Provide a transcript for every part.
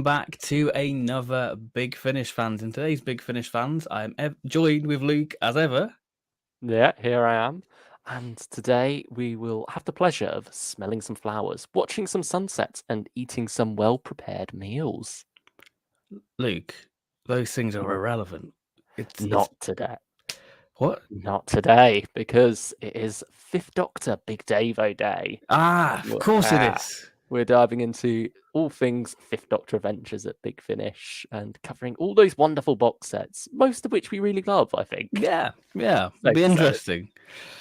back to another Big Finish fans. In today's Big Finish fans, I am joined with Luke as ever. Yeah, here I am. And today we will have the pleasure of smelling some flowers, watching some sunsets, and eating some well-prepared meals. Luke, those things are irrelevant. It's Not today. what? Not today, because it is Fifth Doctor Big Davo Day. Ah, of course it is. We're diving into all things Fifth Doctor Adventures at Big Finish and covering all those wonderful box sets, most of which we really love, I think. Yeah, it'll Safe be to say. interesting.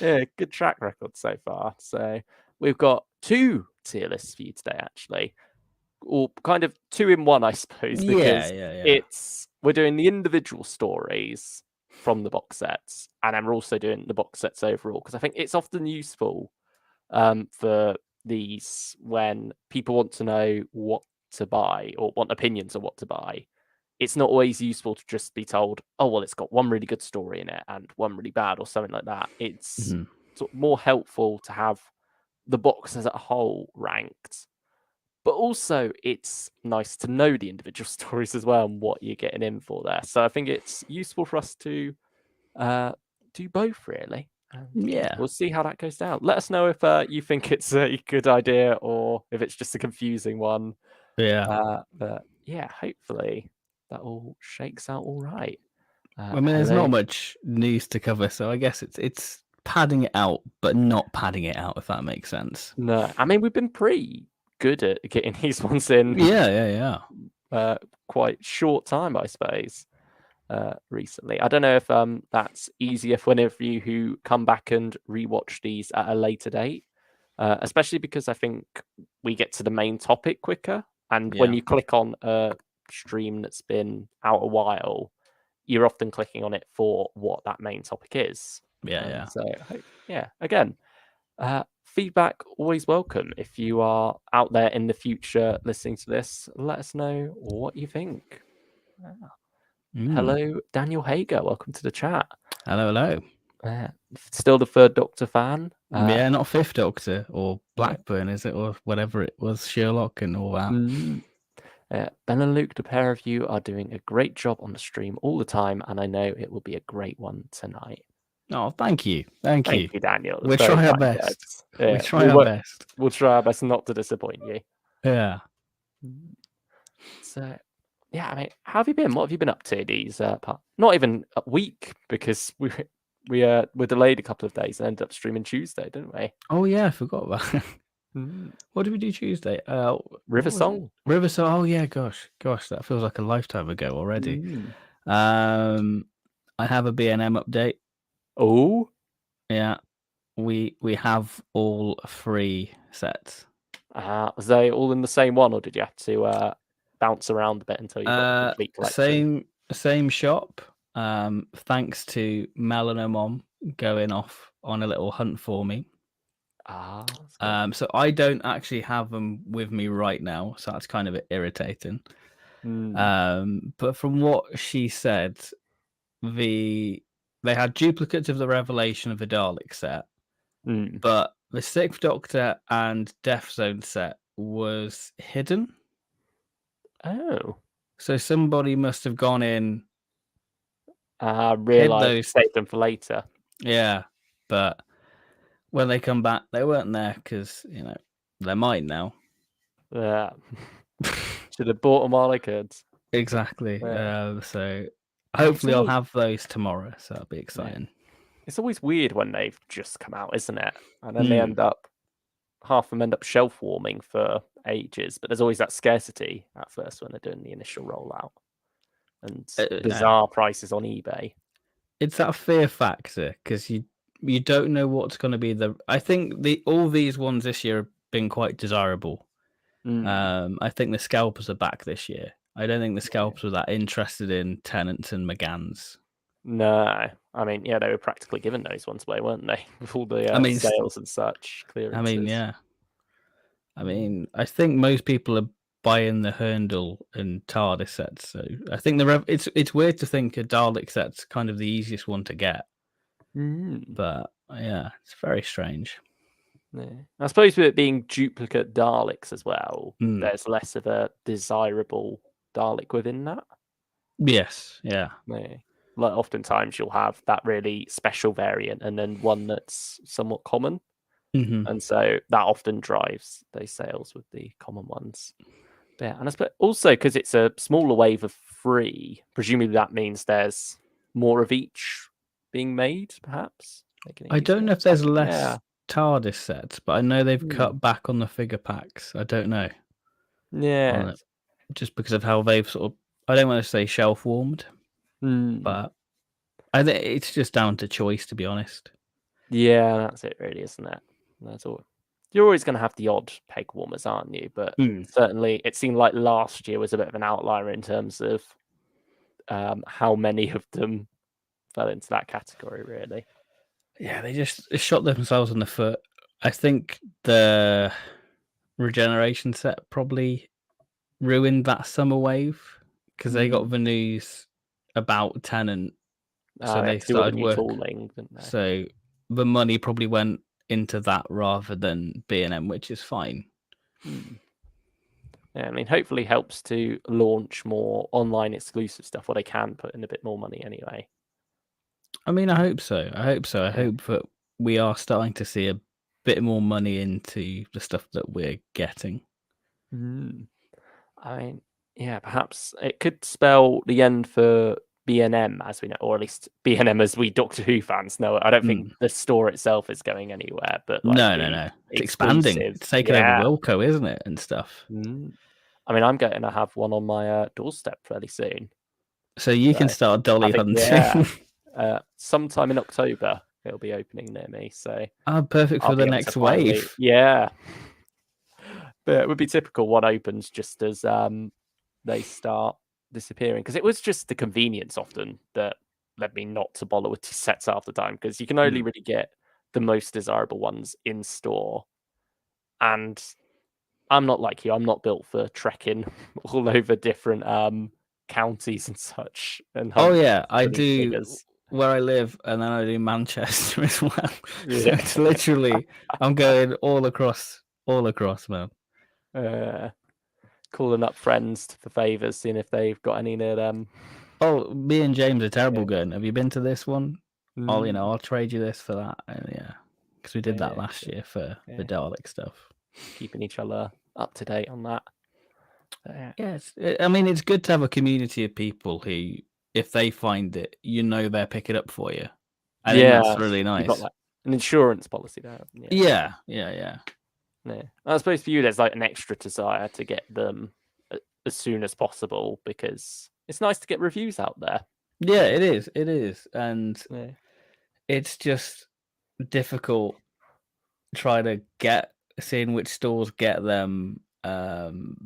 Yeah, good track record so far. So we've got two tier lists for you today, actually, or kind of two in one, I suppose, because Yeah. we're doing the individual stories from the box sets, and then we're also doing the box sets overall because I think it's often useful for these when people want to know what to buy or want opinions on what to buy. It's not always useful to just be told, oh, well, it's got one really good story in it and one really bad or something like that. It's Mhm. sort of more helpful to have the box as a whole ranked. But also, it's nice to know the individual stories as well and what you're getting in for there. So I think it's useful for us to do both, really. And Yeah, we'll see how that goes down. Let us know if you think it's a good idea or if it's just a confusing one. yeah. But yeah, hopefully that all shakes out all right. I mean, there's Hello. not much news to cover, so I guess it's padding it out, but not padding it out, if that makes sense. No, I mean we've been pretty good at getting these ones in Yeah. quite short time, I suppose. Recently, I don't know if that's easier for any of you who come back and rewatch these at a later date, especially because I think we get to the main topic quicker. And when Yeah. you click on a stream that's been out a while, you're often clicking on it for what that main topic is. And Yeah. so, yeah, again, feedback always welcome. If you are out there in the future listening to this, let us know what you think. Mm. Hello, Daniel Hager. Welcome to the chat. Hello. Still the Third Doctor fan. Yeah, not Fifth Doctor or Blackburn, is it? Or whatever it was, Sherlock and all that. Ben and Luke, the pair of you are doing a great job on the stream all the time, and I know it will be a great one tonight. Oh, thank you. Thank Thank you. you, Daniel. We'll Very try our kind best. words. We Yeah, try our best. we'll try our best not to disappoint you. Yeah. So, yeah, I mean, how have you been? What have you been up to these not even a week because we were delayed a couple of days and ended up streaming Tuesday, didn't we? Oh yeah, I forgot that. Mm. What did we do Tuesday? River Song. River Song. Oh yeah, gosh, that feels like a lifetime ago already. I have a B&M update. Oh, Yeah, we have all 3 sets. was they all in the same one, or did you have to bounce around a bit until you got the complete collection? Same shop. Thanks to Melanie Mom going off on a little hunt for me. So I don't actually have them with me right now, so that's kind of irritating. But from what she said, they had duplicates of the Revelation of the Dalek set, but the Sixth Doctor and Death Zone set was hidden. Oh, So somebody must have gone in, realised save them for later. Yeah, but when they come back, they weren't there because they're mine now. Yeah, should have bought them while I could. Exactly. Yeah. So hopefully I'll have those tomorrow. So that'll be exciting. Yeah. It's always weird when they've just come out, isn't it? And then half of them end up shelf warming for ages. But there's always that scarcity at first when they're doing the initial rollout, and bizarre prices on eBay. It's that fear factor because you don't know what's going to be I think all these ones this year have been quite desirable. I think the scalpers are back this year. I don't think the scalpers were that interested in Tennants and McGann's. No, I mean, yeah, they were practically giving those ones away, weren't they? With all the sales and such clearances. I mean, yeah. I mean, I think most people are buying the Herndl and TARDIS sets. So I think it's weird to think a Dalek set's kind of the easiest one to get. But yeah, it's very strange. Yeah. I suppose with it being duplicate Daleks as well, there's less of a desirable Dalek within that. Yes, yeah. Like oftentimes you'll have that really special variant and then one that's somewhat common. And so that often drives those sales with the common ones. But yeah, and also because it's a smaller wave of 3, presumably that means there's more of each being made, perhaps. I don't know if there's less TARDIS sets, but I know they've cut back on the figure packs. I don't know. Yeah. Just because of how they've sort of, I don't want to say shelf warmed, but I think it's just down to choice, to be honest. Yeah, that's it, really, isn't it? That's all. You're always going to have the odd peg warmers, aren't you? But certainly, it seemed like last year was a bit of an outlier in terms of how many of them fell into that category, really. Yeah, they just shot themselves in the foot. I think the regeneration set probably ruined that summer wave because they got the news about Tenant, so they started work. Tooling, didn't they? So the money probably went into that rather than B&M, which is fine. Yeah, I mean, hopefully helps to launch more online exclusive stuff, or they can put in a bit more money anyway. I mean, I hope so. I hope that we are starting to see a bit more money into the stuff that we're getting. I mean, yeah, perhaps it could spell the end for B&M, as we know, or at least B&M as we Doctor Who fans know it. I don't think the store itself is going anywhere, but like no, it's expanding. It's taking over Wilco, isn't it, and stuff. I mean, I'm going to have one on my doorstep fairly soon, so you can start dolly hunting. Sometime in October it'll be opening near me. So perfect for the next wave. Yeah, but it would be typical one opens just as they start disappearing, because it was just the convenience often that led me not to bother with sets half the time, because you can only really get the most desirable ones in store, and I'm not like you. I'm not built for trekking all over different counties and such. And I do figures. Where I live, and then I do Manchester as well. So it's literally I'm going all across, man. Calling up friends for favors, seeing if they've got any near them. Oh, me and James are terrible going. Have you been to this one? I'll trade you this for that. And because we did that last year for the Dalek stuff. Keeping each other up to date on that. Yes, I mean, it's good to have a community of people who, if they find it, they'll pick it up for you. I think that's really nice. You've got like an insurance policy there. Yeah. I suppose for you, there's like an extra desire to get them as soon as possible, because it's nice to get reviews out there. Yeah, it is, and it's just difficult trying to seeing which stores get them,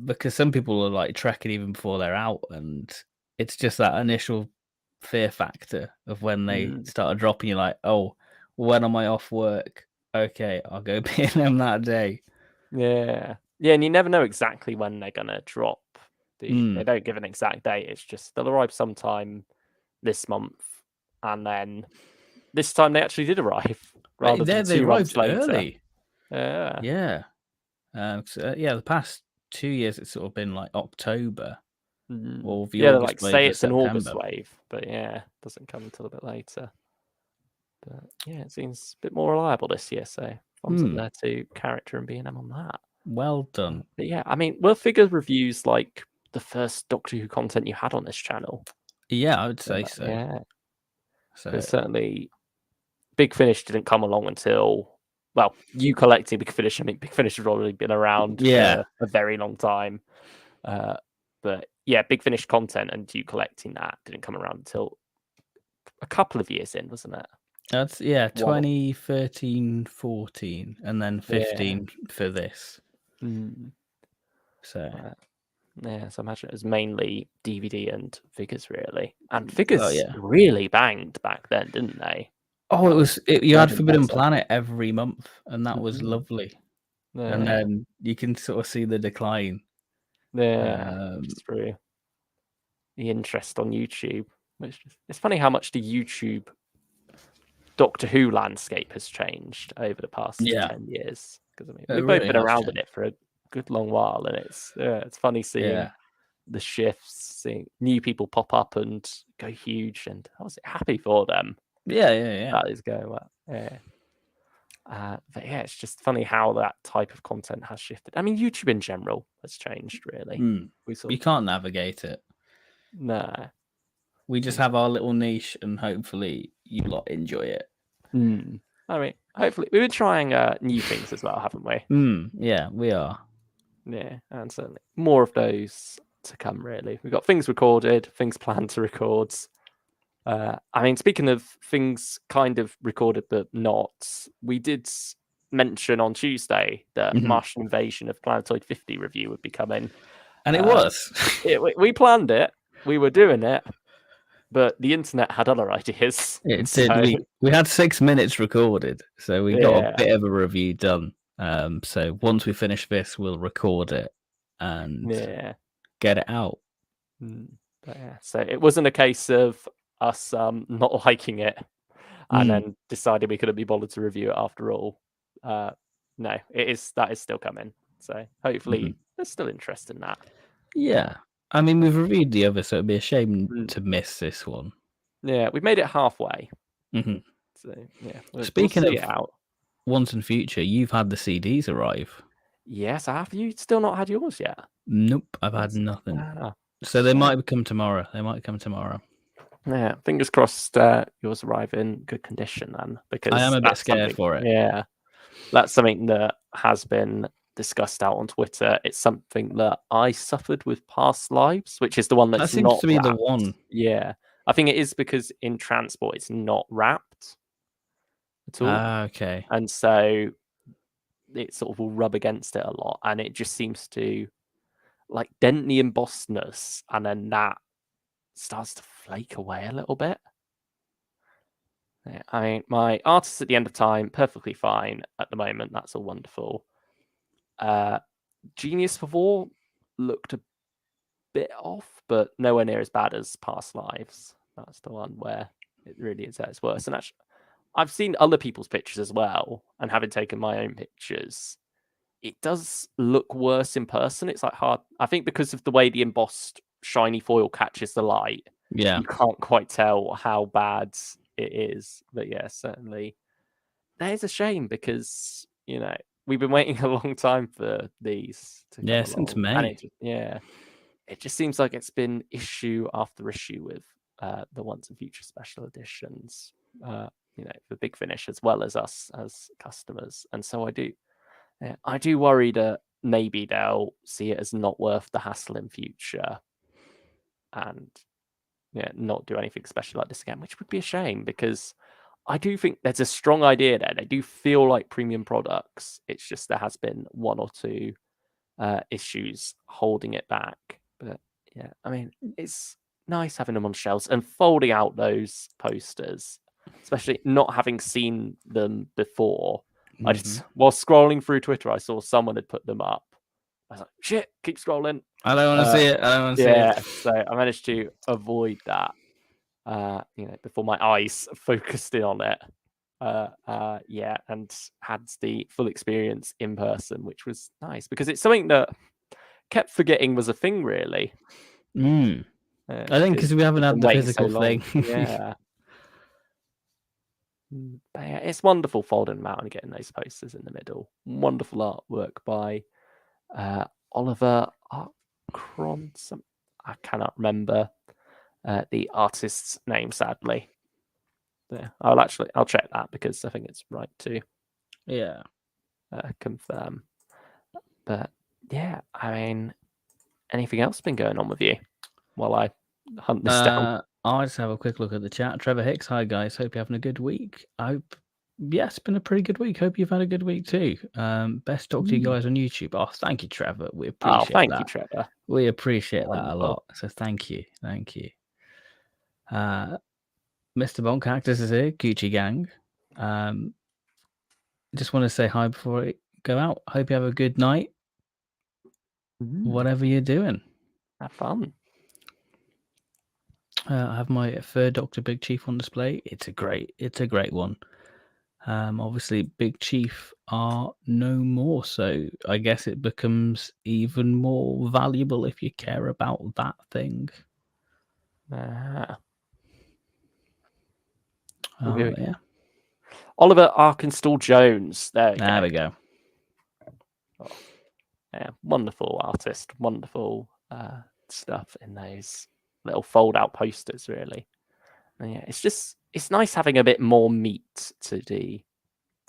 because some people are like trekking even before they're out, and it's just that initial fear factor of when they start dropping. You're like, oh, when am I off work? Okay, I'll go B&M that day. Yeah, and you never know exactly when they're gonna drop. They don't give an exact date. It's just they'll arrive sometime this month, and then this time they actually did arrive. Rather than they 2 months arrived later. early. Yeah. The past 2 years it's sort of been like October. Or the August like say it's September. an August wave, but it doesn't come until a bit later. But it seems a bit more reliable this year. So thumbs up there to Character and B&M on that. Well done. But I mean, were figure reviews like the first Doctor Who content you had on this channel? Yeah, I would say so. Yeah. So certainly, Big Finish didn't come along until, well, you collecting Big Finish. I mean, Big Finish has already been around for a very long time. But Big Finish content and you collecting that didn't come around until a couple of years in, wasn't it? That's 2013, 14, and then 15 for this. So so I imagine it was mainly DVD and figures, really. And figures really banged back then, didn't they? Oh, you had Forbidden Planet every month, and that was lovely. And then you can sort of see the decline. It's through the interest on YouTube. It's funny how much the YouTube Doctor Who landscape has changed over the past 10 years. Because I mean, we've both been around in it for a good long while, and it's funny seeing the shifts, seeing new people pop up and go huge, and I was happy for them. Yeah. That is going well. Yeah. But yeah, it's just funny how that type of content has shifted. I mean, YouTube in general has changed, really. You can't navigate it. No. We just have our little niche, and hopefully you lot enjoy it. I mean, hopefully we've been trying new things as well, haven't we? Yeah, we are. Yeah, and certainly more of those to come. Really, we've got things recorded, things planned to record. I mean, speaking of things kind of recorded but not, we did mention on Tuesday that Martian Invasion of Planetoid 50 review would be coming. And it was. We planned it. We were doing it. But the internet had other ideas. It did. We had 6 minutes recorded, so we got a bit of a review done. So once we finish this, we'll record it and get it out. But yeah, so it wasn't a case of us not liking it and then deciding we couldn't be bothered to review it after all. No, that is still coming. So hopefully there's still interest in that. Yeah. I mean, we've reviewed the other, so it'd be a shame to miss this one. Yeah, we've made it halfway. So yeah, Speaking of Once and Future, you've had the CDs arrive. Yes, have you still not had yours yet? Nope, I've had nothing. So they might come tomorrow. Yeah, fingers crossed yours arrive in good condition then, because I am a bit scared for it. Yeah, that's something that has been discussed out on Twitter. It's something that I suffered with Past Lives, which is the one that seems to be the one. Yeah, I think it is because in transport it's not wrapped at all. Okay. And so it sort of will rub against it a lot, and it just seems to like dent the embossedness, and then that starts to flake away a little bit. Yeah, I mean, my artist at the end of time, perfectly fine at the moment. That's all wonderful. Genius for War looked a bit off, but nowhere near as bad as Past Lives. That's the one where it really is at its worst. And actually, I've seen other people's pictures as well, and having taken my own pictures, it does look worse in person. It's like hard. I think because of the way the embossed shiny foil catches the light, you can't quite tell how bad it is. But yeah, certainly that is a shame, because we've been waiting a long time for these to come since along. May. And it just seems like it's been issue after issue with the Once and Future special editions, for Big Finish as well as us as customers. And so I do worry that maybe they'll see it as not worth the hassle in future, and not do anything special like this again, which would be a shame, because I do think there's a strong idea there. They do feel like premium products. It's just there has been one or two issues holding it back. But yeah, I mean, it's nice having them on shelves and folding out those posters, especially not having seen them before. I just, while scrolling through Twitter, I saw someone had put them up. I was like, shit, keep scrolling. I don't want to see it. I don't want to see it. So I managed to avoid that, before my eyes focused in on it. And had the full experience in person, which was nice, because it's something that kept forgetting was a thing, really. I think because we haven't had the physical thing. Yeah. But yeah, it's wonderful folding them out and getting those posters in the middle. Wonderful artwork by Oliver Cron. I cannot remember the artist's name, sadly. Yeah, I'll check that, because I think it's right to confirm. But yeah, I mean, anything else been going on with you while I hunt this down? I'll just have a quick look at the chat. Trevor Hicks, hi guys, hope you're having a good week. It's been a pretty good week. Hope you've had a good week too. Best talk to you guys on YouTube. Oh, thank you, Trevor. We appreciate that. Thank you, Trevor. We appreciate that a lot. So thank you. Mr. Bonk Cactus is here, Gucci Gang. Just want to say hi before I go out. Hope you have a good night. Whatever you're doing. Have fun. I have my third Dr. Big Chief on display. It's a great one. Obviously, Big Chief are no more. So I guess it becomes even more valuable if you care about that thing. Ah. Yeah. Oliver Arkenstall-Jones. There we go. Oh, yeah, wonderful artist, wonderful stuff in those little fold-out posters, really. And yeah, it's nice having a bit more meat to the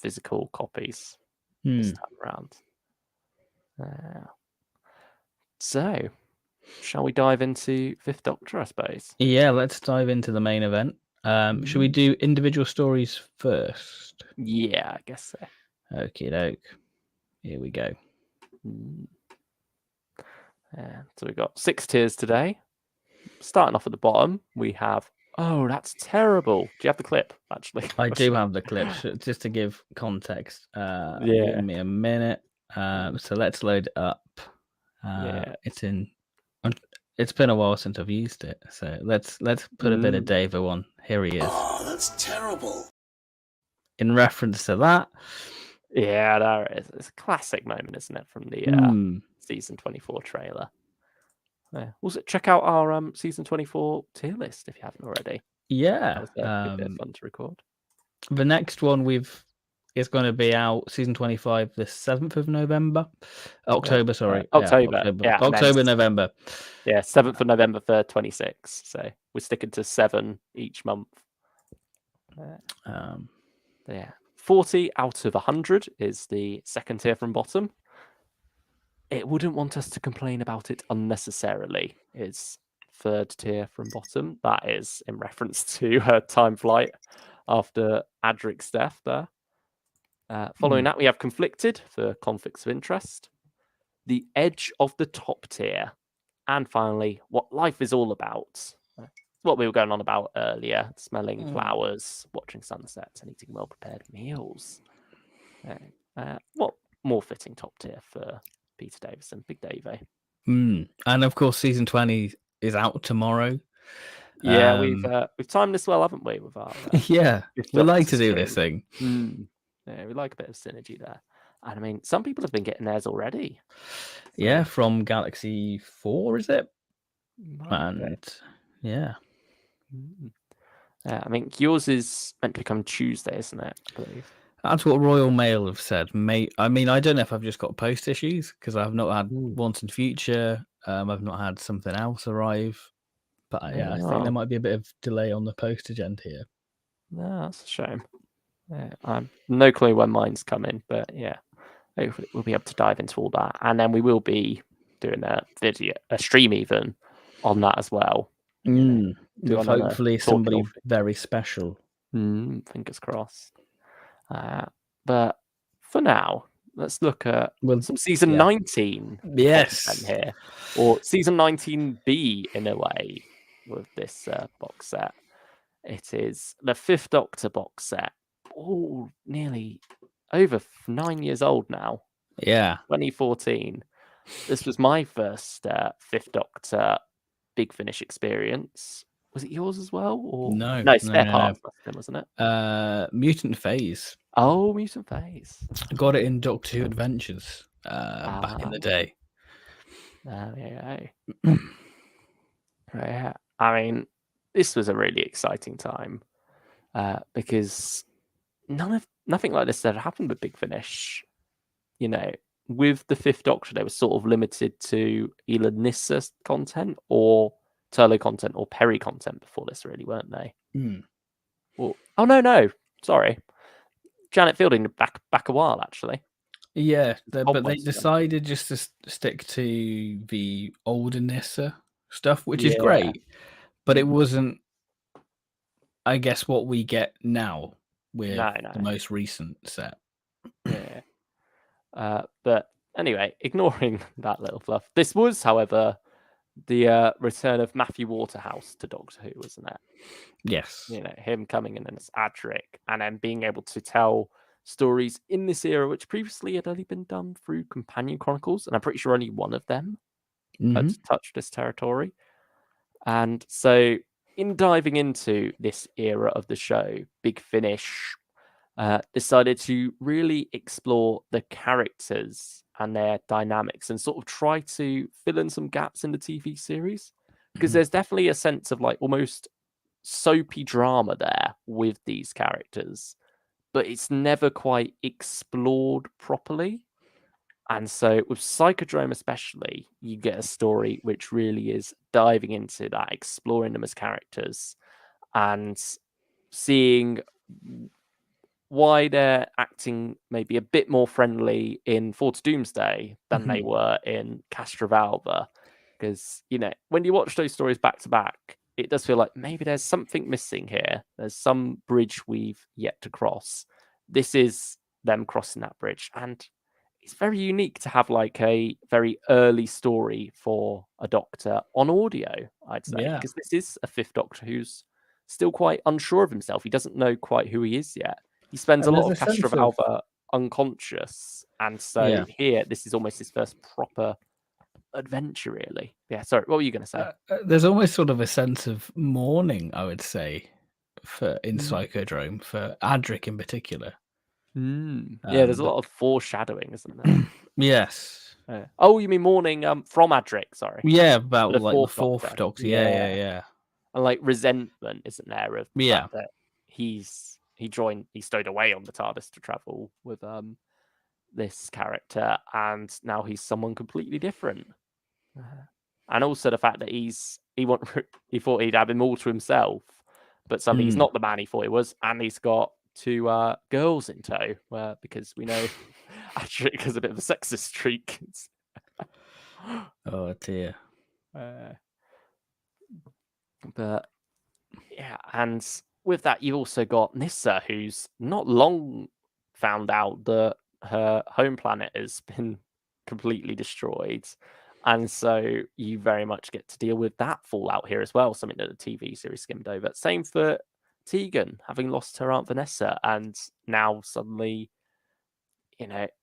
physical copies this time around. So, shall we dive into Fifth Doctor, I suppose? Yeah, let's dive into the main event. Should we do individual stories first? Yeah, I guess so. Okie doke. Here we go. So we've got 6 tiers today. Starting off at the bottom, we have. Oh, that's terrible. Do you have the clip, actually? I do have the clips, just to give context. Give me a minute. So let's load it up. It's been a while since I've used it, so let's put a bit of Davo on. Here he is. Oh, that's terrible. In reference to that. Yeah, there it is. It's a classic moment, isn't it, from the season 24 trailer. Also, check out our season 24 tier list if you haven't already. Yeah, that was a good bit of fun to record. The next one is going to be out season 25 the 7th of November. October, sorry. October. October, November. Yeah, 7th of November for 26. So we're sticking to 7 each month. Yeah. 40 out of 100 is the second tier from bottom. It wouldn't want us to complain about it unnecessarily, is third tier from bottom. That is in reference to her time flight after Adric's death there. Following that, we have Conflicted for conflicts of interest. The edge of the top tier. And finally, What Life is All About. What we were going on about earlier, smelling flowers, watching sunsets, and eating well-prepared meals. What more fitting top tier for Peter Davison, Big Davey? And of course, season 20 is out tomorrow. Yeah, we've timed this well, haven't we? With our yeah, we like to do this thing. Yeah, we like a bit of synergy there. And I mean, some people have been getting theirs already. So. Yeah, from Galaxy 4, is it? Yeah. I mean, yours is meant to come Tuesday, isn't it? I believe. That's what Royal Mail have said. I mean, I don't know if I've just got post issues because I've not had Once and Future. I've not had something else arrive. But yeah, I think there might be a bit of delay on the postage end here. No, that's a shame. I've no clue when mine's coming, but yeah, hopefully we'll be able to dive into all that. And then we will be doing a stream even on that as well. With hopefully somebody very special. Fingers crossed. But for now, let's look at some season 19 here, or season 19B in a way with this box set. It is the Fifth Doctor box set. Oh, nearly over 9 years old now. Yeah, 2014. This was my first Fifth Doctor Big Finish experience. Was it yours as well? Or no, Spare Parts, wasn't it? Mutant Phase. Oh, Mutant Phase. I got it in Doctor Who Adventures back in the day. Yeah. I mean, this was a really exciting time because nothing like this had happened with Big Finish. You know, with the Fifth Doctor, they were sort of limited to either Nissa content or Turlo content or Perry content before this, really, weren't they? Well, no, sorry. Janet Fielding back a while, actually. Yeah, but they decided just to stick to the older Nissa stuff, which is great. But it wasn't, I guess, what we get now with the most recent set. Yeah. But anyway, ignoring that little fluff, this was, however, the return of Matthew Waterhouse to Doctor Who, wasn't it? Yes. You know, him coming in as Adric and then being able to tell stories in this era, which previously had only been done through Companion Chronicles, and I'm pretty sure only one of them had touched this territory. And so, in diving into this era of the show, Big Finish, decided to really explore the characters and their dynamics and sort of try to fill in some gaps in the TV series. Because Mhm. there's definitely a sense of like almost soapy drama there with these characters, but it's never quite explored properly. And so with Psychodrome especially, you get a story which really is diving into that, exploring them as characters and seeing why they're acting maybe a bit more friendly in Ford's Doomsday than they Mhm. were in Castrovalva. Because, when you watch those stories back to back, it does feel like maybe there's something missing here. There's some bridge we've yet to cross. This is them crossing that bridge. And it's very unique to have like a very early story for a Doctor on audio, I'd say, Yeah. because this is a fifth Doctor who's still quite unsure of himself. He doesn't know quite who he is yet. He spends a And lot there's of a sense of Castrovalva unconscious, and so yeah. here, this is almost his first proper adventure, really. Yeah, sorry, what were you going to say? There's almost sort of a sense of mourning, I would say, for in Mm. Psychodrome for Adric in particular. Yeah, there's a But lot of foreshadowing, isn't there? yes, Oh, you mean morning from Adric? Sorry, yeah, for about the like the fourth fourth Doctor. Doctor. Yeah, Yeah, yeah, yeah, and like resentment, isn't there, of the yeah. fact that he stowed away on the TARDIS to travel with this character, and now he's someone completely different. And also the fact that he thought he'd have him all to himself, but suddenly he's Mm. not the man he thought he was, and he's got two girls in tow. Because we know Adric has a bit of a sexist streak. Oh dear. Uh, but yeah, and with that, you've also got Nissa, who's not long found out that her home planet has been completely destroyed. And so you very much get to deal with that fallout here as well, something that the TV series skimmed over. Same for Tegan, having lost her Aunt Vanessa and now suddenly,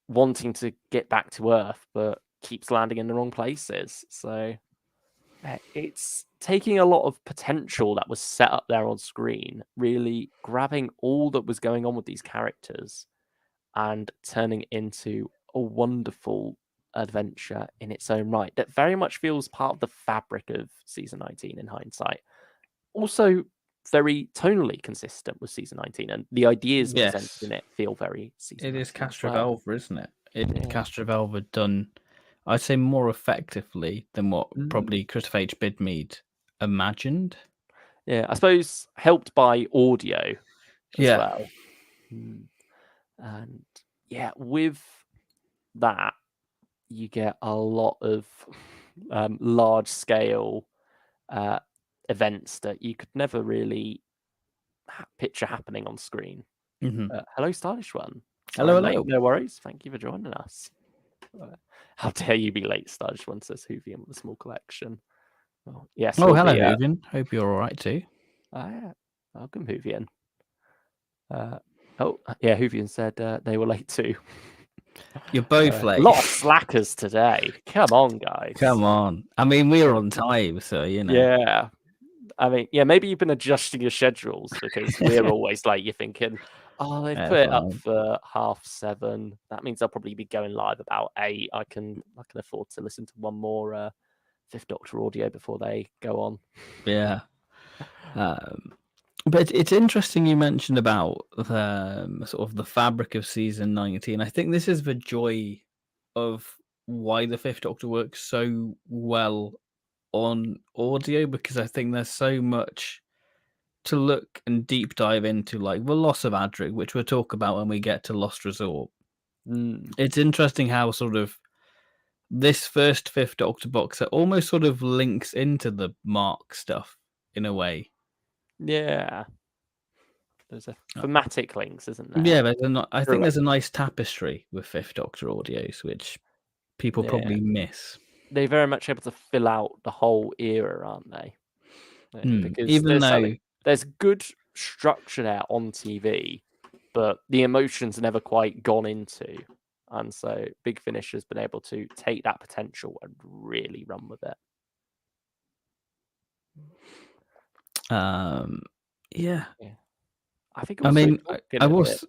wanting to get back to Earth, but keeps landing in the wrong places. So it's taking a lot of potential that was set up there on screen, really grabbing all that was going on with these characters and turning it into a wonderful adventure in its own right that very much feels part of the fabric of season 19 in hindsight. Also, very tonally consistent with season 19, and the ideas presented Yes, in it feel very season it is 19 as well. Castrovalva, isn't it? It Yeah. Castrovalva done, I'd say, more effectively than what Mm. probably Christopher H. Bidmead imagined. Yeah, I suppose helped by audio as Yeah. well. Mm. And yeah, with that, you get a lot of large scale uh, events that you could never really picture happening on screen. Hmm. Hello, Stylish One. Sorry Hello, I'm late. hello. No worries. Thank you for joining us. How dare you be late, Stylish One, says Hoovian with a small collection. Oh, yes, Oh, we'll hello, be. Hoovian. Hope you're all right too. Yeah, welcome, Hoovian. Yeah, Hoovian said they were late too. You're both A late. lot of slackers today. Come on, guys. Come on. I mean, we're on time, so Yeah. I mean, yeah, maybe you've been adjusting your schedules because we're always like, you're thinking, oh, they've put it up Fine. for 7:30. That means I'll probably be going live about 8. I can afford to listen to one more Fifth Doctor audio before they go on. Yeah. But it's interesting you mentioned about sort of the fabric of season 19. I think this is the joy of why the Fifth Doctor works so well on audio, because I think there's so much to look and deep dive into, like the loss of Adric, which we'll talk about when we get to Lost Resort. Mm. It's interesting how sort of this first Fifth Doctor box set almost sort of links into the Mark stuff in a way. Yeah. There's a thematic links, isn't there? Yeah, I think Through it. there's a nice tapestry with Fifth Doctor audios, which people Yeah. probably miss. They're very much able to fill out the whole era, aren't they? Because Even though, there's good structure there on TV, but the emotions never quite gone into. And so Big Finish has been able to take that potential and really run with it. yeah, Yeah. I think I also mean, talking I a bit. was.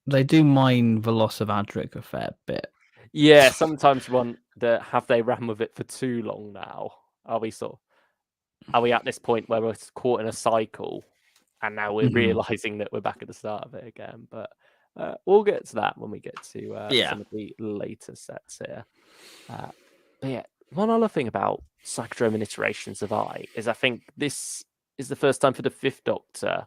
They do mine Velocivadric a fair bit. Yeah, sometimes you want have they ran with it for too long now? Are we at this point where we're caught in a cycle and now we're realizing that we're back at the start of it again? But we'll get to that when we get to some of the later sets here. But yeah, one other thing about Psychodrome and Iterations of I is I think this is the first time for the Fifth Doctor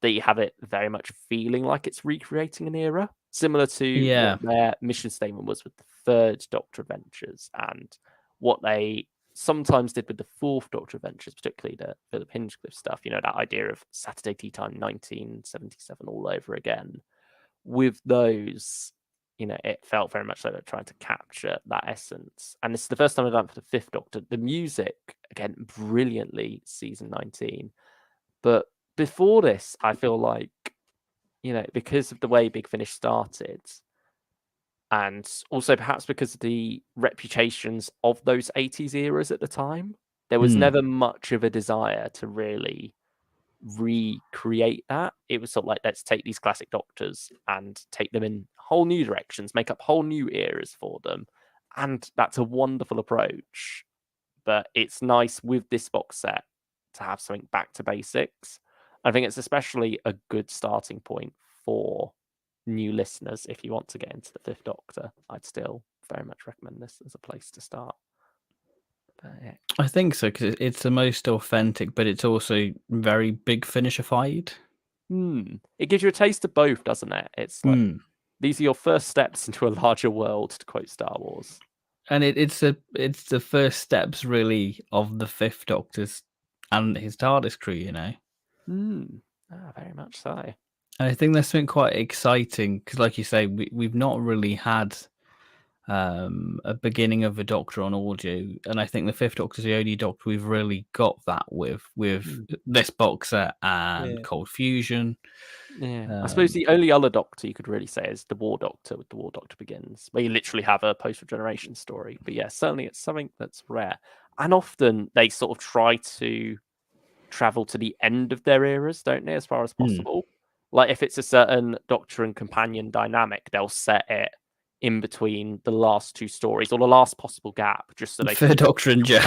that you have it very much feeling like it's recreating an era, similar to what their mission statement was with the Third Doctor Adventures and what they sometimes did with the Fourth Doctor Adventures, particularly the Philip Hinchcliffe stuff. You know, that idea of Saturday Tea Time 1977 all over again. With those, you know, it felt very much like they're trying to capture that essence. And this is the first time I've done for the Fifth Doctor. The music, again, brilliantly season 19. But before this, I feel like, you know, because of the way Big Finish started, and also perhaps because of the reputations of those 80s eras at the time, there was never much of a desire to really recreate that. It was sort of like, let's take these classic Doctors and take them in whole new directions, make up whole new eras for them. And that's a wonderful approach. But it's nice with this box set to have something back to basics. I think it's especially a good starting point for new listeners if you want to get into the Fifth Doctor. I'd still very much recommend this as a place to start. But, yeah. I think so, because it's the most authentic, but it's also very Big Finishified. It gives you a taste of both, doesn't it? It's like these are your first steps into a larger world, to quote Star Wars. And it's the first steps really of the Fifth Doctor's and his TARDIS crew, you know. Very much so. And I think that's been quite exciting because, like you say, we've not really had a beginning of a Doctor on audio, and I think the Fifth Doctor is the only Doctor we've really got that with this box set and Cold Fusion. Yeah, I suppose the only other Doctor you could really say is the War Doctor with the War Doctor Begins, where you literally have a post-regeneration story. But yeah, certainly it's something that's rare, and often they sort of try to travel to the end of their eras, don't they, as far as possible? Like if it's a certain Doctor and companion dynamic, they'll set it in between the last two stories or the last possible gap, just so they for Doctor and Joe,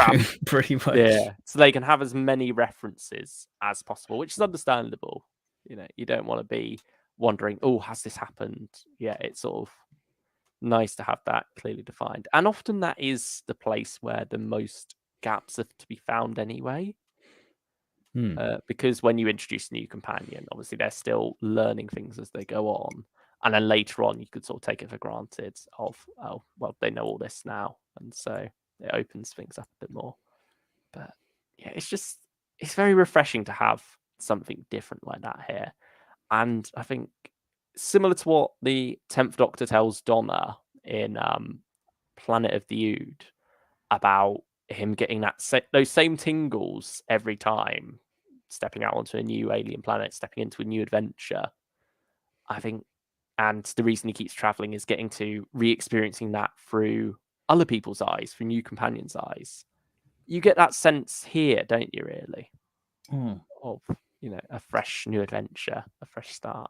pretty much. Yeah, so they can have as many references as possible, which is understandable. You know, you don't want to be wondering, oh, has this happened? Yeah, it's sort of nice to have that clearly defined. And often that is the place where the most gaps are to be found anyway. Because when you introduce a new companion, obviously they're still learning things as they go on. And then later on, you could sort of take it for granted of, oh, well, they know all this now. And so it opens things up a bit more. But yeah, it's very refreshing to have something different like that here. And I think similar to what the 10th Doctor tells Donna in Planet of the Ood about him getting those same tingles every time, stepping out onto a new alien planet, stepping into a new adventure. I think, and the reason he keeps traveling is getting to re-experiencing that through other people's eyes, through new companions' eyes. You get that sense here, don't you, really? Of, you know, a fresh new adventure, a fresh start,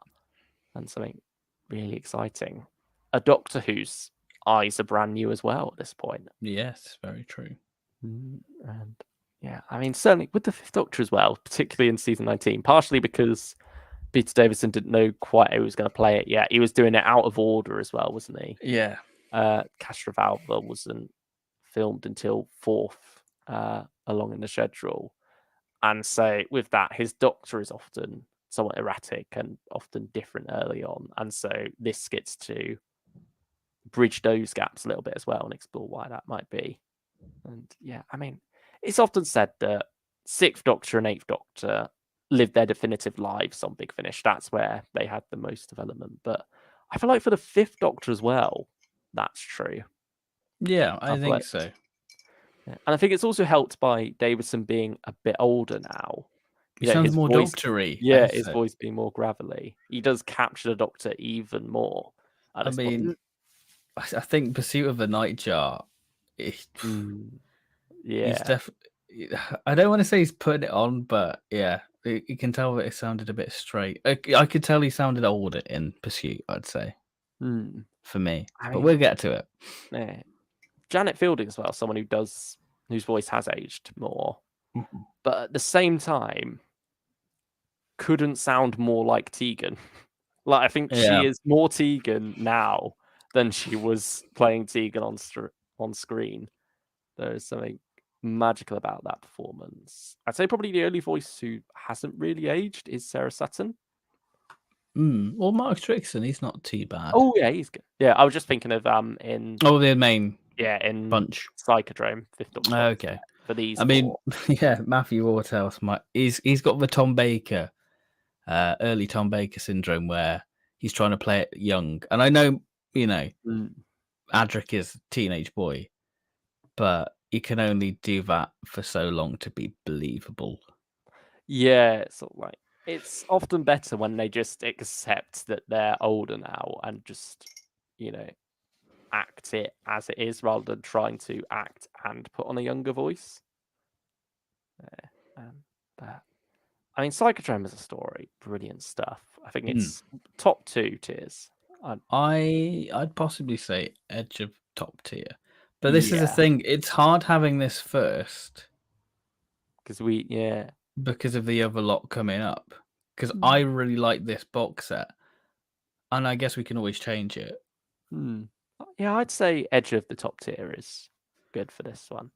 and something really exciting. A Doctor whose eyes are brand new as well at this point. Yes, very true. And yeah, I mean, certainly with the Fifth Doctor as well, particularly in season 19, partially because Peter Davison didn't know quite how he was going to play it yet. He was doing it out of order as well, wasn't he? Yeah. Castrovalva wasn't filmed until fourth along in the schedule. And so with that, his Doctor is often somewhat erratic and often different early on. And so this gets to bridge those gaps a little bit as well and explore why that might be. And yeah, I mean, it's often said that Sixth Doctor and Eighth Doctor lived their definitive lives on Big Finish. That's where they had the most development. But I feel like for the Fifth Doctor as well, that's true. Yeah, I think so. Yeah. And I think it's also helped by Davison being a bit older now. He sounds more doctory. Yeah, his voice being more gravelly. He does capture the Doctor even more. I mean, I think Pursuit of the Nightjar. Yeah, he's definitely. I don't want to say he's putting it on, but yeah, You can tell that it sounded a bit straight. I could tell he sounded older in Pursuit, I'd say, for me. I But mean, we'll get to it. yeah. Janet Fielding as well, someone whose voice has aged more, but at the same time couldn't sound more like Tegan. Like I think she Yeah. is more Tegan now than she was playing Tegan on screen. There is something magical about that performance. I'd say probably the only voice who hasn't really aged is Sarah Sutton. Well, Mark Strickson, he's not too bad. Oh yeah, he's good. Yeah, I was just thinking of in the main in bunch. Psychodrome, Fifth Doctor. Okay. For these I mean, four. yeah, Matthew Waterhouse, he's got the Tom Baker, early Tom Baker syndrome, where he's trying to play it young. And I know, Adric is a teenage boy, but he can only do that for so long to be believable. Yeah, sort of like it's often better when they just accept that they're older now and just, act it as it is rather than trying to act and put on a younger voice. But I mean, Psychodrome as a story, brilliant stuff. I think it's top 2 tiers. I'd possibly say edge of top tier, but this is the Yeah, thing. It's hard having this first because because of the other lot coming up. Because I really like this box set, and I guess we can always change it. Yeah, I'd say edge of the top tier is good for this one.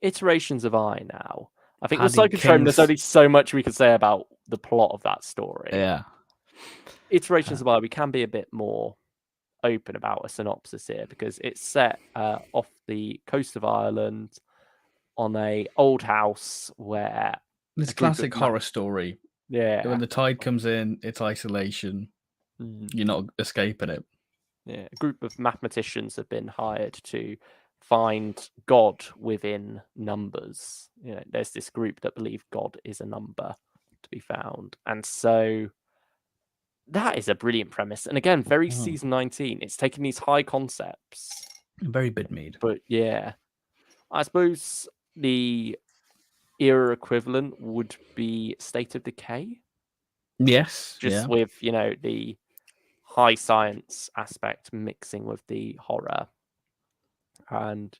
Iterations of I now. I think with Psychodrome, there's only so much we can say about the plot of that story. Yeah. Iterations of I, we can be a bit more open about a synopsis here because it's set off the coast of Ireland on a old house where this classic horror story. Yeah. When the tide comes in, it's isolation. You're not escaping it. Yeah. A group of mathematicians have been hired to find God within numbers. There's this group that believe God is a number to be found. And so that is a brilliant premise. And again, very season 19. It's taking these high concepts. Very Bidmead. But yeah, I suppose the era equivalent would be State of Decay. Yes. Just with, the high science aspect mixing with the horror. And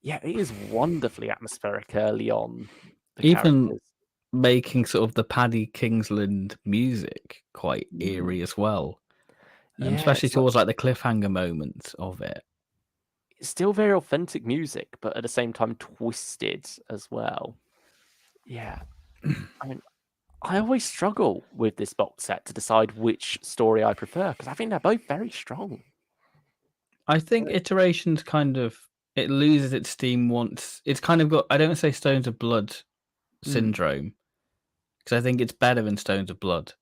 yeah, it is wonderfully atmospheric early on. Even making sort of the Paddy Kingsland music quite eerie as well. Especially towards like the cliffhanger moments of it. It's still very authentic music, but at the same time twisted as well. Yeah. I mean, I always struggle with this box set to decide which story I prefer because I think they're both very strong. I think Iterations it loses its steam once it's kind of got, I don't say Stones of Blood syndrome, because I think it's better than Stones of Blood.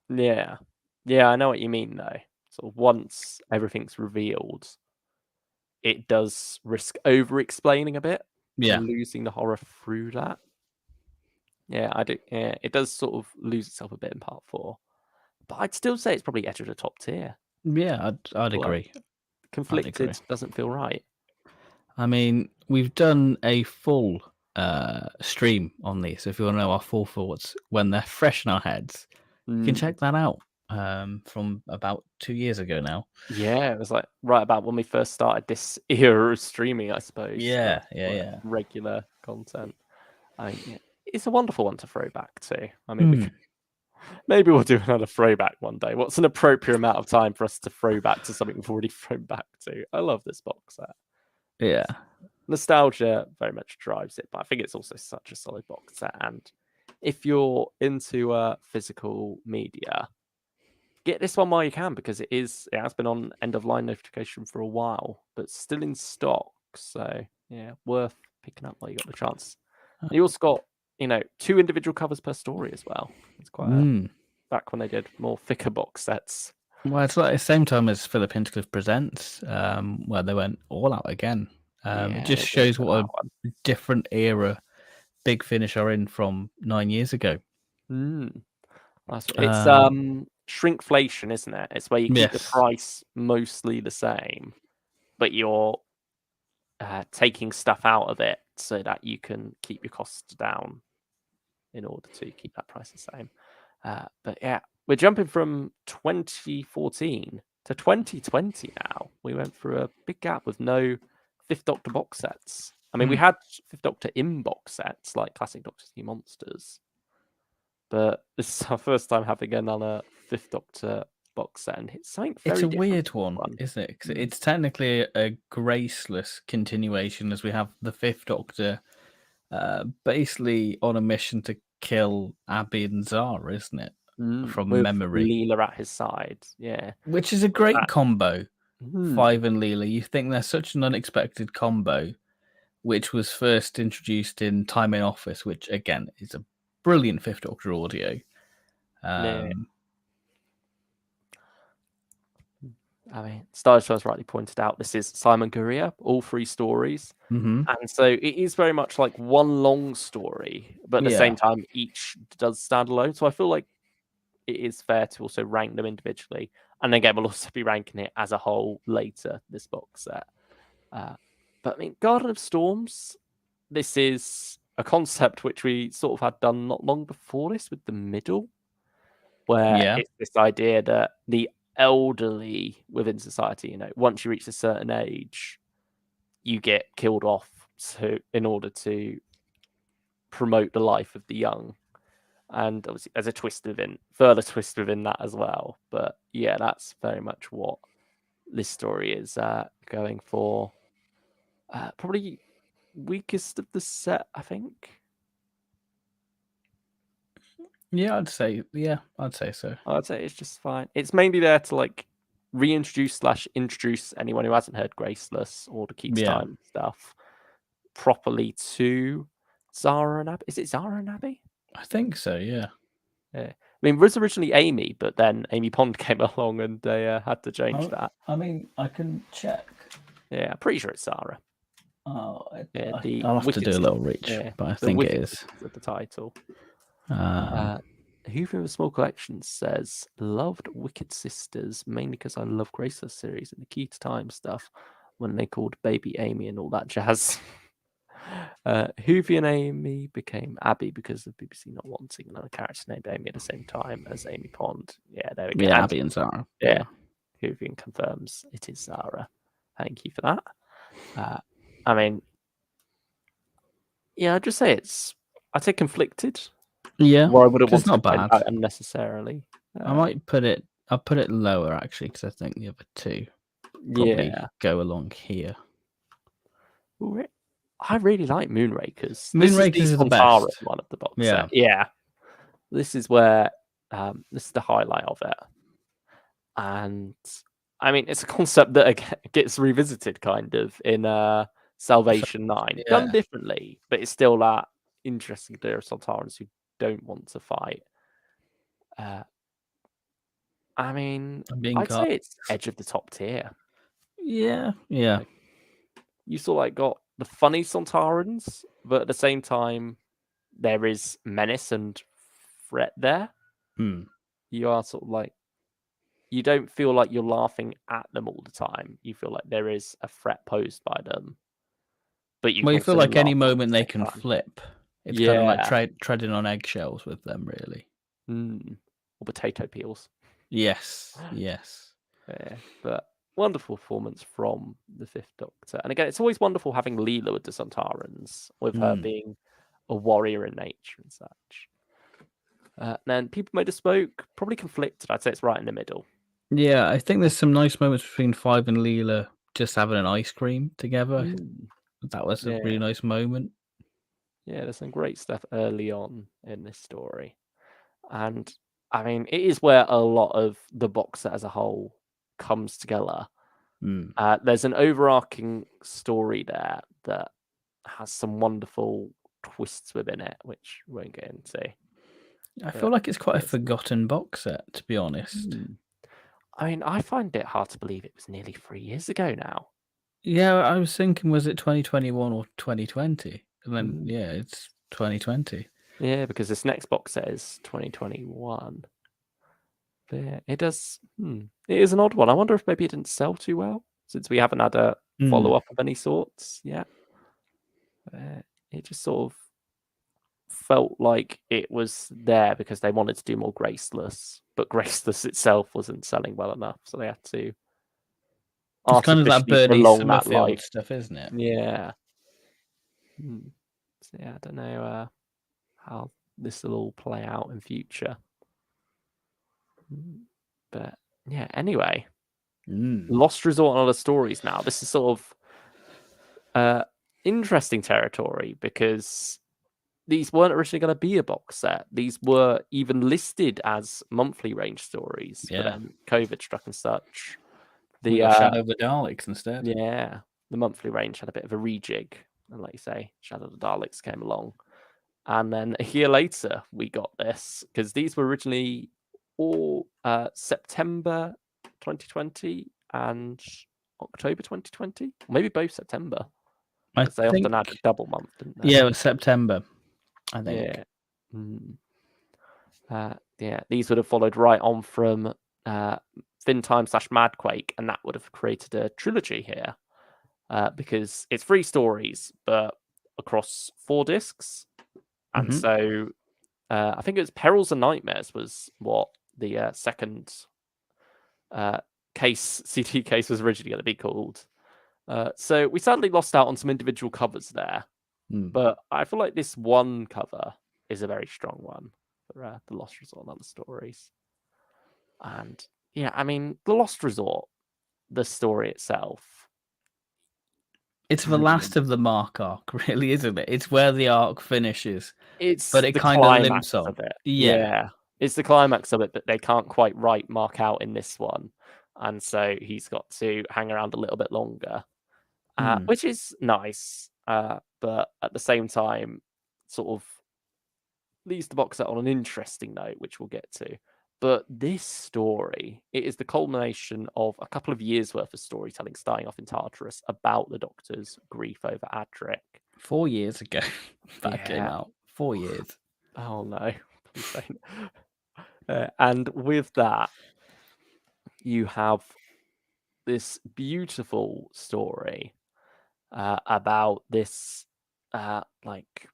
Yeah. Yeah, I know what you mean though. So once everything's revealed, it does risk over-explaining a bit. Yeah. And losing the horror through that. Yeah, I do. Yeah, it does sort of lose itself a bit in part 4. But I'd still say it's probably edge of the top tier. Yeah, I'd agree. Conflicted doesn't feel right. I mean, we've done a full stream on these. So if you want to know our full thoughts when they're fresh in our heads, you can check that out from about 2 years ago now. Yeah, it was like right about when we first started this era of streaming, I suppose. Yeah. Regular content. It's a wonderful one to throw back to. I mean, maybe we'll do another throwback one day. What's an appropriate amount of time for us to throw back to something we've already thrown back to? I love this box set. Yeah. Nostalgia very much drives it, but I think it's also such a solid box set. And if you're into physical media, get this one while you can because it has been on end of line notification for a while, but still in stock. So yeah, worth picking up while you got the chance. And you also got 2 individual covers per story as well. It's quite back when they did more thicker box sets. Well, it's like the same time as Philip Hinchcliffe Presents, where they went all out again. It just shows what a different era Big Finish are in from 9 years ago. It's shrinkflation, isn't it? It's where you keep the price mostly the same, but you're taking stuff out of it so that you can keep your costs down in order to keep that price the same. But yeah, we're jumping from 2014 to 2020 now. We went through a big gap with no Fifth Doctor box sets. I mean, we had Fifth Doctor in box sets like Classic Doctor's New Monsters, but this is our first time having another Fifth Doctor box set, and it's something very different. It's a weird one, isn't it? 'Cause it's technically a graceless continuation, as we have the Fifth Doctor basically on a mission to kill Abby and Zara, isn't it? From With memory. Leela at his side, yeah. Which is a great combo. 5 and Leela. You think they're such an unexpected combo, which was first introduced in Time in Office, which again is a brilliant Fifth Doctor audio. I mean, Stars has rightly pointed out, this is Simon Guerrier, all 3 stories. And so it is very much like one long story, but at the same time, each does stand alone. So I feel like it is fair to also rank them individually. And again, we'll also be ranking it as a whole later, this box set. But I mean, Garden of Storms, this is a concept which we sort of had done not long before this with the middle, where it's this idea that the elderly within society, once you reach a certain age, you get killed off in order to promote the life of the young. And obviously there's a further twist within that as well. But yeah, that's very much what this story is going for. Probably weakest of the set, I think. Yeah, I'd say so. I'd say it's just fine. It's mainly there to like reintroduce/introduce anyone who hasn't heard Graceless or the Keats Time stuff properly to Zara and Abby. Is it Zara and Abby? I think so, yeah. I mean, it was originally Amy, but then Amy Pond came along and they had to change that. I mean, I can check. Yeah, I'm pretty sure it's Zara. Oh, I'll have to do a little reach, but I think it is. At the title. Who from the Small Collection says, loved Wicked Sisters, mainly because I love Graceless series and the Key to Time stuff when they called Baby Amy and all that jazz. Hoovy and Amy became Abby because of BBC not wanting another character named Amy at the same time as Amy Pond. Yeah, there we go. Yeah, Abby and Zara. Yeah. Hoovy confirms it is Zara. Thank you for that. I mean, yeah, I'd just say I'd say conflicted. Yeah, or I would have it's wanted not to bad. Unnecessarily. I'll put it lower actually because I think the other two probably go along here. I really like Moonrakers. Moonrakers is the best one of the box set. Yeah, this is where this is the highlight of it, and I mean it's a concept that gets revisited kind of in Salvation 9, done differently, but it's still that interesting idea of Sontarans who don't want to fight. I mean, I'd say it's edge of the top tier. Yeah. Like, you sort of got the funny Sontarans, but at the same time, there is menace and threat there. You are sort of like, you don't feel like you're laughing at them all the time. You feel like there is a threat posed by them. But you feel like any moment they can flip. It's kind of like treading on eggshells with them, really. Or potato peels. Yes. Yeah, but wonderful performance from the Fifth Doctor. And again, it's always wonderful having Leela with the Sontarans, with her being a warrior in nature and such. Then People Made a Spoke, probably conflicted. I'd say it's right in the middle. Yeah, I think there's some nice moments between Five and Leela just having an ice cream together. That was a really nice moment. Yeah, there's some great stuff early on in this story. And I mean, it is where a lot of the box set as a whole comes together. There's an overarching story there that has some wonderful twists within it, which we won't get into. I feel like it's quite a forgotten box set, to be honest. I mean, I find it hard to believe it was nearly 3 years ago now. Yeah, I was thinking, was it 2021 or 2020? And then, it's 2020. Yeah, because this next box set is 2021. But yeah, it does. It is an odd one. I wonder if maybe it didn't sell too well, since we haven't had a follow up of any sorts yet. It just sort of felt like it was there because they wanted to do more Graceless, but Graceless itself wasn't selling well enough, so they had to It's kind of that artificially Bernie prolong that Summerfield life. stuff, isn't it? Yeah. So yeah, I don't know how this will all play out in future. But yeah, anyway. Lost Resort and Other Stories now. This is sort of interesting territory because these weren't originally going to be a box set. These were even listed as monthly range stories, but then COVID struck and such. We got Shadow of the Daleks instead. Yeah, the monthly range had a bit of a rejig, and like you say, Shadow of the Daleks came along, and then a year later we got this because these were originally all September 2020 and October 2020, maybe both September. Because they often had a double month, didn't they? Yeah, it was September, I think. Yeah. These would have followed right on from Fin Time / Madquake, and that would have created a trilogy here. Because it's 3 stories, but across 4 discs. And so I think it was Perils and Nightmares was what the second CD case was originally going to be called. So we sadly lost out on some individual covers there. But I feel like this one cover is a very strong one for The Lost Resort and Other Stories. And yeah, I mean, The Lost Resort, the story itself. It's the last of the Mark arc, really, isn't it? It's where the arc finishes. It's but it the kind of climax limps on. of it. Yeah. It's the climax of it that they can't quite write Mark out in this one. And so he's got to hang around a little bit longer, which is nice. But at the same time, sort of leaves the box set on an interesting note, which we'll get to. But this story, it is the culmination of a couple of years' worth of storytelling starting off in Tartarus about the Doctor's grief over Adric. 4 years ago that came out. 4 years. Oh no, please don't. And with that, you have this beautiful story about this, like,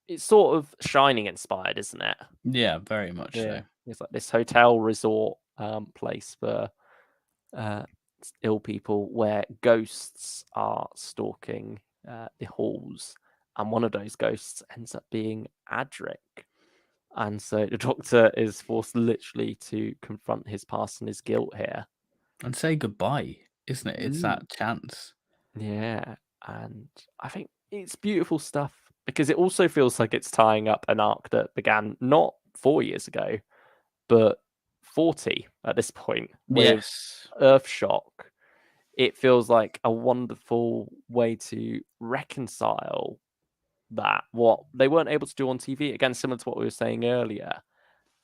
it's sort of Shining inspired, isn't it? Yeah, very much so. It's like this hotel resort place for ill people where ghosts are stalking the halls, and one of those ghosts ends up being Adric. And so the Doctor is forced literally to confront his past and his guilt here. And say goodbye, isn't it? It's that chance. Yeah, and I think it's beautiful stuff because it also feels like it's tying up an arc that began not 4 years ago, but 40 at this point with Earthshock. It feels like a wonderful way to reconcile that, what they weren't able to do on TV. Again, similar to what we were saying earlier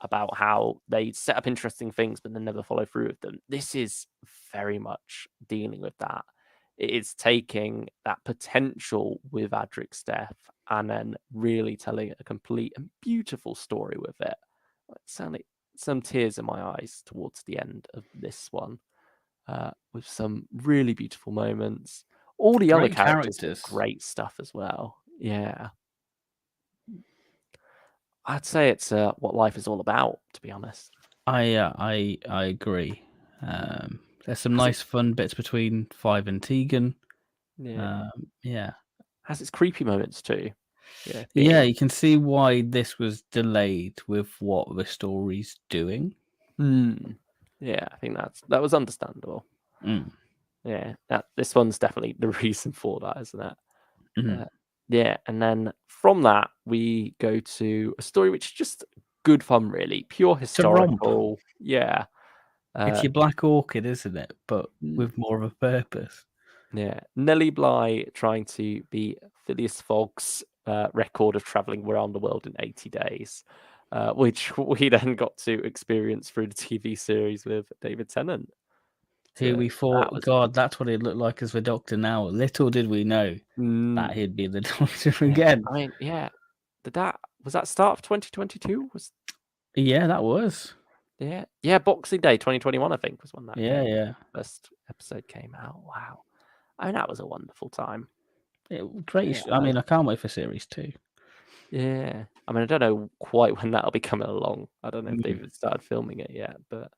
about how they set up interesting things but then never follow through with them. This is very much dealing with that. It is taking that potential with Adric's death and then really telling a complete and beautiful story with it. Certainly some tears in my eyes towards the end of this one, with some really beautiful moments. All the other characters did great stuff as well. Yeah. I'd say it's what life is all about, to be honest. I agree. There's some nice fun bits between Five and Tegan. Yeah. Has its creepy moments too. Yeah, you can see why this was delayed with what the story's doing. Yeah, I think that was understandable. Yeah, this one's definitely the reason for that, isn't it? Yeah, and then from that we go to a story which is just good fun, really, pure historical. Yeah, it's your Black Orchid, isn't it? But with more of a purpose. Yeah, Nellie Bly trying to beat Phileas Fogg's record of traveling around the world in 80 days, which we then got to experience through the TV series with David Tennant. Who we thought, God, that's what he'd look like as the Doctor now. Little did we know that he'd be the Doctor again. I mean, yeah. Was that start of 2022? Yeah, that was. Yeah, Boxing Day 2021, I think, was when that yeah. first episode came out. Wow. I mean, that was a wonderful time. Great. Yeah, I mean, I can't wait for series 2. yeah. I mean, I don't know quite when that'll be coming along. I don't know if they've Mm. started filming it yet, but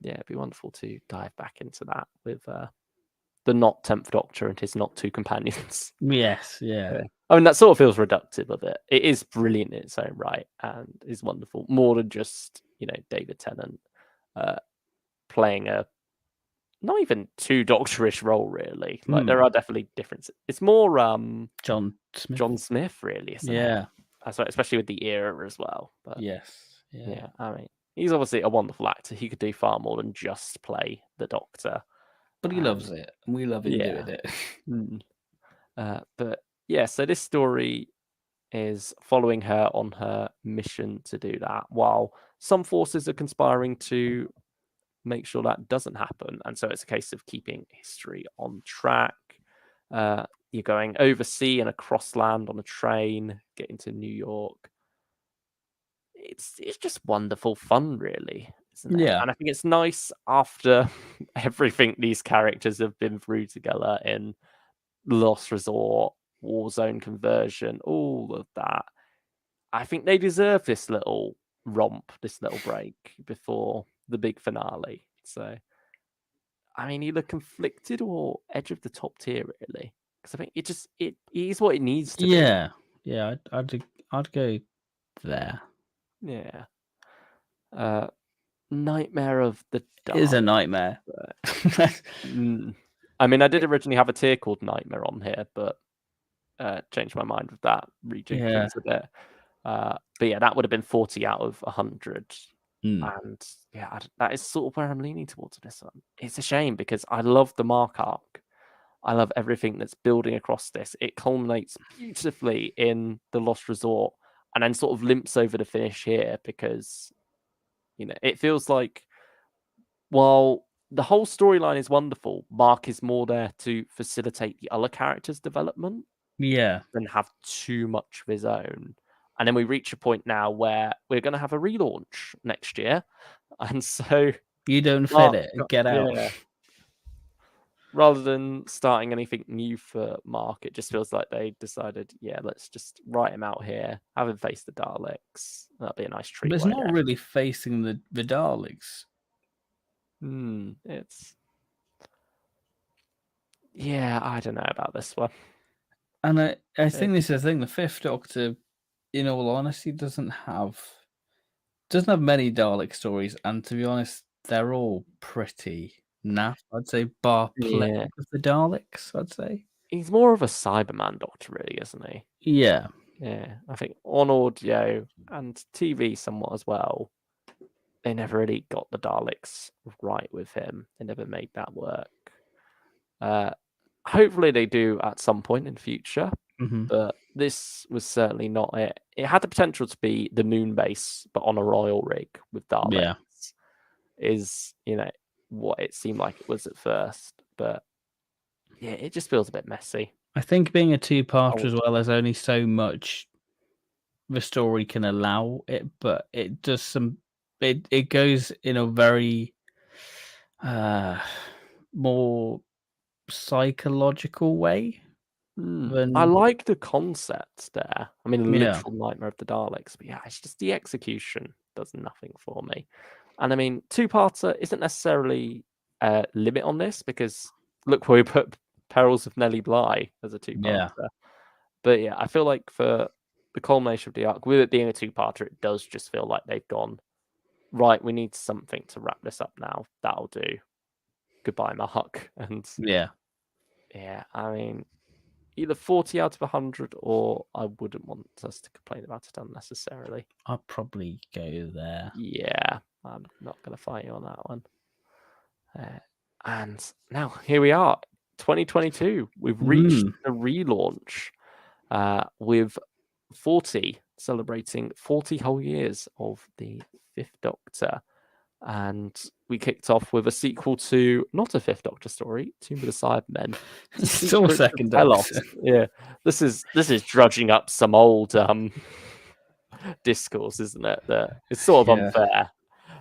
yeah, it'd be wonderful to dive back into that with the not 10th Doctor and his not 2 companions. Yes, yeah. Yeah. I mean, that sort of feels reductive of it. It is brilliant in its own right and is wonderful. More than just, David Tennant playing a not even too doctorish role, really. Like, there are definitely differences. It's more John Smith. John Smith, really, isn't it? Yeah. Especially with the era as well. But Yes. Yeah. yeah, I mean, he's obviously a wonderful actor. He could do far more than just play the Doctor. But he loves it, and we love him Yeah. doing it. Mm. But yeah, so this story is following her on her mission to do that, while some forces are conspiring to make sure that doesn't happen. And so it's a case of keeping history on track. You're going overseas and across land on a train, getting to New York. It's just wonderful fun, really, isn't it? Yeah. And I think it's nice after everything these characters have been through together in Lost Resort, Warzone conversion, all of that. I think they deserve this little romp, this little break before the big finale. So, I mean, either conflicted or edge of the top tier, really, because I think it is what it needs to be. Yeah. I'd go there. Yeah. Nightmare of the It is Dark. a nightmare. I mean, I did originally have a tier called Nightmare on here, but changed my mind with that, rejig Yeah. things a bit. But yeah, that would have been 40 out of 100. And yeah, that is sort of where I'm leaning towards this one. It's a shame because I love the Mark arc. I love everything that's building across this. It culminates beautifully in the Lost Resort and then sort of limps over the finish here because, it feels like while the whole storyline is wonderful, Mark is more there to facilitate the other characters' development Yeah. than have too much of his own. And then we reach a point now where we're going to have a relaunch next year. And so You don't fit Mark, it. Get out. yeah, rather than starting anything new for Mark, it just feels like they decided, yeah, let's just write him out here, have him face the Daleks. That'd be a nice treat. But it's not really facing the Daleks. It's yeah, I don't know about this one. And I think this is the thing. The Fifth Doctor, in all honesty, doesn't have many Dalek stories, and to be honest, they're all pretty naff. I'd say, bar Plague Yeah, of the Daleks. I'd say he's more of a Cyberman Doctor, really, isn't he? yeah. Yeah, I think on audio and TV somewhat as well, they never really got the Daleks right with him. They never made that work. Hopefully they do at some point in future, but this was certainly not it. It had the potential to be the moon base, but on a royal rig with Daleks. Yeah. Is, what it seemed like it was at first. But yeah, it just feels a bit messy. I think being a two-parter as well, there's only so much the story can allow it, but it does it goes in a very more psychological way than I like the concept there. I mean, the yeah. literal nightmare of the Daleks, but yeah, it's just the execution does nothing for me. And I mean, two-parter isn't necessarily a limit on this because look where we put Perils of Nellie Bly as a two-parter. Yeah. But yeah, I feel like for the culmination of the arc, with it being a two-parter, it does just feel like they've gone, right, we need something to wrap this up now. That'll do. Goodbye, Mark. And Yeah. I mean, either 40 out of 100 or I wouldn't want us to complain about it unnecessarily. I'll probably go there. Yeah, I'm not going to fight you on that one. And now here we are, 2022. We've reached the relaunch with 40, celebrating 40 whole years of the Fifth Doctor. And we kicked off with a sequel to not a Fifth Doctor story, Tomb of the Cybermen. Still Second Doctor. Yeah, this is drudging up some old discourse, isn't it? That it's sort of unfair.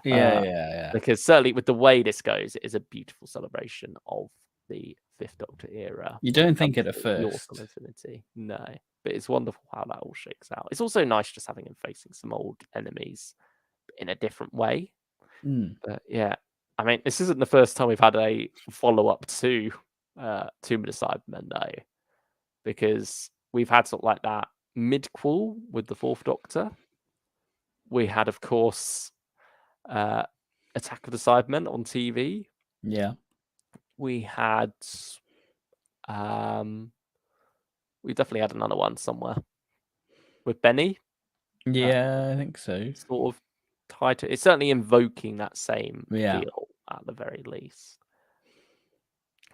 Yeah. Because certainly with the way this goes, it is a beautiful celebration of the Fifth Doctor era. You when don't think comes it at to the first. Autumn Infinity. No, but it's wonderful how that all shakes out. It's also nice just having him facing some old enemies in a different way. But yeah, I mean, this isn't the first time we've had a follow-up to Tomb of the Cybermen, though, because we've had sort of like that mid-quel with the Fourth Doctor. We had, of course, Attack of the Cybermen on TV. Yeah. We had, we definitely had another one somewhere with Benny. Yeah, I think so. Sort of tied to it's certainly invoking that same Yeah. feel at the very least.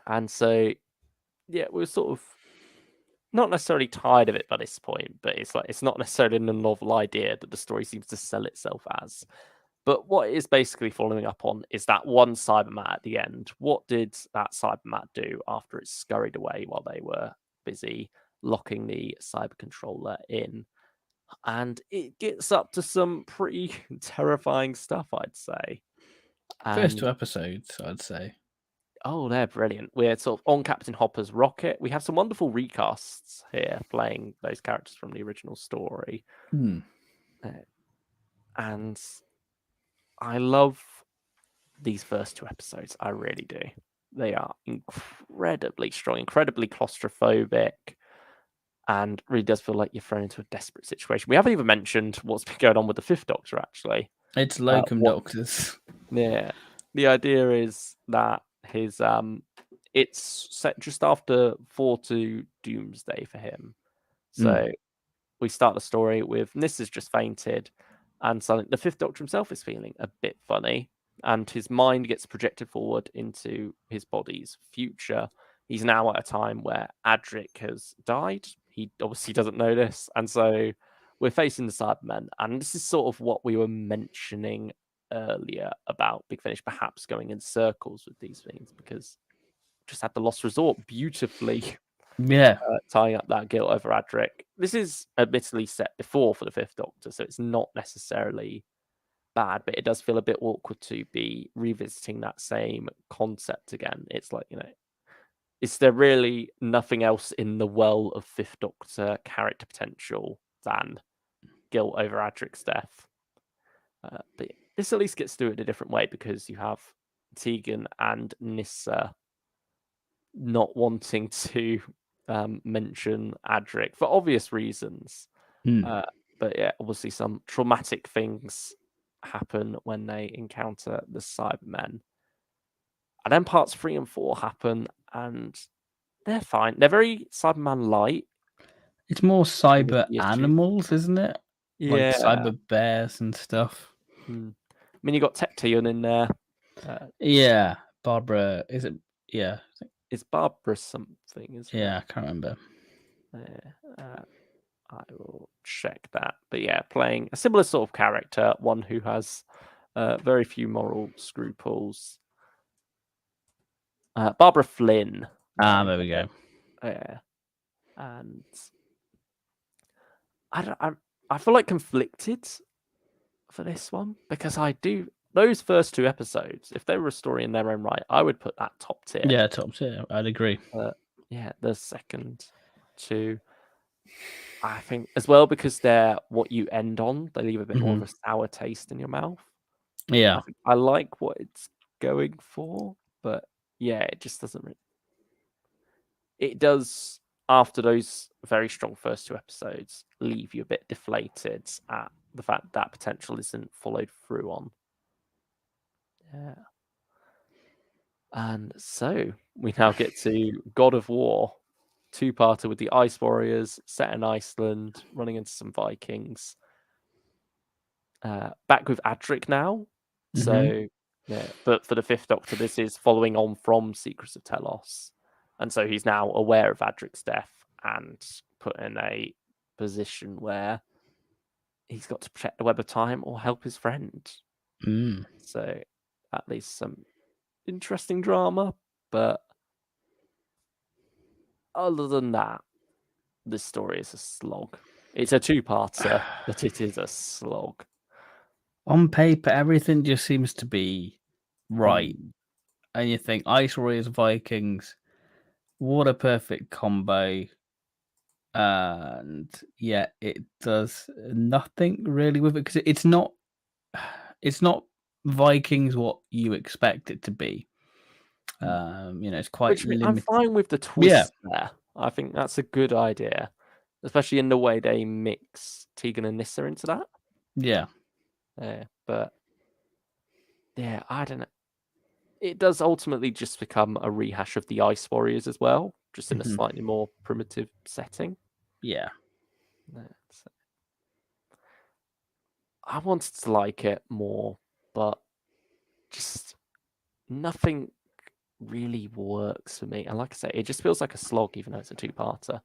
And so, yeah, we're sort of not necessarily tired of it by this point, but it's like it's not necessarily a novel idea that the story seems to sell itself as. But what it is basically following up on is that one Cybermat at the end. What did that Cybermat do after it scurried away while they were busy locking the cyber controller in? And it gets up to some pretty terrifying stuff, I'd say. First And 2 episodes, I'd say. oh, they're brilliant. We're sort of on Captain Hopper's rocket. We have some wonderful recasts here playing those characters from the original story. And I love these first 2 episodes. I really do. They are incredibly strong, incredibly claustrophobic, and really does feel like you're thrown into a desperate situation. We haven't even mentioned what's been going on with the Fifth Doctor, actually. It's locum doctors. Yeah. The idea is that his it's set just after 4-2 Doomsday for him. So we start the story with Nis has just fainted, and suddenly the Fifth Doctor himself is feeling a bit funny, and his mind gets projected forward into his body's future. He's now at a time where Adric has died. He obviously doesn't know this, and so we're facing the Cybermen, and this is sort of what we were mentioning earlier about Big Finish perhaps going in circles with these things, because just had the Lost Resort beautifully Yeah. tying up that guilt over Adric. This is admittedly set before for the Fifth Doctor, so it's not necessarily bad, but it does feel a bit awkward to be revisiting that same concept again. It's like, is there really nothing else in the well of Fifth Doctor character potential than guilt over Adric's death? But this at least gets to do it a different way, because you have Tegan and Nissa not wanting to mention Adric for obvious reasons. But yeah, obviously some traumatic things happen when they encounter the Cybermen. And then parts 3 and 4 happen, and they're fine. They're very Cyberman light. It's more cyber The issue. animals, isn't it? Like Yeah. cyber bears and stuff. I mean, you got Tecteon in there. Yeah. Barbara, is it? Yeah. It's Barbara something, isn't it? Yeah, I can't remember. I will check that. But yeah, playing a similar sort of character, one who has very few moral scruples. Barbara Flynn. There we go. Yeah. And I feel like conflicted for this one, because I do those first 2 episodes, if they were a story in their own right, I would put that top tier. Yeah, top tier. I'd agree. Yeah, the second 2, I think, as well, because they're what you end on. They leave a bit more of a sour taste in your mouth. Yeah. I like what it's going for, but yeah, it just doesn't. It does, after those very strong first 2 episodes, leave you a bit deflated at the fact that potential isn't followed through on. Yeah. And so we now get to God of War, 2-parter with the Ice Warriors, set in Iceland, running into some Vikings. Back with Adric now. So, yeah, but for the Fifth Doctor, this is following on from Secrets of Telos. And so he's now aware of Adric's death and put in a position where he's got to protect the web of time or help his friend. So at least some interesting drama, but other than that, this story is a slog. It's a 2-parter, but it is a slog. On paper, everything just seems to be right. And you think Ice Warriors, Vikings, what a perfect combo. And yeah, it does nothing really with it because it's not Vikings what you expect it to be. It's quite Which I'm limited. fine with the Yeah, twist there. I think that's a good idea, especially in the way they mix Tegan and Nissa into that. yeah. Yeah, but yeah, I don't know. It does ultimately just become a rehash of the Ice Warriors as well, just in a Mhm. slightly more primitive setting. Yeah. Yeah, so I wanted to like it more, but just nothing really works for me. And like I say, it just feels like a slog, even though it's a two-parter.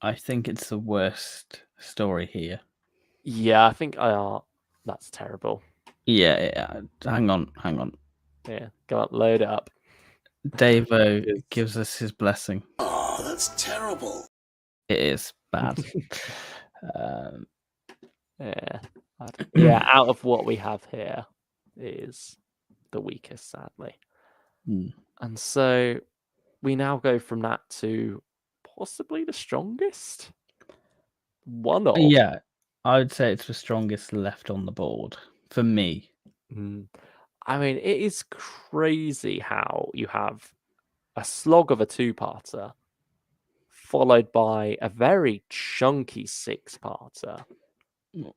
I think it's the worst story here. Yeah, I think that's terrible. Yeah. Hang on. Yeah, go on, load it up. Davo Yes. gives us his blessing. Oh, that's terrible. It is bad. Um, Yeah, yeah. Out of what we have here, it is the weakest, sadly. mm. And so we now go from that to possibly the strongest. One of. Yeah, I would say it's the strongest left on the board for me. Mm. I mean, it is crazy how you have a slog of a two-parter followed by a very chunky six-parter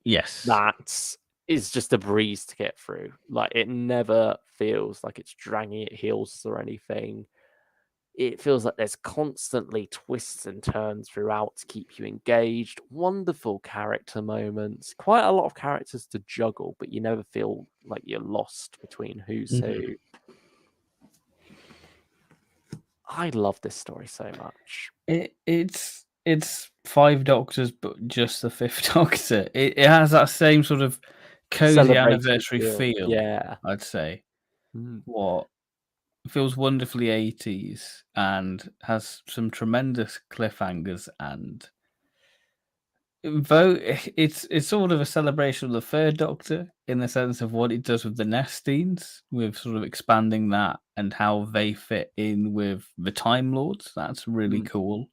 Yes. that is just a breeze to get through. Like, it never feels like it's dragging at heels or anything. It feels like there's constantly twists and turns throughout to keep you engaged. Wonderful character moments. Quite a lot of characters to juggle, but you never feel like you're lost between who's who. I love this story so much. It's five doctors, but just the fifth doctor. It has that same sort of cozy Celebratory anniversary feel. feel. Yeah. I'd say Mm. what feels wonderfully 80s and has some tremendous cliffhangers and though it's sort of a celebration of the third Doctor in the sense of what it does with the Nestines, with sort of expanding that and how they fit in with the Time Lords. That's really Mm. cool.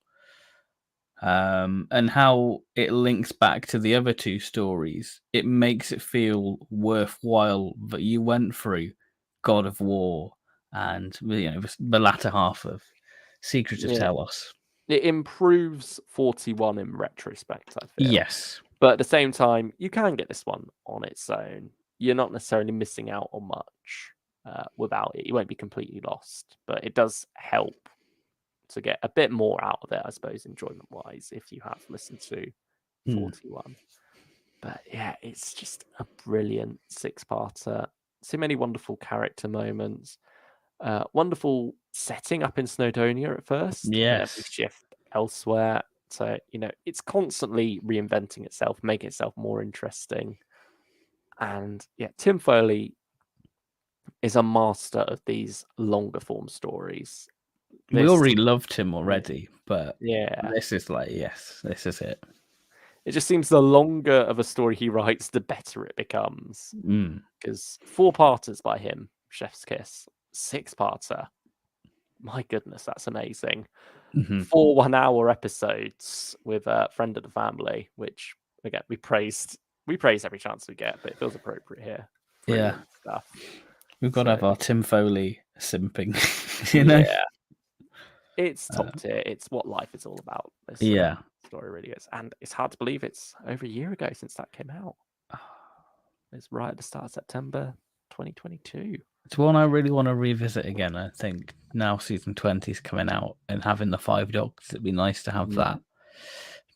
And how it links back to the other two stories. It makes it feel worthwhile that you went through God of War and the latter half of Secret of Yeah. Telos. It improves 41 in retrospect, I feel. Yes. But at the same time, you can get this one on its own. You're not necessarily missing out on much without it. You won't be completely lost, but it does help to get a bit more out of it, I suppose, enjoyment wise, if you have listened to 41. But yeah, it's just a brilliant six-parter. So many wonderful character moments. Wonderful setting up in Snowdonia at first, and then we Yes. shift elsewhere. So, it's constantly reinventing itself, making itself more interesting. And yeah, Tim Foley is a master of these longer form stories. We This, already loved him already, but yeah, this is like, yes, this is it. it just seems the longer of a story he writes, the better it becomes. Because four-parters by him, Chef's Kiss, six-parter, my goodness, that's amazing. 4 1-hour episodes with a friend of the family, which again we praise every chance we get, but it feels appropriate here. Brilliant stuff. We've got to So have our Tim Foley simping, yeah, it's top tier. It's what life is all about. This Yeah. story really is, and it's hard to believe it's over a year ago since that came out. It's right at the start of September 2022. It's one I really want to revisit again. I think now season 20 is coming out and having the five doctors, it'd be nice to have that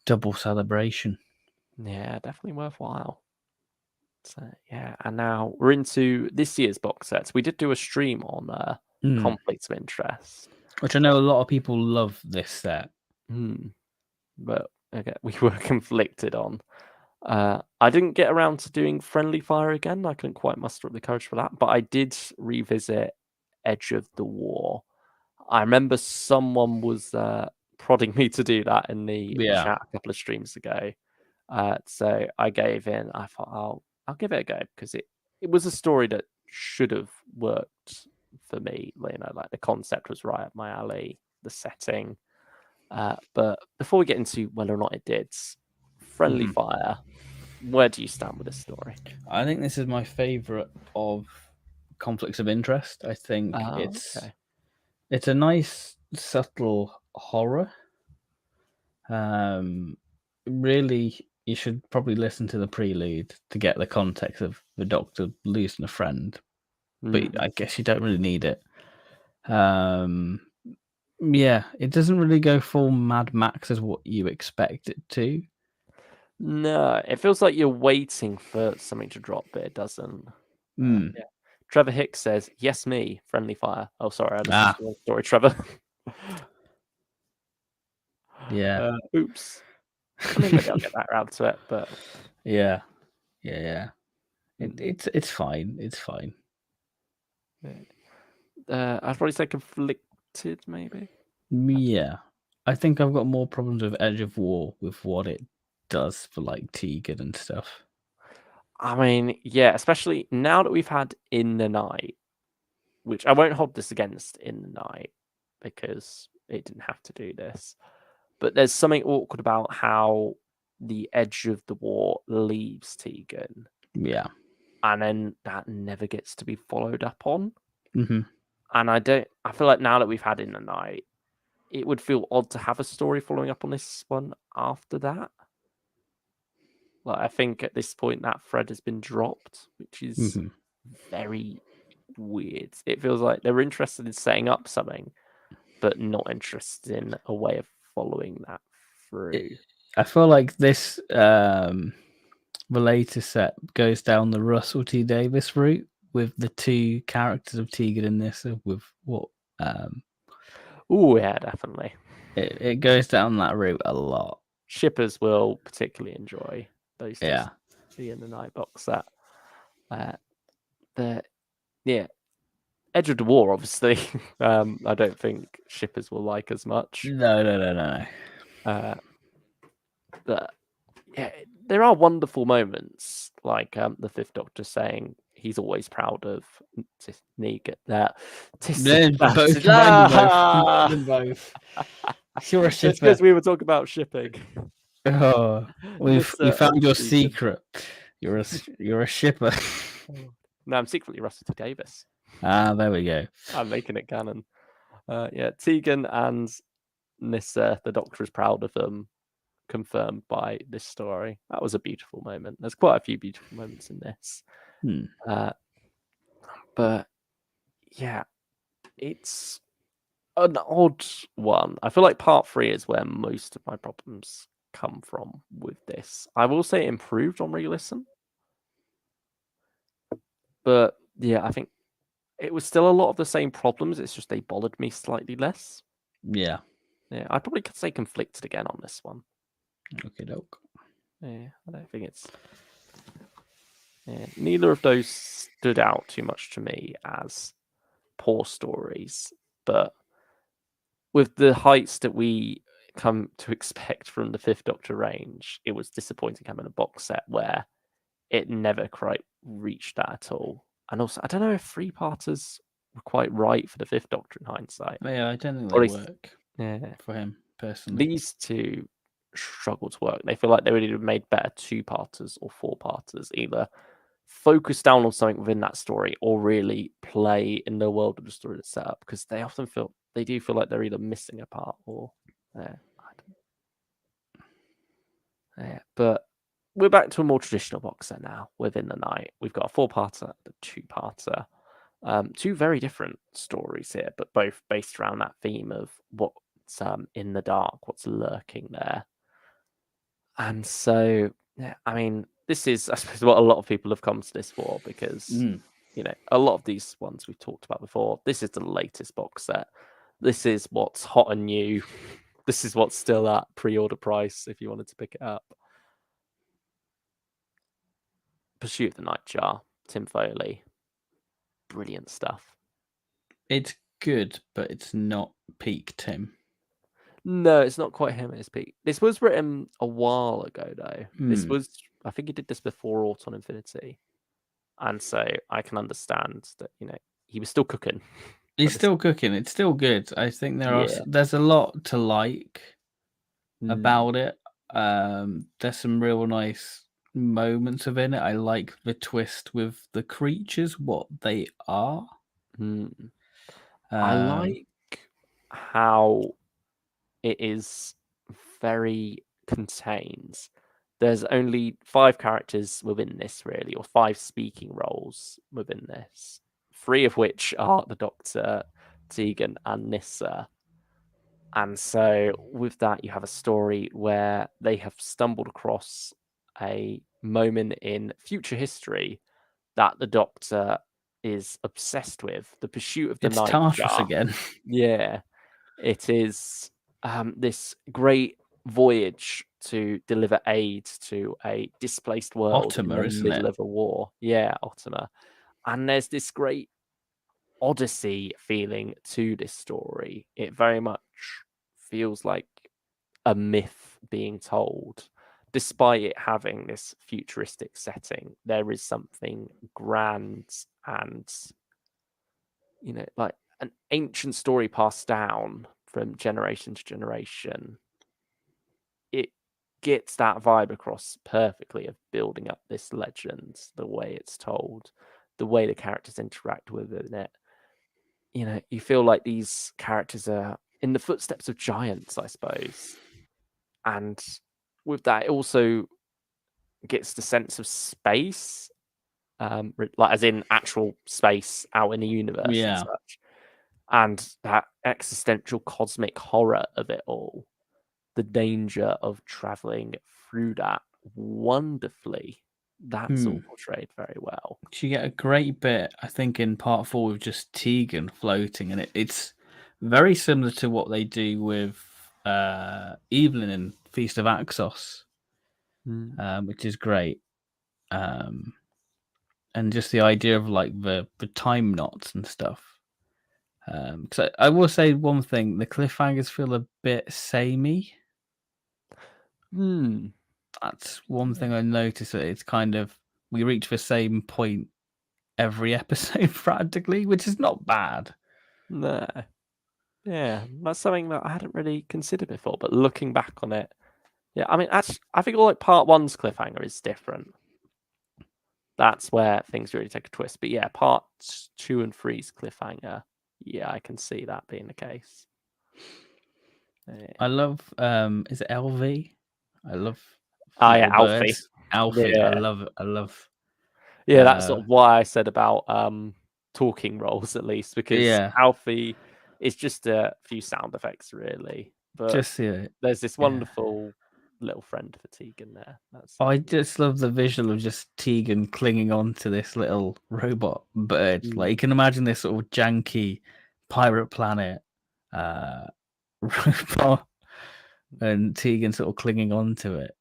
double celebration. Yeah, definitely worthwhile. So yeah, and now we're into this year's box sets. We did do a stream on conflicts of interest, Which I know a lot of people love this set. but okay, we were conflicted on. I didn't get around to doing Friendly Fire again. I couldn't quite muster up the courage for that, but I did revisit Edge of the War. I remember someone was prodding me to do that in the chat a couple of streams ago. So I gave in. I thought I'll give it a go because it was a story that should have worked for me. Like the concept was right up my alley. the setting. But before we get into whether or not it did, Friendly Fire, where do you stand with this story? I think this is my favorite of conflicts of interest. I think it's a nice, subtle horror. Really, you should probably listen to the prelude to get the context of the Doctor losing a friend, but I guess you don't really need it. Yeah, it doesn't really go full Mad Max as what you expect it to. No, it feels like you're waiting for something to drop, but it doesn't. Yeah. Trevor Hicks says, "Yes, me, Friendly Fire." Oh, sorry, I listened to the story, Trevor. Yeah. Oops. I mean, maybe I'll get back around to it, but yeah. It's fine. It's fine. I'd probably say conflicted, maybe. Yeah, I think I've got more problems with Edge of War with what it does for like Tegan and stuff. I mean, yeah, especially now that we've had In the Night, which I won't hold this against In the Night because it didn't have to do this. But there's something awkward about how the Edge of the War leaves Tegan. Yeah. And then that never gets to be followed up on. Mm-hmm. And I feel like now that we've had In the Night, it would feel odd to have a story following up on this one after that. Like, I think at this point that thread has been dropped, which is very weird. It feels like they were interested in setting up something, but not interested in a way of following that through. I feel like this related set goes down the Russell T Davies route with the two characters of Tegan in this, with what Oh yeah, definitely. It goes down that route a lot. Shippers will particularly enjoy those two. Yeah. The In the Night box set. Edge of the War, obviously. I don't think shippers will like as much. No. But yeah, there are wonderful moments, like the Fifth Doctor saying he's always proud of Negan. Both. You're a shipper. It's because we were talking about shipping. Oh, we found your secret. You're a shipper. No, I'm secretly Russell T Davies. There we go. I'm making it canon. Tegan and Nissa, the Doctor is proud of them, confirmed by this story. That was a beautiful moment. There's quite a few beautiful moments in this. But yeah, it's an odd one. I feel like part 3 is where most of my problems come from with this. I will say it improved on re-listen. But yeah, I think it was still a lot of the same problems. It's just they bothered me slightly less. Yeah. I probably could say conflicted again on this one. Okay, doke. Yeah, I don't think it's. Yeah, neither of those stood out too much to me as poor stories, but with the heights that we come to expect from the Fifth Doctor range, it was disappointing having a box set where it never quite reached that at all. And also, I don't know if 3-parters were quite right for the Fifth Doctor in hindsight. Yeah, I don't think they work for him personally. These two struggle to work. They feel like they would have made better 2-parters or 4-parters, either focus down on something within that story or really play in the world of the story that's set up, because they often feel like they're either missing a part or but we're back to a more traditional box set now within the night. We've got a 4-parter and a 2-parter. Two very different stories here, but both based around that theme of what's in the dark, what's lurking there. And so, yeah, I mean, this is, I suppose, what a lot of people have come to this for, because, you know, a lot of these ones we've talked about before, this is the latest box set. This is what's hot and new. This is what's still at pre-order price if you wanted to pick it up. Pursuit of the Nightjar, Tim Foley. Brilliant stuff. It's good, but it's not peak Tim. No, it's not quite him at his peak. This was written a while ago, though. This was, I think he did this before Autumn Infinity. And so I can understand that, you know, he was still cooking. He's still cooking. It's still good. I think there's a lot to like about it. There's some real nice moments within it. I like the twist with the creatures, what they are. I like how it is very contained. There's only 5 characters within this, really, or 5 speaking roles within this. 3 of which are the Doctor, Tegan, and Nyssa. And so, with that, you have a story where they have stumbled across a moment in future history that the Doctor is obsessed with, the pursuit of the It's Nightjar. Tartarus again. Yeah, it is this great voyage to deliver aid to a displaced world in Ottoman, the isn't middle it? of a war. Yeah, Ottoman. And there's this great Odyssey feeling to this story. It very much feels like a myth being told. Despite it having this futuristic setting, there is something grand and, like an ancient story passed down from generation to generation. It gets that vibe across perfectly of building up this legend, the way it's told, the way the characters interact within it. You feel like these characters are in the footsteps of giants, I suppose. And with that, it also gets the sense of space, like as in actual space out in the universe and Yeah. such. And that existential cosmic horror of it all, the danger of traveling through that wonderfully. That's all portrayed very well. You get a great bit, I think, in part 4 with just Tegan floating, and it's very similar to what they do with Evelyn in Feast of Axos, which is great. And just the idea of like the time knots and stuff. Because I will say one thing: the cliffhangers feel a bit samey. That's one thing I noticed. That it's kind of we reach the same point every episode practically, which is not bad. No. Yeah, that's something that I hadn't really considered before, but looking back on it, yeah, I mean, I think all like part 1's cliffhanger is different. That's where things really take a twist. But yeah, parts 2 and 3's cliffhanger, yeah, I can see that being the case. I love is it LV? I love yeah, little Alfie. birds. Alfie, Yeah. I love it. I love Yeah, that's sort of why I said about talking roles at least, because Yeah. Alfie is just a few sound effects really. But just there's this wonderful little friend for Tegan there. I just love the visual of just Tegan clinging on to this little robot bird. Like you can imagine this sort of janky pirate planet robot and Tegan sort of clinging on to it.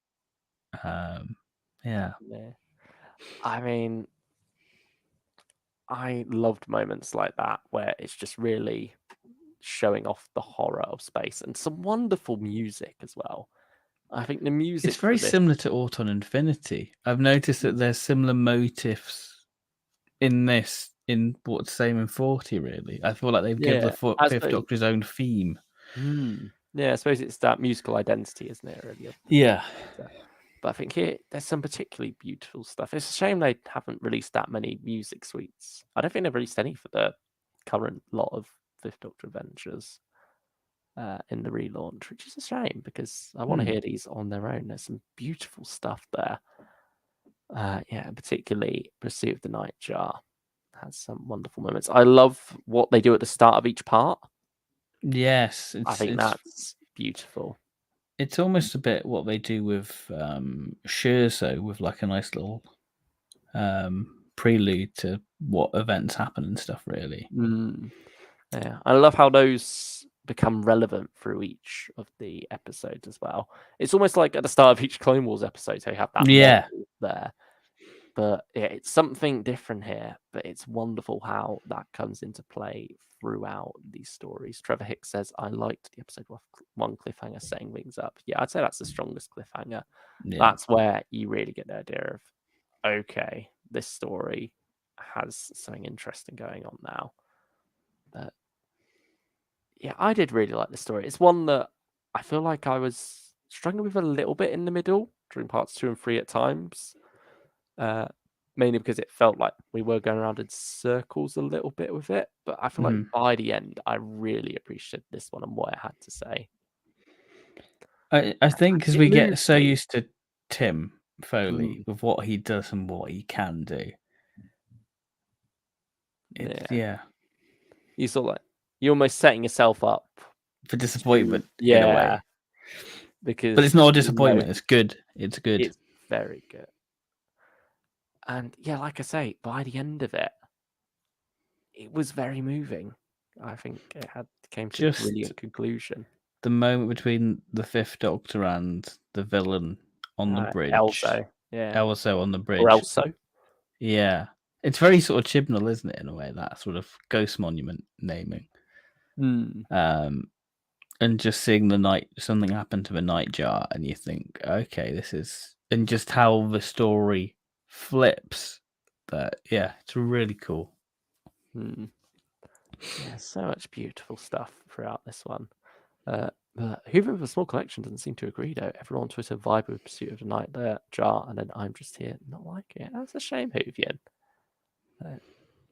Yeah. I mean, I loved moments like that where it's just really showing off the horror of space and some wonderful music as well. I think the music It's very for this, similar to Autumn Infinity. I've noticed that there's similar motifs in this, in what's same in 40, really. I feel like they've given the Fifth Doctor his own theme. Yeah, I suppose it's that musical identity, isn't it, really? Yeah. But I think here there's some particularly beautiful stuff. It's a shame they haven't released that many music suites. I don't think they've released any for the current lot of Fifth Doctor Adventures in the relaunch, which is a shame because I want to hear these on their own. There's some beautiful stuff there. Yeah, particularly Pursuit of the Nightjar has some wonderful moments. I love what they do at the start of each part. Yes, I think that's beautiful. It's almost a bit what they do with Scherzo, with like a nice little prelude to what events happen and stuff, really. Yeah, I love how those become relevant through each of the episodes as well. It's almost like at the start of each Clone Wars episode, they have that model there. But yeah, it's something different here. But it's wonderful how that comes into play throughout these stories. Trevor Hicks says, I liked the episode 1 cliffhanger setting things up. Yeah, I'd say that's the strongest cliffhanger. Yeah. That's where you really get the idea of, okay, this story has something interesting going on now. But Yeah, I did really like the story. It's one that I feel like I was struggling with a little bit in the middle during parts 2 and 3 at times. Mainly because it felt like we were going around in circles a little bit with it. But I feel like by the end, I really appreciated this one and what it had to say. I think because It we get moved so me. used to Tim Foley with what he does and what he can do. Yeah. You sort of like you're almost setting yourself up For disappointment in a yeah, way. because But it's not a disappointment. It's good. It's good. It's very good. And yeah, like I say, by the end of it, it was very moving. I think it came to a brilliant conclusion. The moment between the Fifth Doctor and the villain on the bridge. Elso, yeah. Elso on the bridge. Or Elso. Yeah. It's very sort of Chibnall, isn't it, in a way, that sort of ghost monument naming. And just seeing something happen to the nightjar, and you think, okay, this is, and just how the story flips. That it's really cool. Yeah, so much beautiful stuff throughout this one. But Hoover with a Small Collection doesn't seem to agree, though. Everyone on Twitter vibe with Pursuit of the Night jar, and then I'm just here not liking it. That's a shame, Hoovian.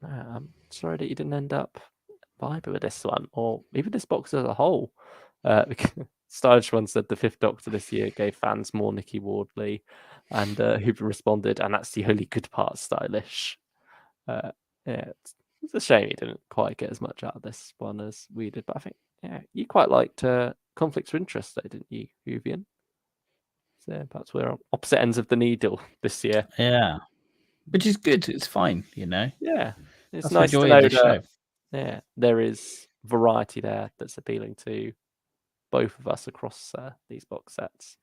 I'm sorry that you didn't end up vibing with this one, or even this box as a whole. Stylish one said the Fifth Doctor this year gave fans more Nicky Wardley, and Hoover responded, and that's the only good part, Stylish. It's a shame he didn't quite get as much out of this one as we did, but I think you quite liked Conflicts of Interest, though, didn't you, Hoovian? So perhaps we're on opposite ends of the needle this year. Yeah, which is good. It's fine, you know. Yeah, it's that's nice the joy to know of the show. Yeah, there is variety there that's appealing to both of us across these box sets,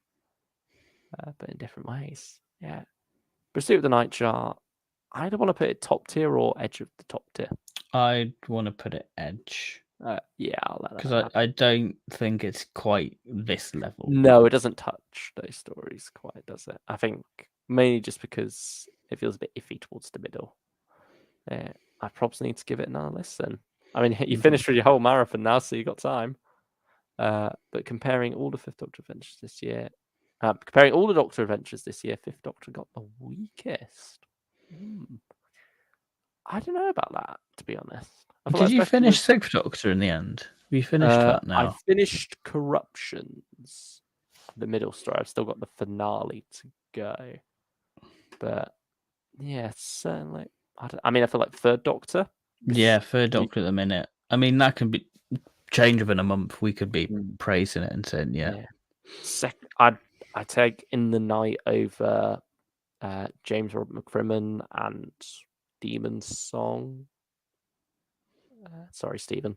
but in different ways. Yeah, Pursuit of the Nightjar. I don't want to put it top tier or edge of the top tier. I'd want to put it edge. Yeah, I'll let that because I don't think it's quite this level. No, it doesn't touch those stories quite, does it? I think mainly just because it feels a bit iffy towards the middle. I probably need to give it another listen. I mean, you finished with your whole marathon now, so you got time. But comparing all the Fifth Doctor adventures this year, comparing all the Doctor adventures this year, Fifth Doctor got the weakest. I don't know about that, to be honest. Did you finish Sixth Doctor in the end? We finished that now. I finished Corruptions, the middle story. I've still got the finale to go. But yeah, certainly. I feel like Third Doctor. Yeah, Third Doctor at the minute. I mean, that can be change within a month. We could be praising it and saying, yeah. Second, I take In the Night over James Robert McCrimmon and Demon's Song. Sorry, Stephen.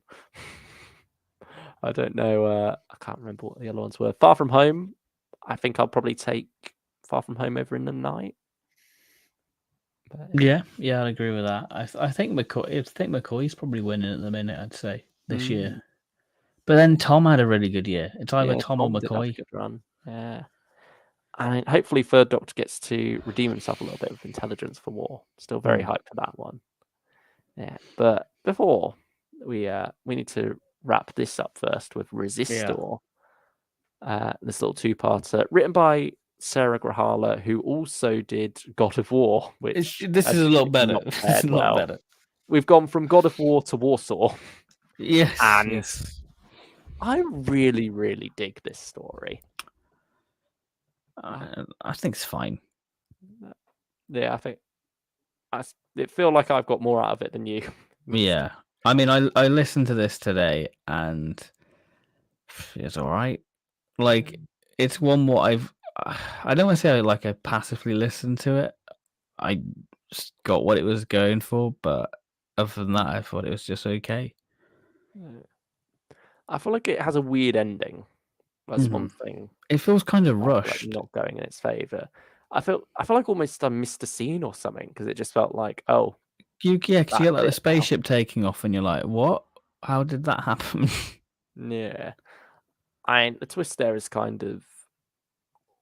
I don't know. I can't remember what the other ones were. Far From Home. I think I'll probably take Far From Home over In the Night. But, yeah, I agree with that. I think McCoy's probably winning at the minute. I'd say this year. But then Tom had a really good year. It's either Tom or McCoy. Did have a good run. Yeah. And hopefully Third Doctor gets to redeem himself a little bit with Intelligence for War. Still very hyped for that one. Yeah. But before we need to wrap this up first with Resistor. This little two-parter written by Sarah Grahala, who also did God of War, which this is a lot better. It's a lot better. We've gone from God of War to Warsaw. Yes. And yes. I really, really dig this story. I think it's fine. Yeah, I think it feel like I've got more out of it than you. Yeah. I mean, I listened to this today and it's all right. Like, it's one what I don't want to say I passively listened to it. I just got what it was going for, but other than that, I thought it was just okay. I feel like it has a weird ending. That's one thing. It feels kind of rushed. Not going in its favor. I feel like almost I missed a scene or something because it just felt like, oh. Because you get like the spaceship taking off and you're like, what? How did that happen? Yeah. And the twist there is kind of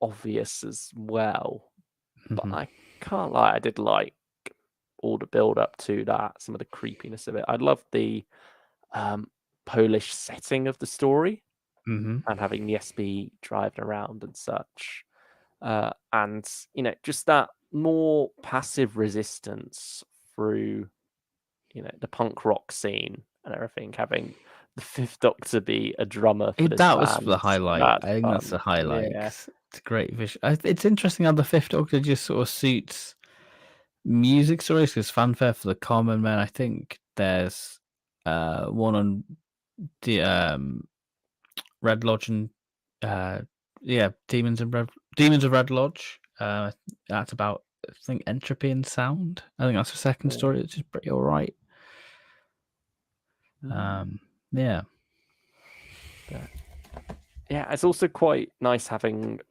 obvious as well. But I can't lie, I did like all the build up to that, some of the creepiness of it. I loved the Polish setting of the story Mm-hmm. and having the SB driving around and such. And, just that more passive resistance through, the punk rock scene and everything, having the Fifth Doctor be a drummer for this That was band. the highlight. That's I think that's the fun. highlight. Yeah. 'Cause it's a great vision. It's interesting how the Fifth Doctor just sort of suits music stories. Because Fanfare for the Common Man, I think there's one on the Red Lodge and Demons of Red Lodge. That's about, I think, entropy and sound. I think that's the second story, which is pretty all right. Yeah. But, yeah, it's also quite nice having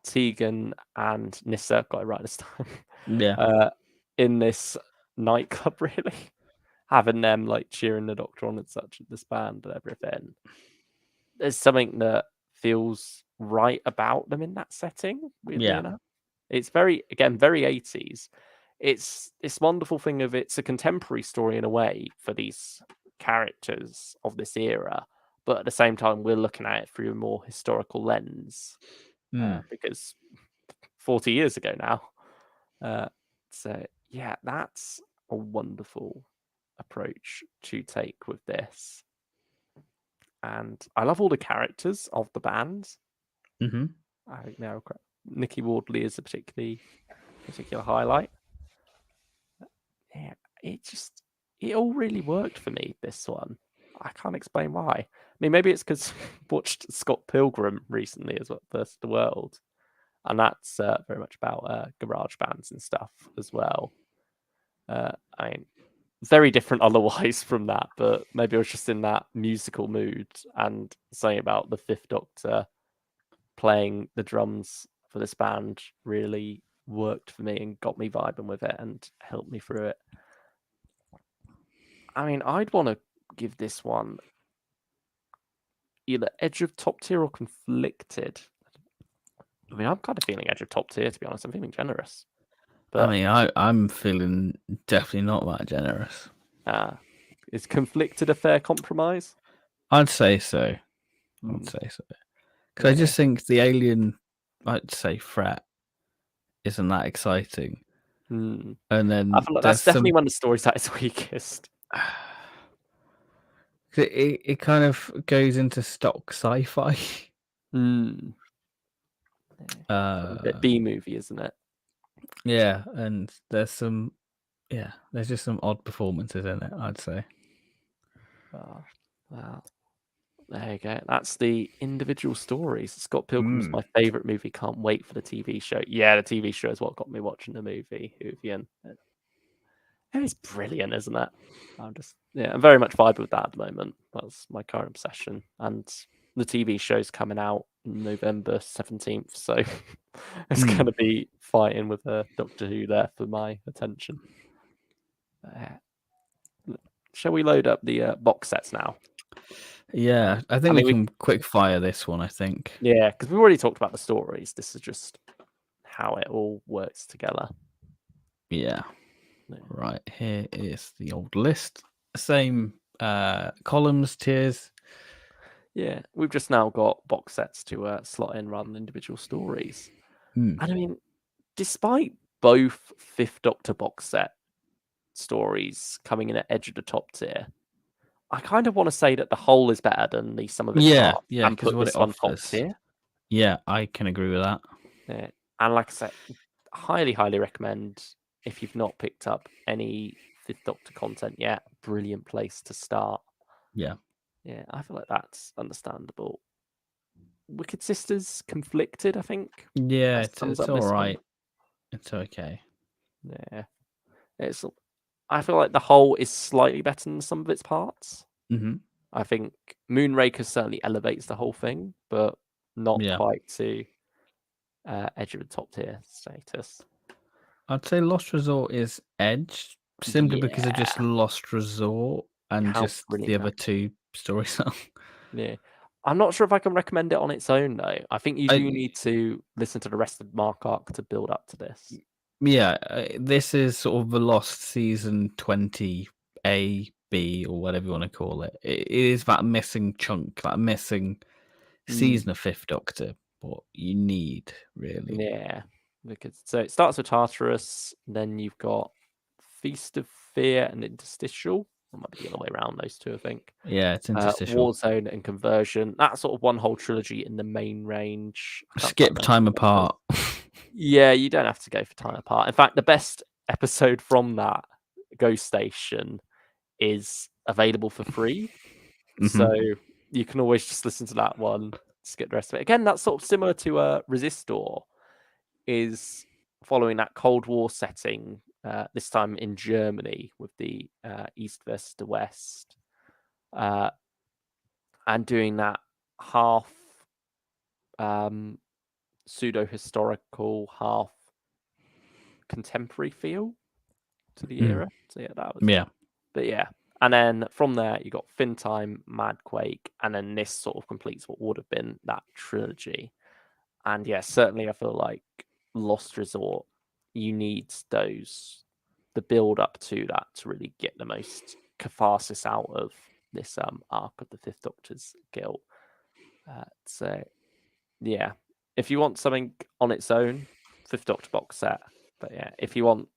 Tegan and Nissa, got it right this time, Yeah. in this nightclub, really. Having them like cheering the Doctor on and such at this band and everything. There's something that feels right about them in that setting, weirdly enough. It's very 80s. It's this wonderful thing of it's a contemporary story in a way for these characters of this era, but at the same time we're looking at it through a more historical lens because 40 years ago now. So yeah, that's a wonderful approach to take with this. And I love all the characters of the band. Mm-hmm. I think they're Nikki Wardley is a particular highlight. Yeah, it all really worked for me, this one. I can't explain why. I mean, maybe it's because I watched Scott Pilgrim recently as well, First the World, and that's very much about garage bands and stuff as well. I mean, very different otherwise from that, but maybe I was just in that musical mood, and something about the Fifth Doctor playing the drums for this band really worked for me and got me vibing with it and helped me through it. I mean, I'd want to give this one either edge of top tier or conflicted. I mean, I'm kind of feeling edge of top tier, to be honest. I'm feeling generous. But I mean, I'm feeling definitely not that generous. is conflicted a fair compromise? I'd say so. Because I just think the alien, I'd say, threat isn't that exciting. And then I feel like that's definitely one of the stories that is weakest. It kind of goes into stock sci-fi. A bit B movie, isn't it? Yeah, and there's just some odd performances in it, I'd say. Oh, wow. There you go. That's the individual stories. Scott Pilgrim's my favorite movie. Can't wait for the TV show. Yeah, the TV show is what got me watching the movie. Whovian. It's brilliant, isn't it? I'm very much vibing with that at the moment. That's my current obsession. And the TV show's coming out November 17th, so it's going to be fighting with Doctor Who there for my attention. Shall we load up the box sets now? Yeah, I think we can quick fire this one, I think. Yeah, because we've already talked about the stories. This is just how it all works together. Yeah. Right, here is the old list. Same columns, tiers. Yeah, we've just now got box sets to slot in rather than individual stories. And I mean, despite both Fifth Doctor box set stories coming in at edge of the top tier, I kind of want to say that the whole is better than the sum of its parts. Yeah, and put this one top tier. Yeah, I can agree with that. Yeah. And like I said, highly, highly recommend if you've not picked up any Fifth Doctor content yet. Brilliant place to start. Yeah. Yeah, I feel like that's understandable. Wicked Sisters conflicted, I think. Yeah, it's all right. It's okay. Yeah. I feel like the whole is slightly better than some of its parts. Mm-hmm. I think Moonraker certainly elevates the whole thing, but not quite to edge of the top tier status. I'd say Lost Resort is edge simply because of just Lost Resort and just the other two stories. Yeah. I'm not sure if I can recommend it on its own, though. I think you do need to listen to the rest of Mark Arc to build up to this. Yeah, this is sort of the Lost Season 20A B or whatever you want to call it. It is that missing chunk, that missing season of Fifth Doctor. What you need, really. Yeah, because so it starts with Tartarus, then you've got Feast of Fear and Interstitial. Or might be the other way around, those two, I think. Yeah, it's interstitial. Warzone and Conversion. That's sort of one whole trilogy in the main range. Skip Time Apart. Yeah, you don't have to go for Time Apart. In fact, the best episode from that Ghost Station is available for free. So you can always just listen to that one, skip the rest of it. Again, that's sort of similar to Resistor, is following that Cold War setting, this time in Germany with the East versus the West, and doing that half pseudo-historical, half contemporary feel to the era. So yeah, that was But yeah, and then from there you got Fin Time, Madquake, and then this sort of completes what would have been that trilogy. And yeah, certainly I feel like Lost Resort, you need the build up to that to really get the most catharsis out of this arc of the Fifth Doctor's guilt. So yeah, if you want something on its own, Fifth Doctor box set. But yeah, if you want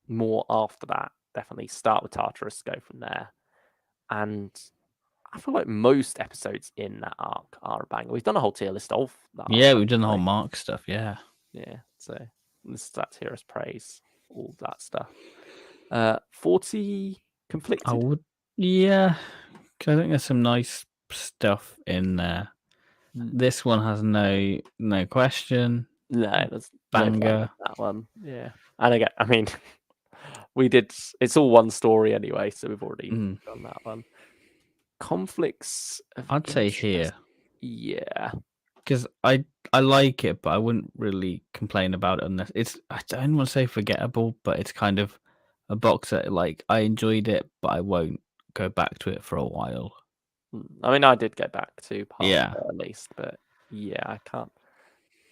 more after that, definitely start with Tartarus, go from there. And I feel like most episodes in that arc are a banger. We've done a whole tier list of that. Yeah, we've done the whole Mark stuff. Yeah. So that's Heroes Praise, all that stuff. 40 Conflicted. I would, yeah. I think there's some nice stuff in there. This one has no question. No, there's banger. That one. Yeah, and again, I mean, it's all one story anyway, so we've already done that one. Conflicts of I'd say interest. here. Yeah, because I like it, but I wouldn't really complain about it unless I don't want to say forgettable, but it's kind of a box that like I enjoyed it, but I won't go back to it for a while. I mean, I did go back to part of it at least, but yeah, I can't.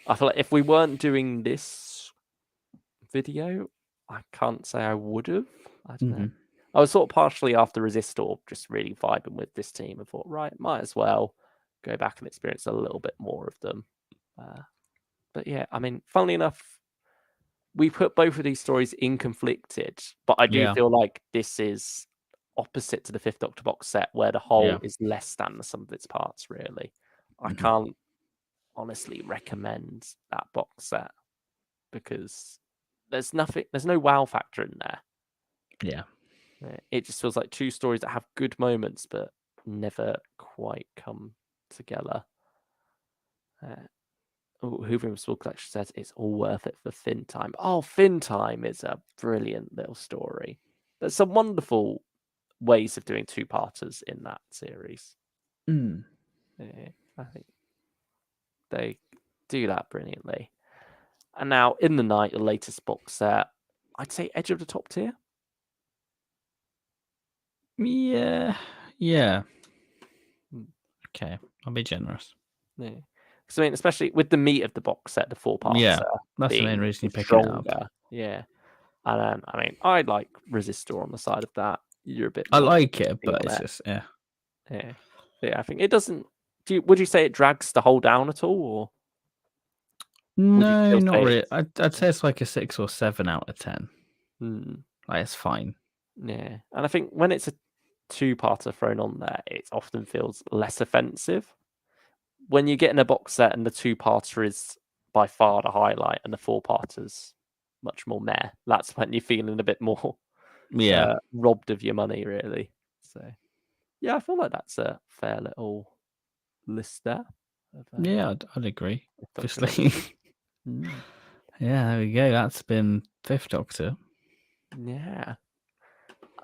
I feel like if we weren't doing this video, I can't say I would have. I don't know. I was sort of partially after Resistor, just really vibing with this team and thought, right, might as well go back and experience a little bit more of them. But yeah, I mean, funnily enough, we put both of these stories in Conflicted, but I do feel like this is opposite to the Fifth Doctor box set, where the whole is less than the sum of its parts, really. I can't honestly recommend that box set because there's no wow factor in there. Yeah. It just feels like two stories that have good moments, but never quite come together. Hoover and Small Collection says it's all worth it for Fin Time. Oh, Fin Time is a brilliant little story. There's some wonderful ways of doing two-parters in that series. I think they do that brilliantly. And now, In the Night, the latest box set, I'd say edge of the top tier. Yeah. Okay, I'll be generous. Yeah. So I mean, especially with the meat of the box set, the 4-parter. Yeah, that's the main reason you pick it up. Yeah. And I mean, I like Resistor on the side of that. You're a bit. I like it, but it's just Yeah. I think it doesn't. Would you say it drags the whole down at all, or? No, not really. I'd say it's like a 6 or 7 out of 10. Like, it's fine. Yeah, and I think when it's a 2-parter thrown on there, it often feels less offensive. When you get in a box set and the 2-parter is by far the highlight and the 4-parter's much more meh, that's when you're feeling a bit more robbed of your money, really. So, yeah, I feel like that's a fair little list there. Yeah, I'd agree. Obviously. Yeah, there we go. That's been Fifth Doctor. Yeah.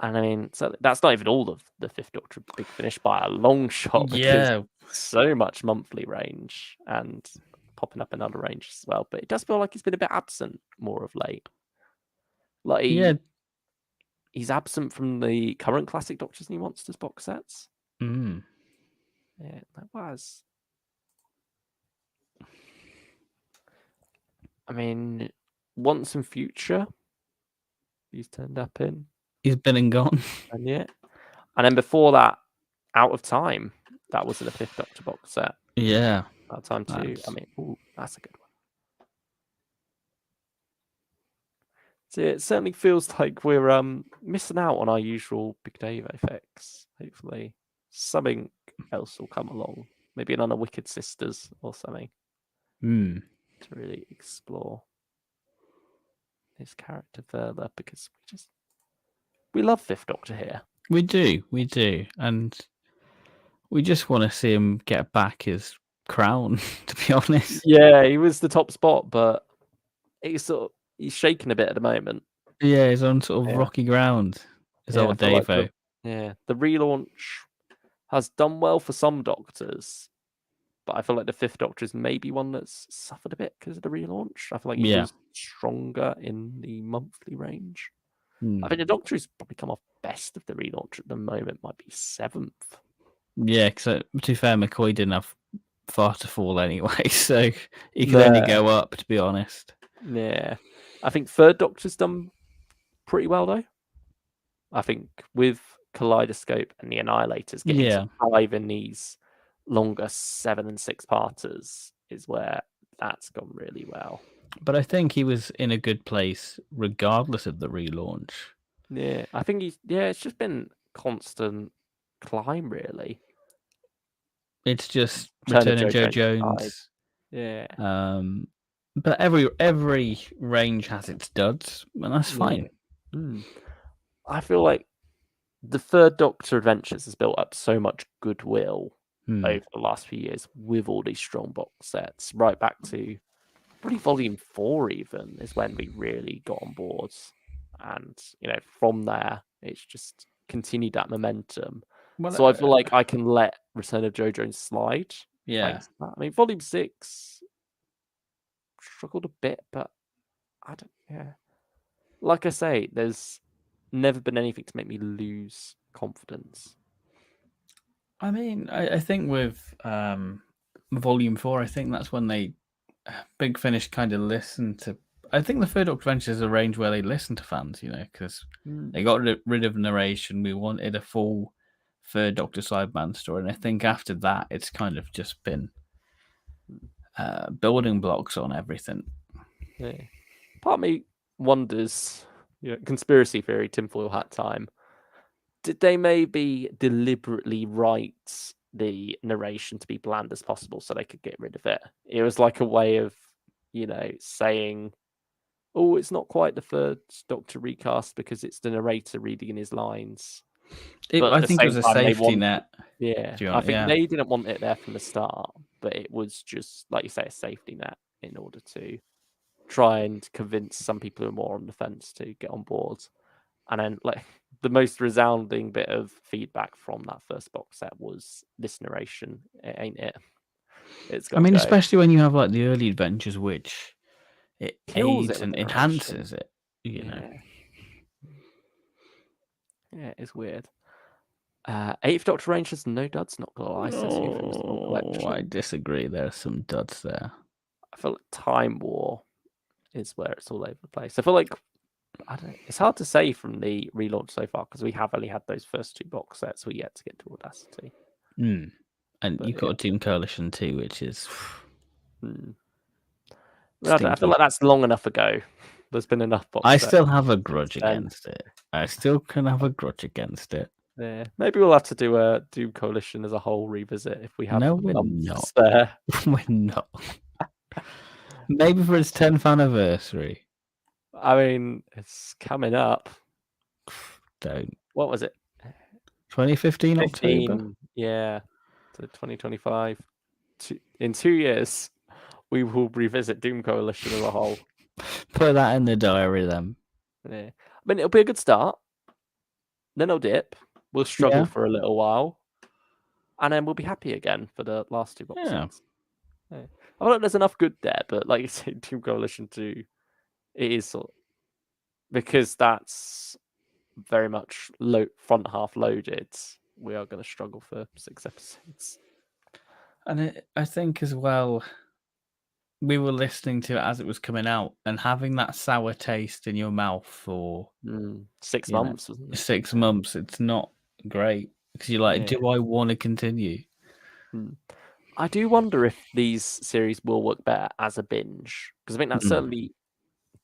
And I mean, so that's not even all of the Fifth Doctor Big Finish by a long shot, because so much monthly range and popping up in other ranges as well. But it does feel like he's been a bit absent more of late. Like he's absent from the current Classic Doctors and New Monsters box sets. Yeah, that was. I mean, Once and Future, he's turned up in. He's been and gone. And yeah, And then before that, Out of Time. That was in the Fifth Doctor box set. Yeah. Out of Time too. I mean, that's a good one. So it certainly feels like we're missing out on our usual Big Dave effects. Hopefully, something else will come along. Maybe another Wicked Sisters or something to really explore his character further, because we love Fifth Doctor here. We do, and we just want to see him get back his crown. To be honest, Yeah, he was the top spot, but he's shaking a bit at the moment. Yeah, he's on sort of rocky ground. His old Davo. The relaunch has done well for some Doctors, but I feel like the Fifth Doctor is maybe one that's suffered a bit because of the relaunch. I feel like he was stronger in the monthly range. I think the Doctor who's probably come off best of the relaunch at the moment might be 7th. Yeah, because to be fair, McCoy didn't have far to fall anyway, so he could only go up, to be honest. Yeah. I think Third Doctor's done pretty well, though. I think with Kaleidoscope and the Annihilators getting to thrive in these longer 7 and 6 parters is where that's gone really well. But I think he was in a good place regardless of the relaunch. Yeah, I think it's just been constant climb, really. It's just Return of Joe Jones. Yeah. But every range has its duds, and that's fine. I feel like the Third Doctor Adventures has built up so much goodwill over the last few years with all these strong box sets, right back to probably Volume 4 even is when we really got on board. And, from there, it's just continued that momentum. Well, so I feel like I can let Return of Joe Jones slide. Yeah. I mean, Volume 6 struggled a bit, but like I say, there's never been anything to make me lose confidence. I mean, I think with Volume 4, I think that's when Big Finish kind of listened to. I think the Third Doctor Adventure is a range where they listen to fans, because they got rid of narration. We wanted a full Third Doctor Sideman story, and I think after that, it's kind of just been building blocks on everything. Yeah. Part of me wonders, conspiracy theory, tinfoil hat time. Did they maybe deliberately write the narration to be bland as possible so they could get rid of it? It was like a way of, saying, oh, it's not quite the Third Doctor recast because it's the narrator reading in his lines. I think it was a safety net. Yeah, I think they didn't want it there from the start, but it was just, like you say, a safety net in order to try and convince some people who are more on the fence to get on board. And then, the most resounding bit of feedback from that first box set was this narration, ain't it? Especially when you have the early adventures, which it kills aids it and enhances it. Yeah, it's weird. 8th Doctor range has no duds, not gonna lie. I disagree. There are some duds there. I feel like Time War is where it's all over the place. I feel like it's hard to say from the relaunch so far because we have only had those first 2 box sets. We're yet to get to Audacity. And you've got Doom Coalition too, which is. I feel like that's long enough ago. There's been enough box sets. I still have a grudge against it. I still can have a grudge against it. Yeah, maybe we'll have to do a Doom Coalition as a whole revisit if we have. No, we're not. We're not. Maybe for its 10th anniversary. I mean, it's coming up. Don't. What was it? 2015 October? Yeah. To 2025. In 2 years, we will revisit Doom Coalition as a whole. Put that in the diary then. Yeah. I mean, it'll be a good start. Then it'll dip. We'll struggle for a little while. And then we'll be happy again for the last 2 box sets. Yeah. I feel like there's enough good there, but like you say, Doom Coalition 2, it is because that's very much front half loaded. We are going to struggle for 6 episodes. And I think as well, we were listening to it as it was coming out and having that sour taste in your mouth for 6 months. Wasn't it? 6 months. It's not great. Because you're like, Yeah. do I want to continue? I do wonder if these series will work better as a binge, because I think that's certainly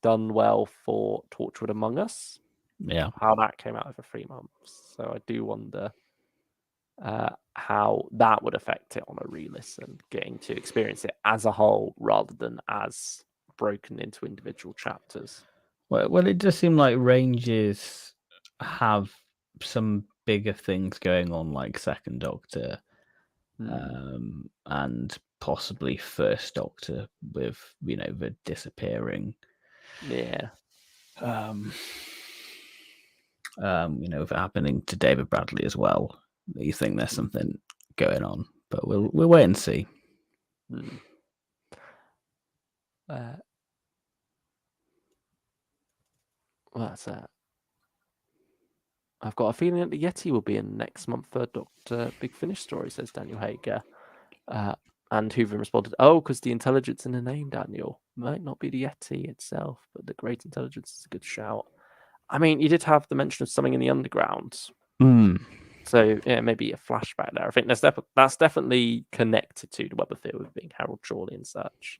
done well for Torchwood Among Us. Yeah. How that came out over 3 months. So I do wonder how that would affect it on a re-listen, getting to experience it as a whole rather than as broken into individual chapters. Well, it does seem like Rangers have some bigger things going on, like Second Doctor, and possibly First Doctor with the disappearing. Yeah. With it happening to David Bradley as well. You think there's something going on, but we'll wait and see. Well, that's it. I've got a feeling that the Yeti will be in next month for Dr. Big Finish story, says Daniel Hager. And Hoover responded, because the intelligence in the name, Daniel, might not be the Yeti itself, but the great intelligence is a good shout. I mean, you did have the mention of something in the underground. So, yeah, maybe a flashback there. I think that's definitely connected to the Webber with being Harold Chorley and such.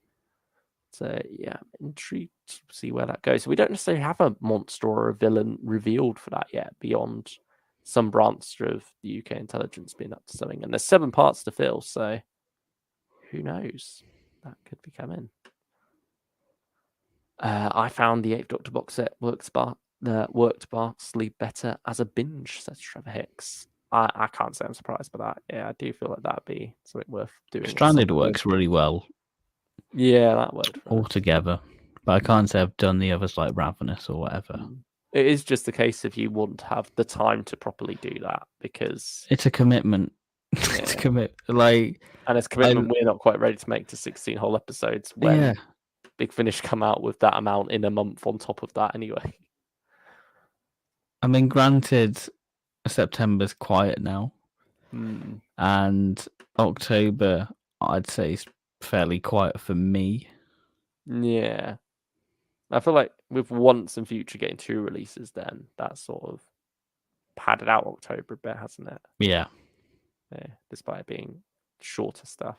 So, yeah, I'm intrigued to see where that goes. So we don't necessarily have a monster or a villain revealed for that yet, beyond some branch of the UK intelligence being up to something. And there's 7 parts to fill, so who knows? That could be coming. I found the 8th Doctor box set worked vastly better as a binge, says Trevor Hicks. I can't say I'm surprised by that. Yeah, I do feel like that'd be something worth doing. Stranded works really well. Yeah, that worked all together. But I can't say I've done the others like Ravenous or whatever. It is just a case of you wouldn't have the time to properly do that because it's a commitment. It's a commitment. And it's a commitment we're not quite ready to make to 16 whole episodes when Big Finish come out with that amount in a month on top of that anyway. I mean, granted, September's quiet now. And October, I'd say, is fairly quiet for me. Yeah. I feel like with Once and Future getting 2 releases then, that sort of padded out October a bit, hasn't it? Yeah. Despite it being shorter stuff.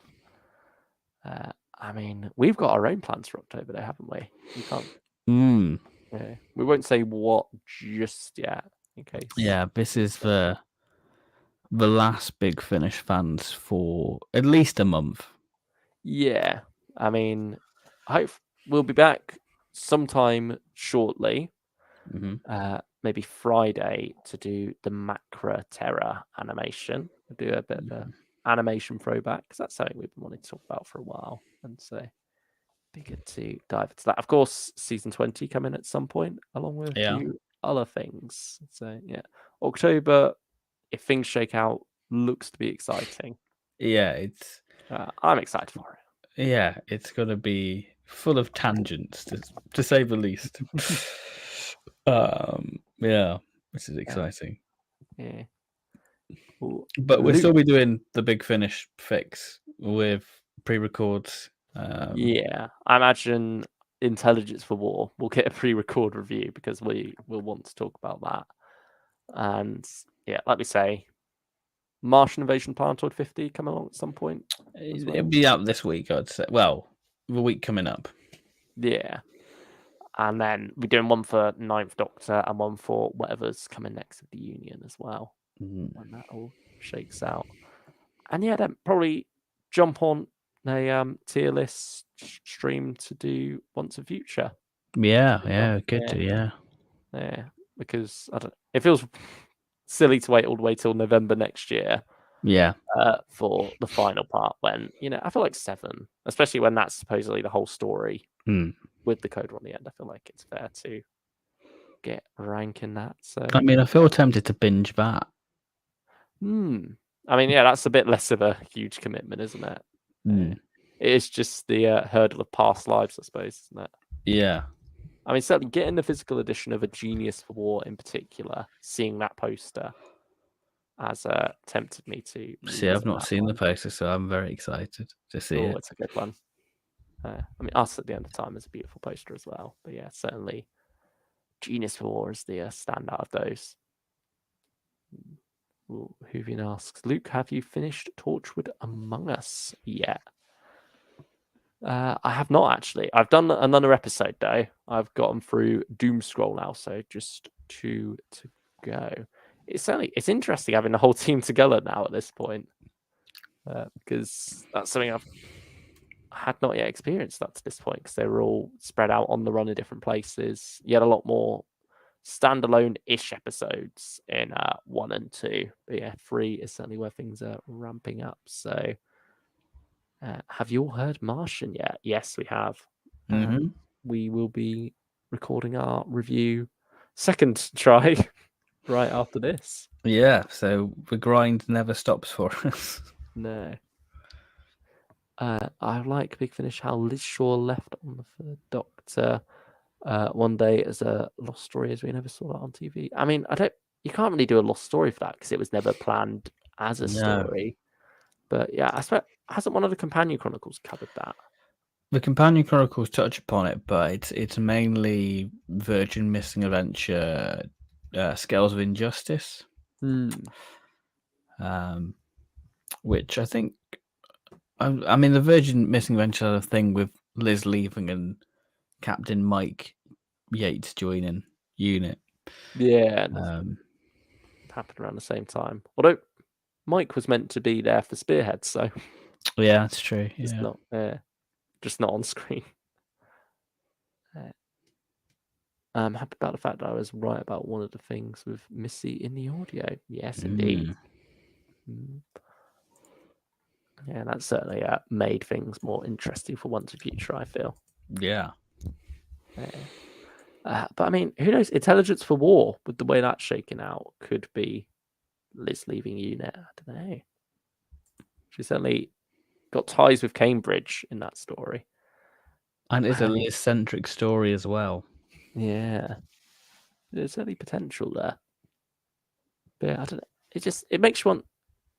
I mean, we've got our own plans for October though, haven't we? We can't. Yeah. We won't say what just yet, in case. Yeah, this is the last Big Finish fans for at least a month. Yeah. I mean, I hope we'll be back sometime shortly. Maybe Friday to do the Macra Terror animation. We'll do a bit of an animation throwback because that's something we've been wanting to talk about for a while. And so be good to dive into that. Of course, season 20 coming at some point, along with a few other things. So yeah, October, if things shake out, looks to be exciting. Yeah, it's. I'm excited for it. Yeah, it's gonna be full of tangents, to say the least. Yeah, which is exciting. Yeah. But we'll still be doing the Big Finish fix with pre-records. Yeah, I imagine Intelligence for War will get a pre-record review because we will want to talk about that. And yeah, like we say, Martian Invasion Planetoid 50 come along at some point. It'll be out this week, I'd say. Well, the week coming up. Yeah. And then we're doing one for 9th Doctor and one for whatever's coming next with the Union as well. When that all shakes out. And yeah, then probably jump on a tier list stream to do Once and Future. Yeah, good to, Yeah, because it feels silly to wait all the way till November next year. Yeah. For the final part when, I feel like 7, especially when that's supposedly the whole story with the coda on the end. I feel like it's fair to get ranking that. So I mean, I feel tempted to binge that. I mean, yeah, that's a bit less of a huge commitment, isn't it? It is just the hurdle of past lives, I suppose, isn't it? Yeah. I mean, certainly getting the physical edition of A Genius for War in particular, seeing that poster has tempted me to. See, I've not seen the poster, so I'm very excited to see it. It's a good one. I mean, Us at the End of Time is a beautiful poster as well. But yeah, certainly Genius for War is the standout of those. Ooh, Hoovian asks, Luke, have you finished Torchwood Among Us yet? I have not actually. I've done another episode though. I've gotten through Doom Scroll now, so just 2 to go. It's interesting having the whole team together now at this point, because that's something I had not yet experienced up to this point, because they were all spread out on the run in different places. You had a lot more standalone-ish episodes in 1 and 2, but yeah, 3 is certainly where things are ramping up. So, have you all heard Martian yet? Yes, we have. We will be recording our review second try right after this. Yeah, so the grind never stops for us. No. I like Big Finish how Liz Shaw left on the Third Doctor one day as a lost story, as we never saw that on TV. I mean, you can't really do a lost story for that because it was never planned as a story. But yeah, I swear, hasn't one of the Companion Chronicles covered that? The Companion Chronicles touch upon it, but it's mainly Virgin Missing Adventure, Scales of Injustice, which I think, I mean, the Virgin Missing Adventure thing with Liz leaving and Captain Mike Yates joining Unit. Yeah, happened around the same time. Although Mike was meant to be there for Spearhead, so yeah, that's true. it's not just not on screen. I'm happy about the fact that I was right about one of the things with Missy in the audio. Yes, indeed. Yeah, that certainly made things more interesting for Once and Future, I feel. Yeah. But I mean, who knows? Intelligence for War, with the way that's shaken out, could be Liz leaving Unit. I don't know. She certainly got ties with Cambridge in that story. And it's a Liz-centric story as well. Yeah. There's certainly potential there. But I don't know. It makes you want...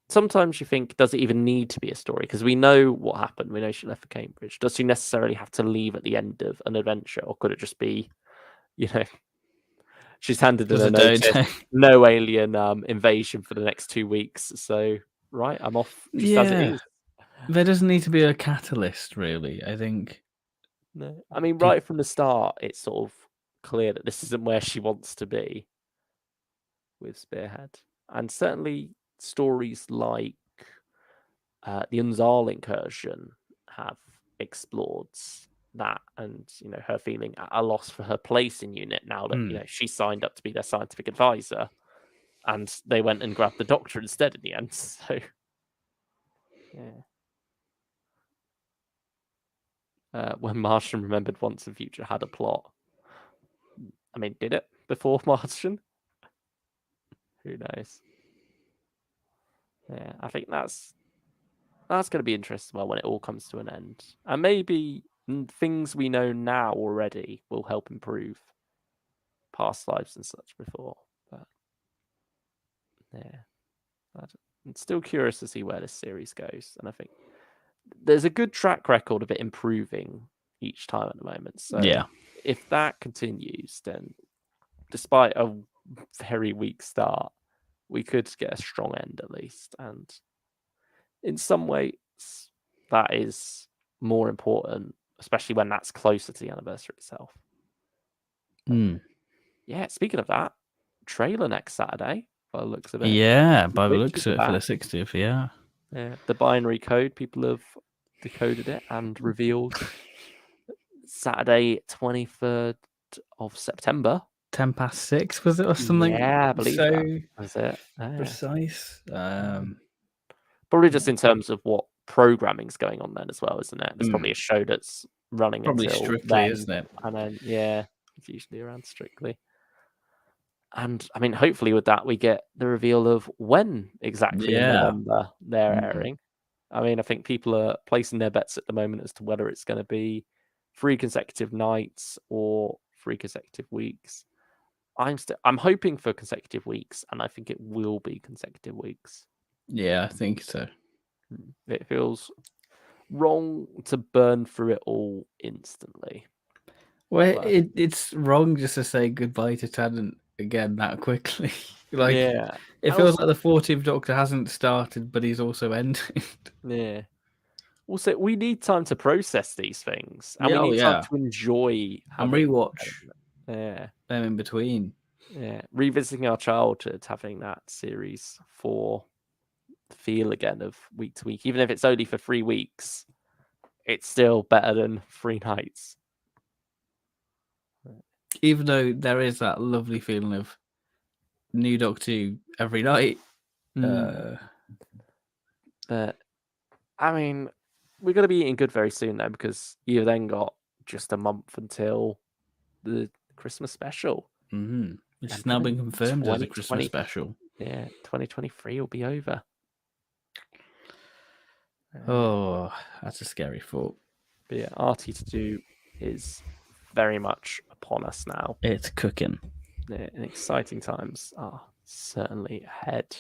Sometimes you think, does it even need to be a story? Because we know what happened. We know she left for Cambridge. Does she necessarily have to leave at the end of an adventure? Or could it just be, she's handed in a notice, no alien invasion for the next 2 weeks. So, right, I'm off just as it is. There doesn't need to be a catalyst, really, I think. No. I mean, right from the start, it's sort of clear that this isn't where she wants to be with Spearhead. And certainly stories like the Unzal incursion have explored that, and her feeling at a loss for her place in Unit now that she signed up to be their scientific advisor, and they went and grabbed the Doctor instead in the end. So when Martian remembered Once and Future had a plot. I mean, did it before Martian? Who knows? Yeah, I think that's going to be interesting when it all comes to an end. And maybe things we know now already will help improve past lives and such before. But yeah, I'm still curious to see where this series goes. And I think there's a good track record of it improving each time at the moment. So if that continues, then despite a very weak start, we could get a strong end at least. And in some ways, that is more important, especially when that's closer to the anniversary itself. Yeah, speaking of that, trailer next Saturday, by the looks of it. Yeah, by the looks of it, for the 60th, yeah. Yeah, the binary code, people have decoded it and revealed Saturday, 23rd of September. 6:10, was it, or something? Yeah, I believe that was it. Precise. Probably just in terms of what programming's going on then as well, isn't it? There's probably a show that's running probably until Strictly, then, isn't it? And then it's usually around Strictly. And I mean, hopefully with that we get the reveal of when exactly in November they're airing. I mean, I think people are placing their bets at the moment as to whether it's going to be 3 consecutive nights or 3 consecutive weeks. I'm hoping for consecutive weeks, and I think it will be consecutive weeks. Yeah, I think so. It feels wrong to burn through it all instantly. Well, it's wrong just to say goodbye to Tennant again that quickly. Like, Yeah. it feels like the 14th Doctor hasn't started, but he's also ended. Yeah. Also, we need time to process these things, and Yeah, we oh, need time yeah. to enjoy And having rewatch yeah, them in between. yeah, revisiting our childhood, having that series 4 feel again of week to week, even if it's only for 3 weeks, it's still better than 3 nights. Even though there is that lovely feeling of new Doctor Who every night. But I mean, we're going to be eating good very soon though, because you've then got just a month until the Christmas special. Which And has now been then confirmed as a 2020 Christmas special. Yeah, 2023 will be over. Oh, that's a scary thought. But yeah, RT2 is very much upon us now. It's cooking. Yeah, and exciting times are certainly ahead.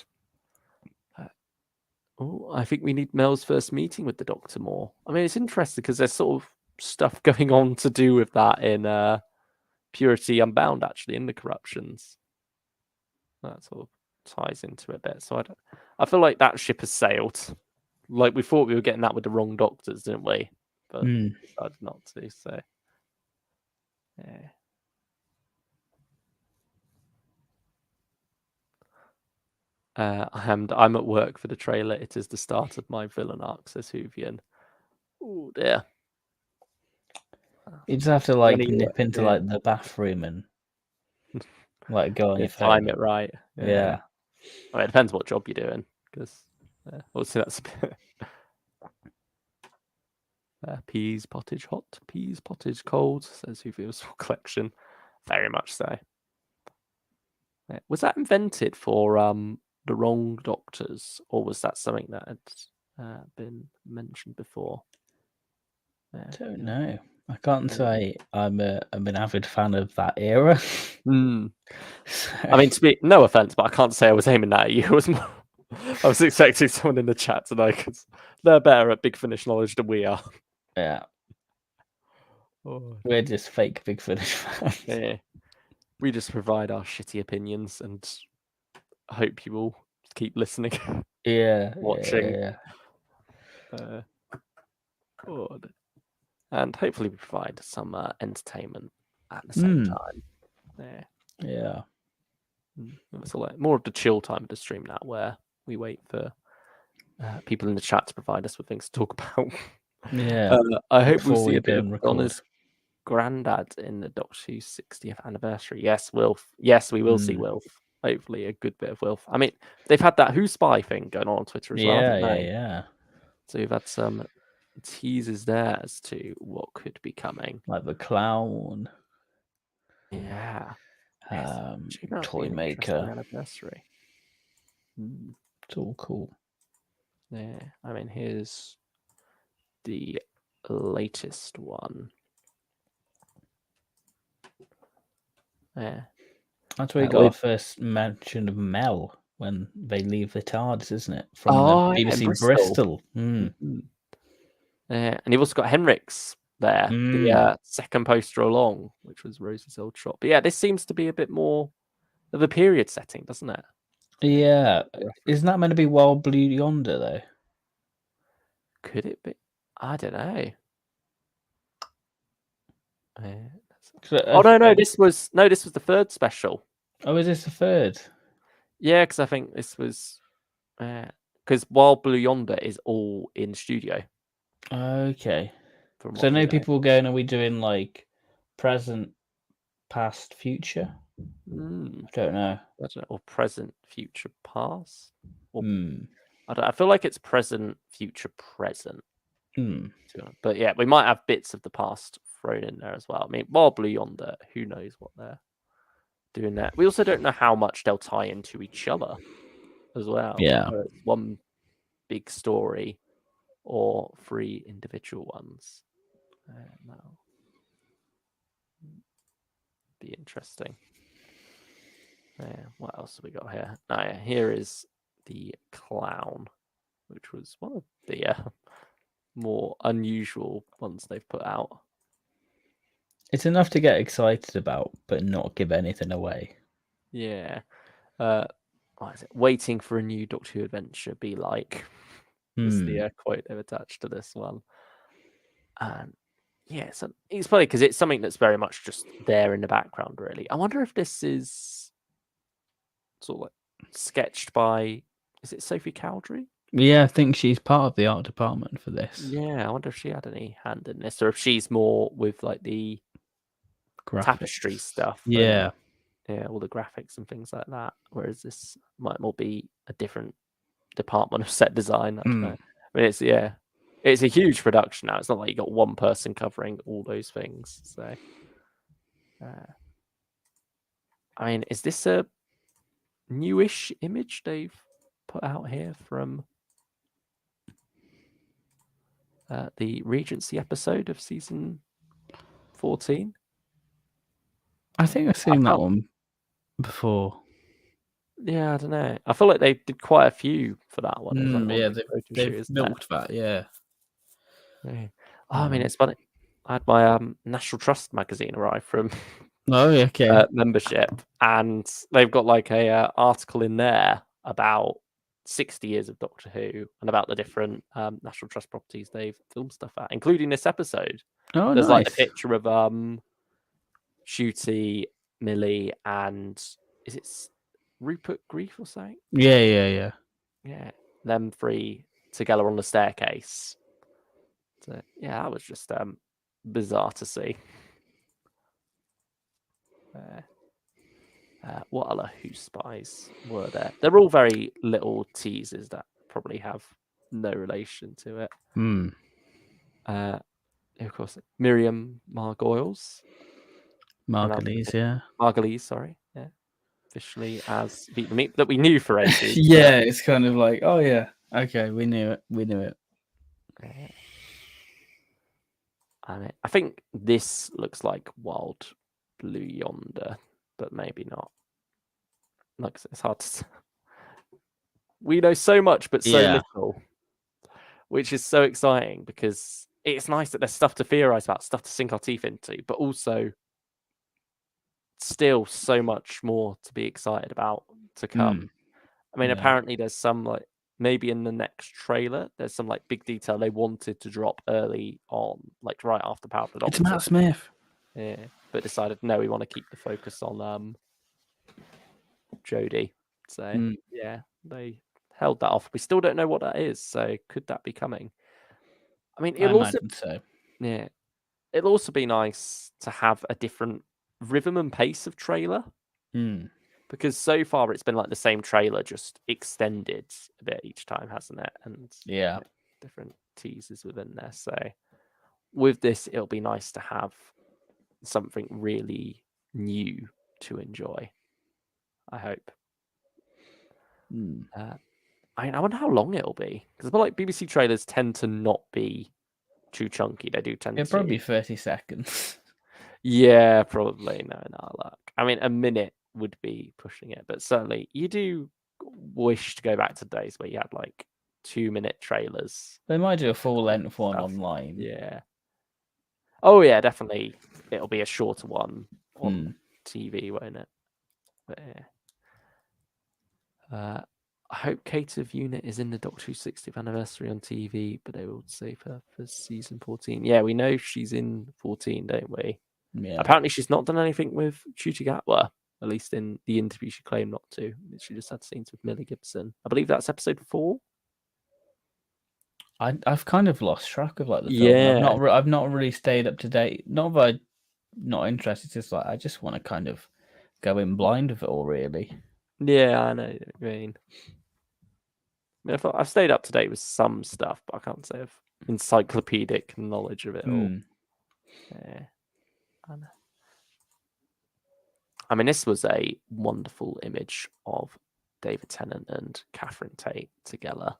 I think we need Mel's first meeting with the Doctor more. I mean, it's interesting because there's sort of stuff going on to do with that in Purity Unbound, actually, in the Corruptions. That sort of ties into it a bit. So I feel like that ship has sailed. Like, we thought we were getting that with the wrong Doctors, didn't we? But decided not to, so yeah. I'm at work for the trailer. It is the start of my villain arc, says Hoovian. Oh dear. You just have to like When nip into like the bathroom and like go on your phone. Time it right. Yeah. I mean, it depends what job you're doing, because obviously that's a bit. Peas pottage hot, peas pottage cold, says Whovian's collection. Very much so. Was that invented for the wrong Doctors, or was that something that had been mentioned before? I don't know. I can't say I'm an avid fan of that era. I mean, no offense, but I can't say I was aiming that at you. I was expecting someone in the chat tonight, because they're better at Big Finish knowledge than we are. Yeah. We're just fake Big Finish fans. Yeah. We just provide our shitty opinions and hope you will keep listening. Watching. Yeah. And hopefully we provide some entertainment at the same time. Yeah. It's like more of the chill time of the stream now, where we wait for people in the chat to provide us with things to talk about. Yeah. I hope we'll see a bit and of Donna's granddad in the Doctor Who 60th anniversary. Yes, Wilf. Yes, we will see Wilf. Hopefully a good bit of Wilf. I mean, they've had that Who Spy thing going on Twitter as well. Yeah. So we've had some teasers there as to what could be coming. Like the clown. Yeah. Toy maker. Anniversary. It's all cool. Yeah. I mean, here's the latest one. Yeah. That's where you got our first mention of Mel when they leave the TARDIS, isn't it? From the BBC Bristol. And you've also got Henrik's there, the second poster along, which was Rose's old shot. But yeah, this seems to be a bit more of a period setting, doesn't it? Yeah. Isn't that meant to be Wild Blue Yonder, though? Could it be? I don't know. No! This was the third special. Oh, is this the third? Yeah, because I think this was because Wild Blue Yonder is all in studio. Okay. So no people going, are we doing like present, past, future? I don't know. Or present, future, past. I feel like it's present, future, present. But yeah, we might have bits of the past thrown in there as well. I mean, Wild Blue Yonder, who knows what they're doing there. We also don't know how much they'll tie into each other as well. Yeah. One big story or 3 individual ones. That'll be interesting. What else have we got here? Here is the clown, which was one of the more unusual ones they've put out. It's enough to get excited about, but not give anything away. Yeah. what is it? Waiting for a new Doctor Who adventure be like. Is the quote they've attached to this one. And yeah, so it's funny because it's something that's very much just there in the background, really. I wonder if this is sort of like sketched by, is it Sophie Cowdery? Yeah, I think she's part of the art department for this. Yeah, I wonder if she had any hand in this, or if she's more with like the tapestry stuff. Yeah. Yeah, all the graphics and things like that. Whereas this might more be a different department of set design. I don't know. I mean, it's a huge production now. It's not like you got one person covering all those things. So, I mean, is this a newish image they've put out here from the Regency episode of season 14? I think I've seen that one before. Yeah, I don't know. I feel like they did quite a few for that one. It was like Yeah, they've milked that. Yeah. Oh, I mean, it's funny. I had my National Trust magazine arrive from okay. membership, and they've got like a article in there about 60 years of Doctor Who and about the different National Trust properties they've filmed stuff at, including this episode. Oh, There's nice. like a picture of Shooty, Millie, and is it Rupert Grief or something? Yeah. Yeah, them three together on the staircase. So, yeah, that was just bizarre to see. What other Who spies were there? They're all very little teasers that probably have no relation to it. Of course, Miriam Margolyes. Margolyes, sorry. Yeah. Officially as Beat the Meat that we knew for ages. Yeah, it's kind of like, oh yeah, okay, we knew it. And I think this looks like Wild Blue Yonder, but maybe not. Like it's hard to. We know so much, but so little, which is so exciting because it's nice that there's stuff to theorize about, stuff to sink our teeth into, but also still so much more to be excited about to come. I mean, apparently there's some like maybe in the next trailer, there's some like big detail they wanted to drop early on, like right after Power of the Doctor. It's Matt Smith. Yeah, but decided no, we want to keep the focus on Jodie. So yeah, they held that off. We still don't know what that is. So could that be coming? I mean, I imagine so. Yeah, it'll also be nice to have a different rhythm and pace of trailer. Because so far it's been like the same trailer, just extended a bit each time, hasn't it? And yeah, different teasers within there. So with this, it'll be nice to have something really new to enjoy. I hope. I wonder how long it'll be, because like BBC trailers tend to not be too chunky. They do tend to probably 30 seconds. Yeah, probably. No luck. I mean, a minute would be pushing it, but certainly you do wish to go back to days where you had like 2-minute trailers. They might do a full length one online. Yeah. Oh yeah, definitely. It'll be a shorter one on TV, won't it? But yeah. I hope Kate of Unit is in the Doctor Who 60th anniversary on TV, but they will save her for season 14. Yeah, we know she's in 14, don't we? Yeah. Apparently, she's not done anything with Ncuti Gatwa, at least in the interview she claimed not to. She just had scenes with Millie Gibson. I believe that's episode 4. I've kind of lost track of like the film. Yeah. I've not really stayed up to date. Not that I'm not interested. Just like I just want to kind of go in blind with it all, really. Yeah, I know what you mean. I've stayed up to date with some stuff, but I can't say I've encyclopedic knowledge of it all. Yeah. I mean, this was a wonderful image of David Tennant and Catherine Tate together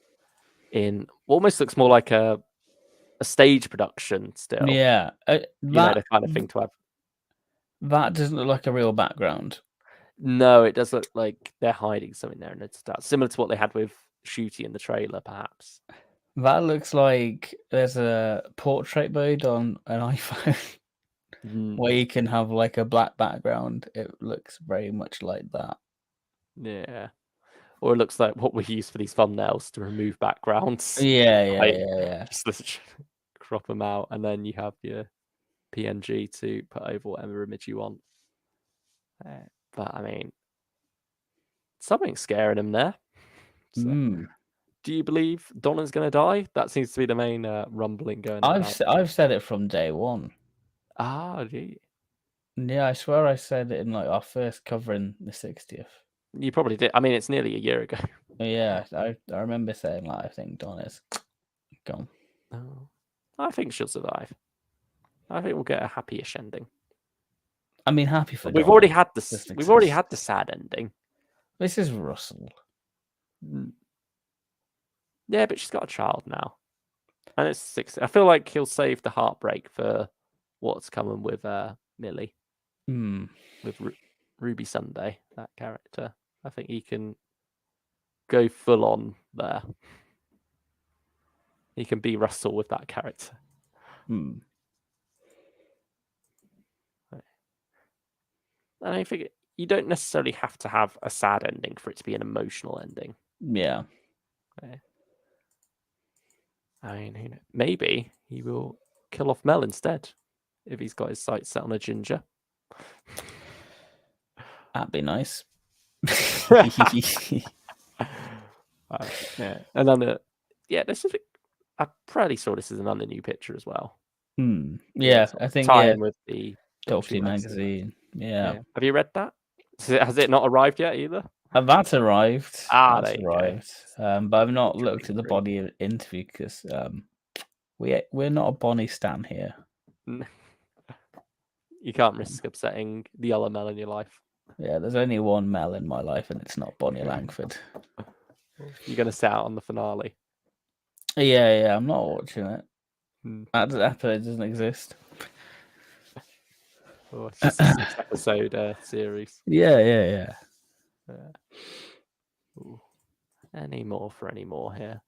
in what almost looks more like a stage production still. Yeah. The kind of thing to have. That doesn't look like a real background. No, it does look like they're hiding something there, and it's similar to what they had with Shooty in the trailer, perhaps. That looks like there's a portrait mode on an iPhone where you can have like a black background. It looks very much like that. Yeah. Or it looks like what we use for these thumbnails to remove backgrounds. Yeah. Just literally crop them out, and then you have your PNG to put over whatever image you want. But I mean, something's scaring him there. So, do you believe Donna's going to die? That seems to be the main rumbling going on. I've said it from day one. Gee. Yeah, I swear I said it in like our first covering the 60th. You probably did. I mean, it's nearly a year ago. Yeah, I remember saying like I think Donna's gone. Oh, I think she'll survive. I think we'll get a happy-ish ending. I mean, happy for We've Donna. already had this. We've already had the sad ending. This is Russell. Yeah, but she's got a child now, and it's 6. I feel like he'll save the heartbreak for what's coming with Millie, with Ruby Sunday. That character, I think he can go full on there. He can be Russell with that character. And I think you don't necessarily have to have a sad ending for it to be an emotional ending. Yeah. Okay. I mean, maybe he will kill off Mel instead if he's got his sights set on a ginger. That'd be nice. Yeah, and then this is. I'm pretty sure this is another new picture as well. Yeah, I think tying with the Doctor magazine. Yeah. Have you read that? Has it not arrived yet either? That's arrived. That's there you arrived. But I've not looked at the body interview because we're not a Bonnie stan here. You can't risk upsetting the other Mel in your life. Yeah, there's only one Mel in my life, and it's not Bonnie Langford. You're gonna sit out on the finale. Yeah, I'm not watching it. That episode doesn't exist. Oh, it's just a 6-episode series. Yeah. Any more here?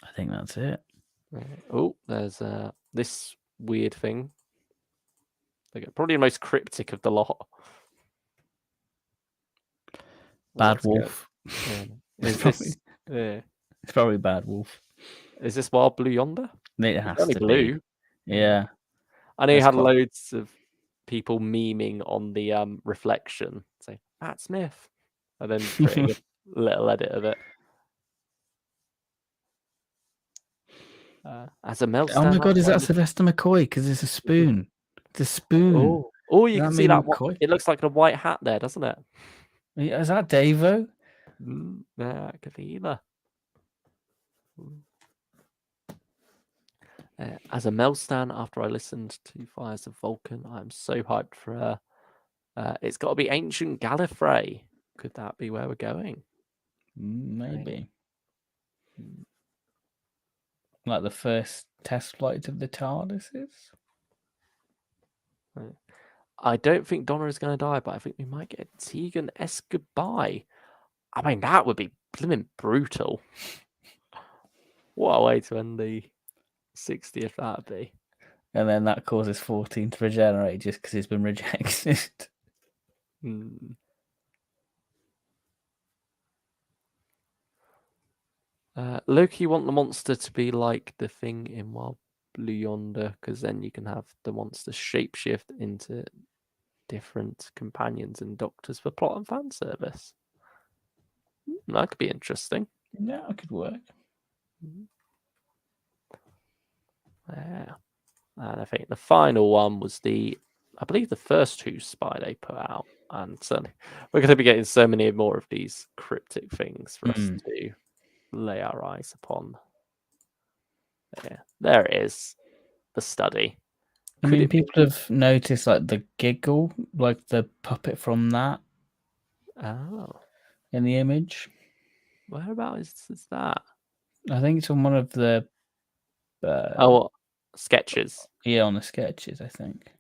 I think that's it. Oh, there's this weird thing. Probably the most cryptic of the lot. Bad Wolf. It's probably Bad Wolf. Is this Wild Blue Yonder? It has to blue. Be. Yeah. I know you had loads of people memeing on the reflection, saying Matt Smith, and then putting a little edit of it. As a Mel. Oh my god, is that Sylvester McCoy? Because it's a spoon. It's a spoon. Oh, you can see that. It looks like a white hat there, doesn't it? Is that Davo? Yeah, it could be either. As a Mel stan, after I listened to Fires of Vulcan, I'm so hyped for her. It's got to be Ancient Gallifrey. Could that be where we're going? Maybe. Like the first test flight of the TARDISes? I don't think Donna is going to die, but I think we might get a Tegan-esque goodbye. I mean, that would be blimmin' brutal. What a way to end the 60th that'd be. And then that causes 14 to regenerate just because he's been rejected. Loki want the monster to be like the thing in Wild Blue Yonder, because then you can have the monster shapeshift into different companions and doctors for plot and fan service. That could be interesting. Yeah, it could work. Yeah. And I think the final one was I believe the first 2 spy they put out. And certainly we're going to be getting so many more of these cryptic things for us to lay our eyes upon. Yeah, there it is. The study. I mean, people have noticed like the giggle, like the puppet from that. Oh. In the image. Whereabouts is that? I think it's on one of the sketches. Yeah, on the sketches, I think.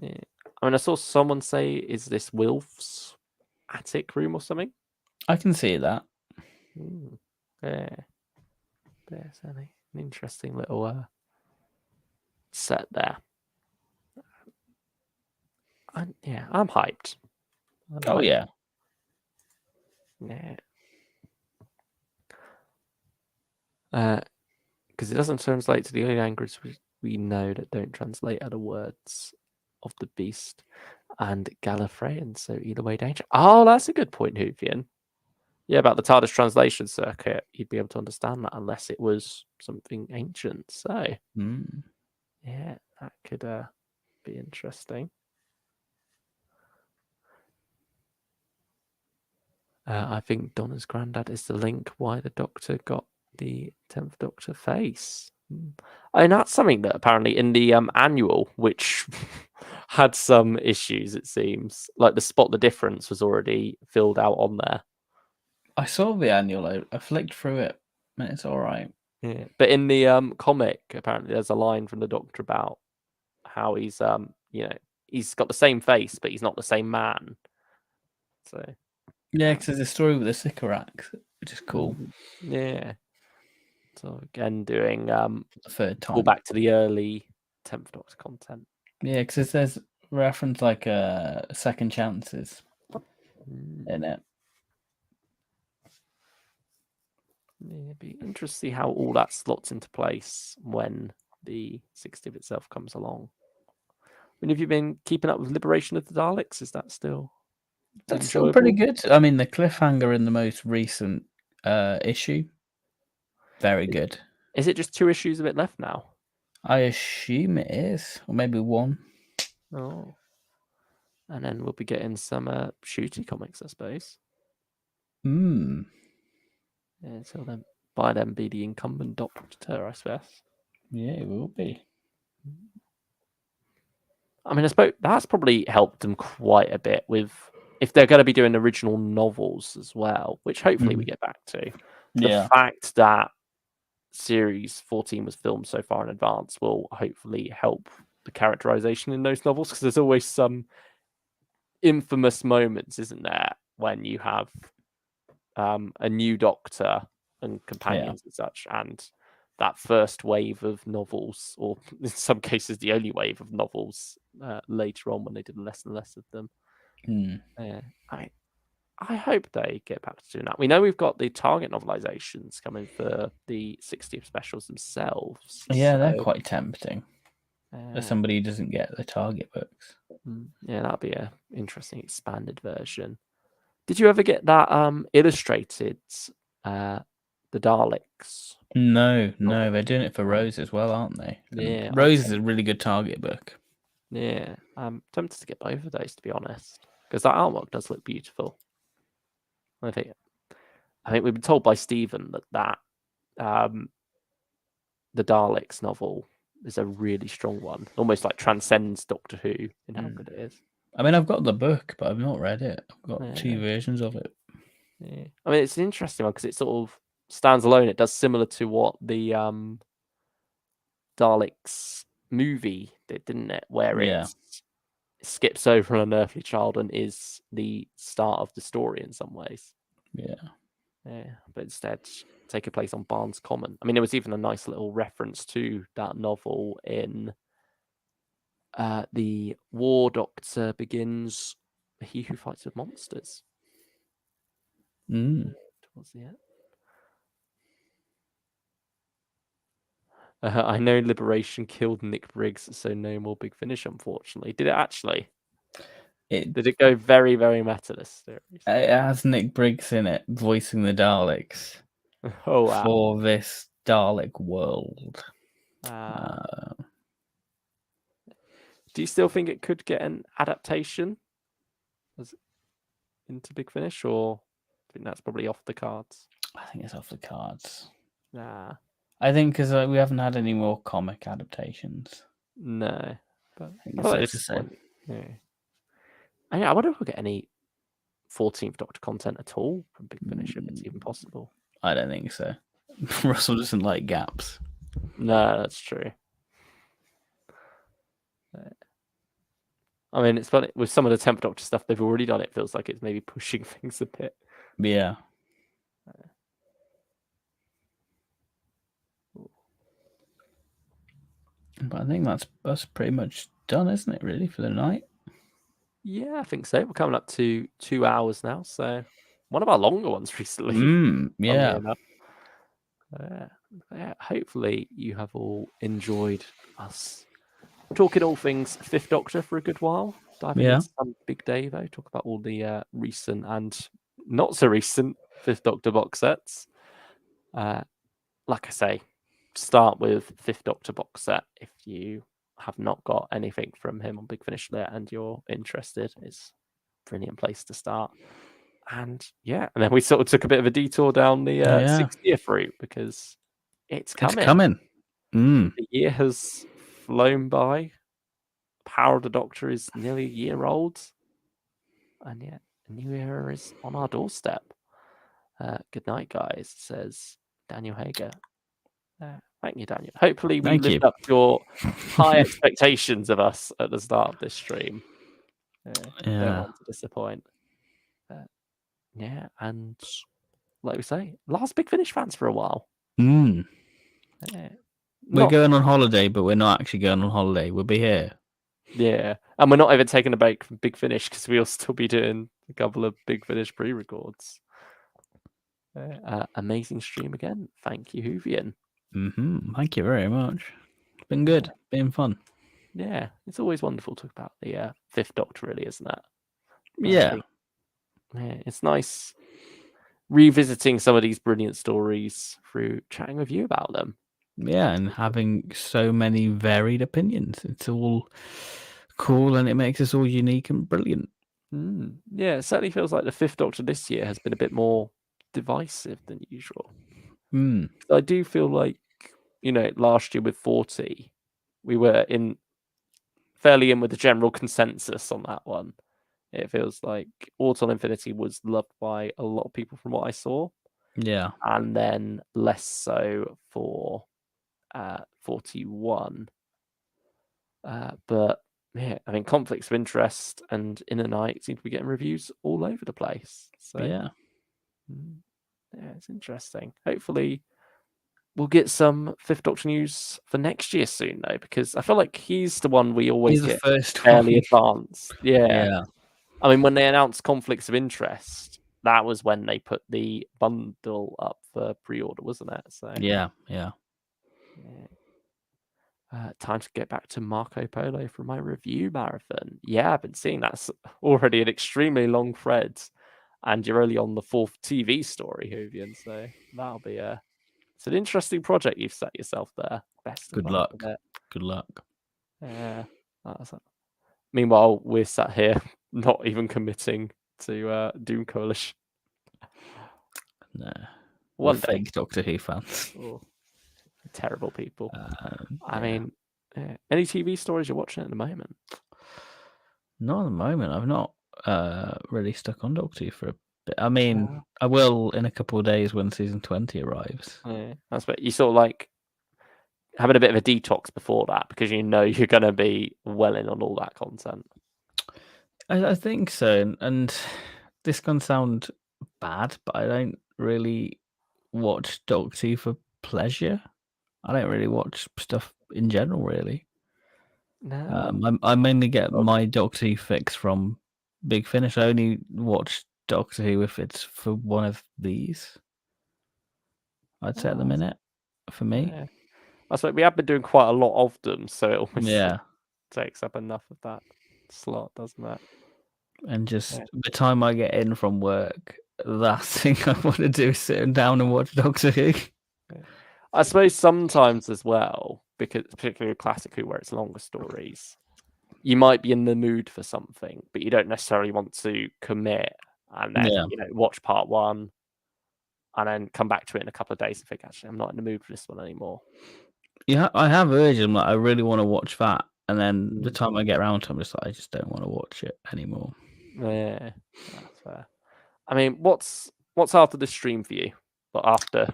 Yeah. I mean, I saw someone say, is this Wilf's attic room or something? I can see that. Yeah. There's an interesting little set there. I'm hyped. Yeah. Yeah. Because it doesn't translate to the only language we know that don't translate are the words of the beast and Gallifreyan, so either way danger. Oh, that's a good point, Hoovian. Yeah, about the TARDIS translation circuit, you'd be able to understand that unless it was something ancient. So, yeah, that could be interesting. I think Donna's granddad is the link why the Doctor got the 10th Doctor face. I mean, that's something that apparently in the annual, which had some issues, it seems, like the spot the difference was already filled out on there. I saw the annual. I flicked through it, and it's all right. Yeah, but in the comic, apparently there's a line from the Doctor about how he's he's got the same face, but he's not the same man. So yeah, because there's a story with the Sycorax, which is cool. Yeah. So again, doing the third time. Go back to the early 10th Doctor content. Yeah, because there's reference like second chances in it. Yeah, it'd be interesting to see how all that slots into place when the 60th itself comes along. I mean, have you been keeping up with Liberation of the Daleks? Is that still That's enjoyable? still pretty good. I mean, the cliffhanger in the most recent issue, very good. Is it just 2 issues of it left now? I assume it is, or maybe 1. Oh. And then we'll be getting some shooty comics, I suppose. Yeah, so then by then be the incumbent Doctor, I suppose. Yeah, it will be. I mean, I suppose that's probably helped them quite a bit with if they're going to be doing original novels as well, which hopefully we get back to. The fact that series 14 was filmed so far in advance will hopefully help the characterization in those novels, because there's always some infamous moments, isn't there, when you have a new Doctor and companions and such, and that first wave of novels, or in some cases the only wave of novels later on when they did less and less of them. I hope they get back to doing that. We know we've got the Target novelizations coming for the 60th specials themselves. Yeah, they're quite tempting. For somebody who doesn't get the Target books. Yeah, that'd be an interesting expanded version. Did you ever get that illustrated, the Daleks? No, they're doing it for Rose as well, aren't they? Yeah, Rose is a really good Target book. Yeah, I'm tempted to get both of those, to be honest, because that artwork does look beautiful. I think we've been told by Stephen that the Daleks novel is a really strong one, almost like transcends Doctor Who in how good it is. I mean, I've got the book, but I've not read it. I've got 2 versions of it. Yeah, I mean, it's an interesting one because it sort of stands alone. It does similar to what the Daleks movie did, didn't it? Where it skips over an unearthly child and is the start of the story in some ways. Yeah, but instead take a place on Barnes Common. I mean, there was even a nice little reference to that novel in the War Doctor Begins, He Who Fights with Monsters. Towards the end. I know Liberation killed Nick Briggs, so no more Big Finish, unfortunately. Did it actually? Did it go very, very meta this series? It has Nick Briggs in it, voicing the Daleks. Oh, wow. For this Dalek world. Do you still think it could get an adaptation into Big Finish, or do you think that's probably off the cards? I think it's off the cards. Nah. I think because we haven't had any more comic adaptations. No. But I think it's safe to say. Yeah. I wonder if we'll get any 14th Doctor content at all from Big Finish, if it's even possible. I don't think so. Russell doesn't like gaps. No, that's true. I mean, it's funny with some of the 10th Doctor stuff they've already done. It feels like it's maybe pushing things a bit. Yeah. But I think that's pretty much done, isn't it? Really, for the night. Yeah, I think so. We're coming up to 2 hours now, so one of our longer ones recently. Yeah. Hopefully you have all enjoyed us talking all things Fifth Doctor for a good while. Diving Yeah. into some big Davo, talk about all the recent and not so recent Fifth Doctor box sets. Like I say, start with Fifth Doctor box set if you have not got anything from him on Big Finish Lit and you're interested. It's a brilliant place to start. And and then we sort of took a bit of a detour down the 60th route because it's coming. It's coming. The year has flown by. Power of the Doctor is nearly a year old. And yet a new era is on our doorstep. Good night, guys, says Daniel Hager. Thank you, Daniel. Hopefully we lived up to your high expectations of us at the start of this stream. Don't want to disappoint. And like we say, last Big Finish fans for a while. We're going on holiday, but we're not actually going on holiday. We'll be here. Yeah, and we're not even taking a break from Big Finish because we'll still be doing a couple of Big Finish pre-records. Amazing stream again. Thank you, Hoovian. Thank you very much. It's been good. Been fun. Yeah, it's always wonderful to talk about the Fifth Doctor, really, isn't it? Yeah. It's nice revisiting some of these brilliant stories through chatting with you about them. Yeah, and having so many varied opinions. It's all cool and it makes us all unique and brilliant. Yeah, it certainly feels like the Fifth Doctor this year has been a bit more divisive than usual. I do feel like, last year with 40, we were fairly in with the general consensus on that one. It feels like Autumn Infinity was loved by a lot of people from what I saw. Yeah. And then less so for 41. But yeah, I mean, Conflicts of Interest and Inner Night seem to be getting reviews all over the place. So yeah, it's interesting. Hopefully we'll get some Fifth Doctor news for next year soon, though, because I feel like he's the one we always get fairly advanced. Yeah. I mean, when they announced Conflicts of Interest, that was when they put the bundle up for pre-order, wasn't it? So yeah. Time to get back to Marco Polo for my review marathon. Yeah, I've been seeing that's already an extremely long thread, and you're only on the 4th TV story, Hoovian. So that'll be it's an interesting project you've set yourself there. Best of luck with it. Good luck. Yeah. Meanwhile, we're sat here not even committing to Doom Coalition. No. One day. Fake Doctor Who fans. Terrible people. I mean, any TV stories you're watching at the moment? Not at the moment. I've not really stuck on Doctor Who for a bit. I mean, I will in a couple of days when season 20 arrives. That's what you sort of like having a bit of a detox before that because you know you're going to be well in on all that content. I think so. And this can sound bad, but I don't really watch Doctor Who for pleasure. I don't really watch stuff in general, really. No. I mainly get my Doctor Who fix from Big Finish. I only watch Doctor Who if it's for one of these. I'd say at the minute, for me. That's like we have been doing quite a lot of them, so it almost takes up enough of that slot, doesn't it? And just the time I get in from work, the last thing I want to do is sit down and watch Doctor Who. I suppose sometimes as well, because particularly Classic Who, where it's longer stories, you might be in the mood for something, but you don't necessarily want to commit and then watch part 1 and then come back to it in a couple of days and think, actually, I'm not in the mood for this one anymore. Yeah, I have urges. I'm like, I really want to watch that, and then the time I get around to, I'm just like, I just don't want to watch it anymore. Yeah, that's fair. I mean, what's after this stream for you? But after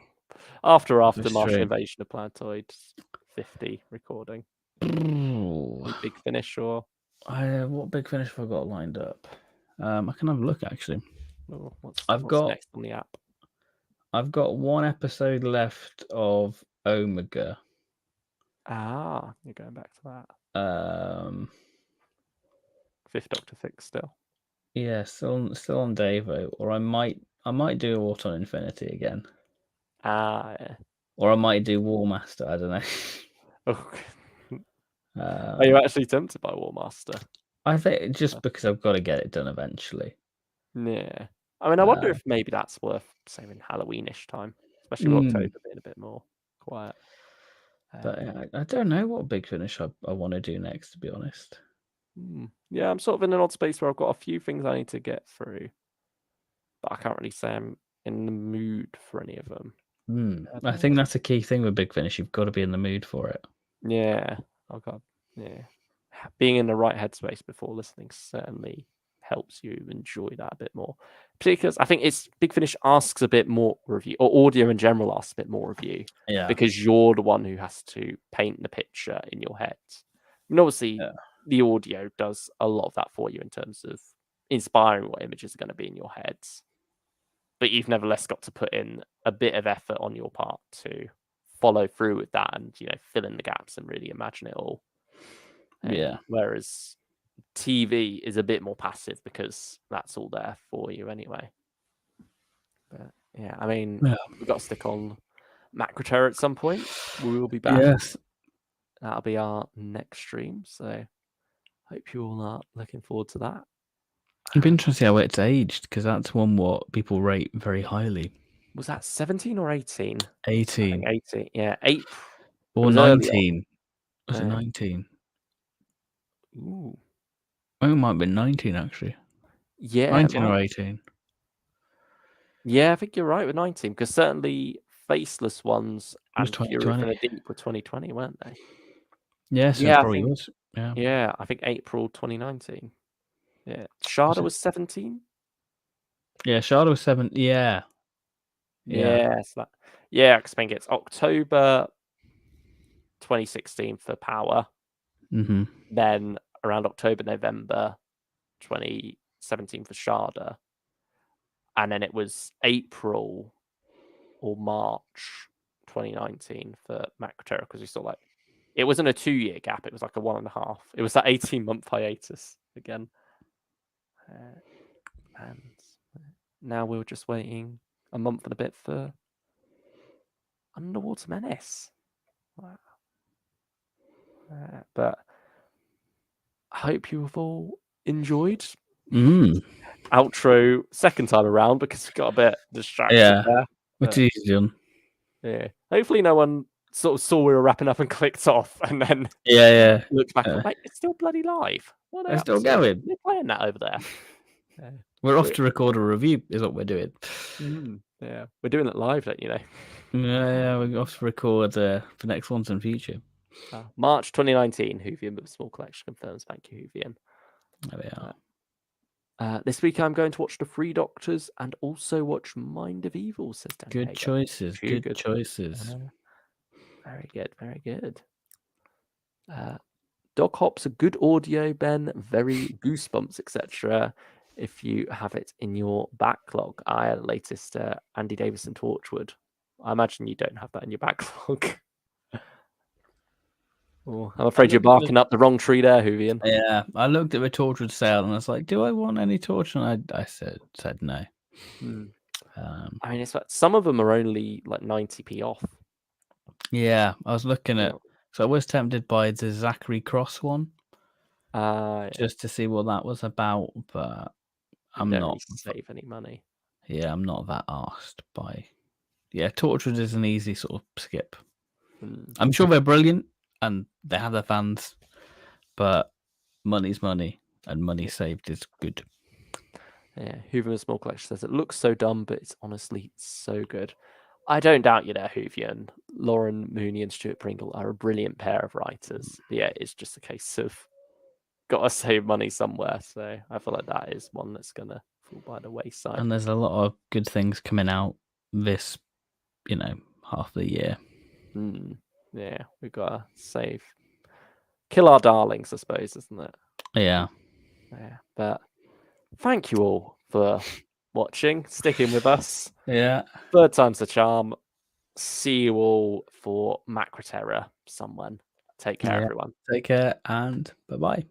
Martian Invasion of Planetoids 50 recording. Big Finish or what Big Finish have I got lined up? I can have a look actually. What's next on the app? I've got one episode left of Omega. You're going back to that. Fifth Doctor fix still. Yeah, still on Davo, or I might do Autumn Infinity again. Yeah. Or I might do War Master. I don't know. Are you actually tempted by War Master? I think just because I've got to get it done eventually. Yeah. I mean, I wonder if maybe that's worth saving Halloweenish time, especially with October being a bit more quiet. But I don't know what big finish I want to do next, to be honest. Yeah, I'm sort of in an odd space where I've got a few things I need to get through, but I can't really say I'm in the mood for any of them. I think that's a key thing with big finish. You've got to be in the mood for it. Yeah. Oh god. Yeah. Being in the right headspace before listening certainly helps you enjoy that a bit more. Particularly because I think it's Big Finish asks a bit more of you, or audio in general asks a bit more of you. Yeah. Because you're the one who has to paint the picture in your head. And obviously the audio does a lot of that for you in terms of inspiring what images are going to be in your heads. But you've nevertheless got to put in a bit of effort on your part to follow through with that and, fill in the gaps and really imagine it all. Yeah. Whereas TV is a bit more passive because that's all there for you anyway. But yeah, I mean, we've got to stick on Macroterror at some point. We will be back. Yes. That'll be our next stream. So hope you all are looking forward to that. It'd be interesting to see how it's aged, because that's one what people rate very highly. Was that 17 or 18? 18. 18. Yeah, 8. Or 19. Was it 19? Ooh. Oh, it might have been 19, actually. Yeah. 19 or 18. Yeah, I think you're right with 19, because certainly Faceless Ones and Fury from the Deep were 2020, weren't they? Yeah, so it probably was. Yeah. Yeah, I think April 2019. Yeah. Sharda was 17? Yeah, Sharda was 7. Yeah. Yes. Yeah, because I think it's October 2016 for Power. Mm-hmm. Then around October, November 2017 for Sharda. And then it was April or March 2019 for Macroterror, because we saw it wasn't a 2-year gap, it was like a 1.5. It was that 18-month hiatus again. And now we're just waiting a month and a bit for Underwater Menace. Wow. But I hope you have all enjoyed. Outro second time around because we got a bit distracted there. Which is easy done. Yeah. Hopefully no one sort of saw we were wrapping up and clicked off and then looked back and went, it's still bloody live. What They're still going. They're playing that over there. We're off to record a review, is what we're doing. Yeah, we're doing it live, don't you know? Yeah, we're off to record the next ones in future. March 2019, Hoovian with a small collection confirms. Thank you, Hoovian. There we are. This week I'm going to watch The Three Doctors and also watch Mind of Evil, says Dan Good Hager. choices. Good choices. Very good. Very good. Dog Hop's a good audio, Ben. Very goosebumps, etc. If you have it in your backlog. Latest Andy Davison Torchwood. I imagine you don't have that in your backlog. I'm afraid you're barking up the wrong tree there, Hoovian. Yeah, I looked at the Torchwood sale and I was like, do I want any Torch? And I said no. I mean, it's like some of them are only like 90p off. Yeah, I was looking at... So I was tempted by the Zachary Cross one. Just to see what that was about, but I'm not... Really save any money. Yeah, I'm not that arsed by... Yeah, Torchwood is an easy sort of skip. I'm sure they're brilliant and they have their fans, but money's money and money saved is good. Yeah, Hoovian with Small Collection says it looks so dumb, but it's honestly so good. I don't doubt you there, Hoovian. Lauren Mooney and Stuart Pringle are a brilliant pair of writers. Yeah, it's just a case of got to save money somewhere. So I feel like that is one that's going to fall by the wayside. And there's a lot of good things coming out this, half the year. Yeah, we've got to save. Kill our darlings, I suppose, isn't it? Yeah. Yeah, but thank you all for watching, sticking with us. Yeah. Third time's the charm. See you all for Macroterror, someone. Take care, everyone. Take care and bye-bye.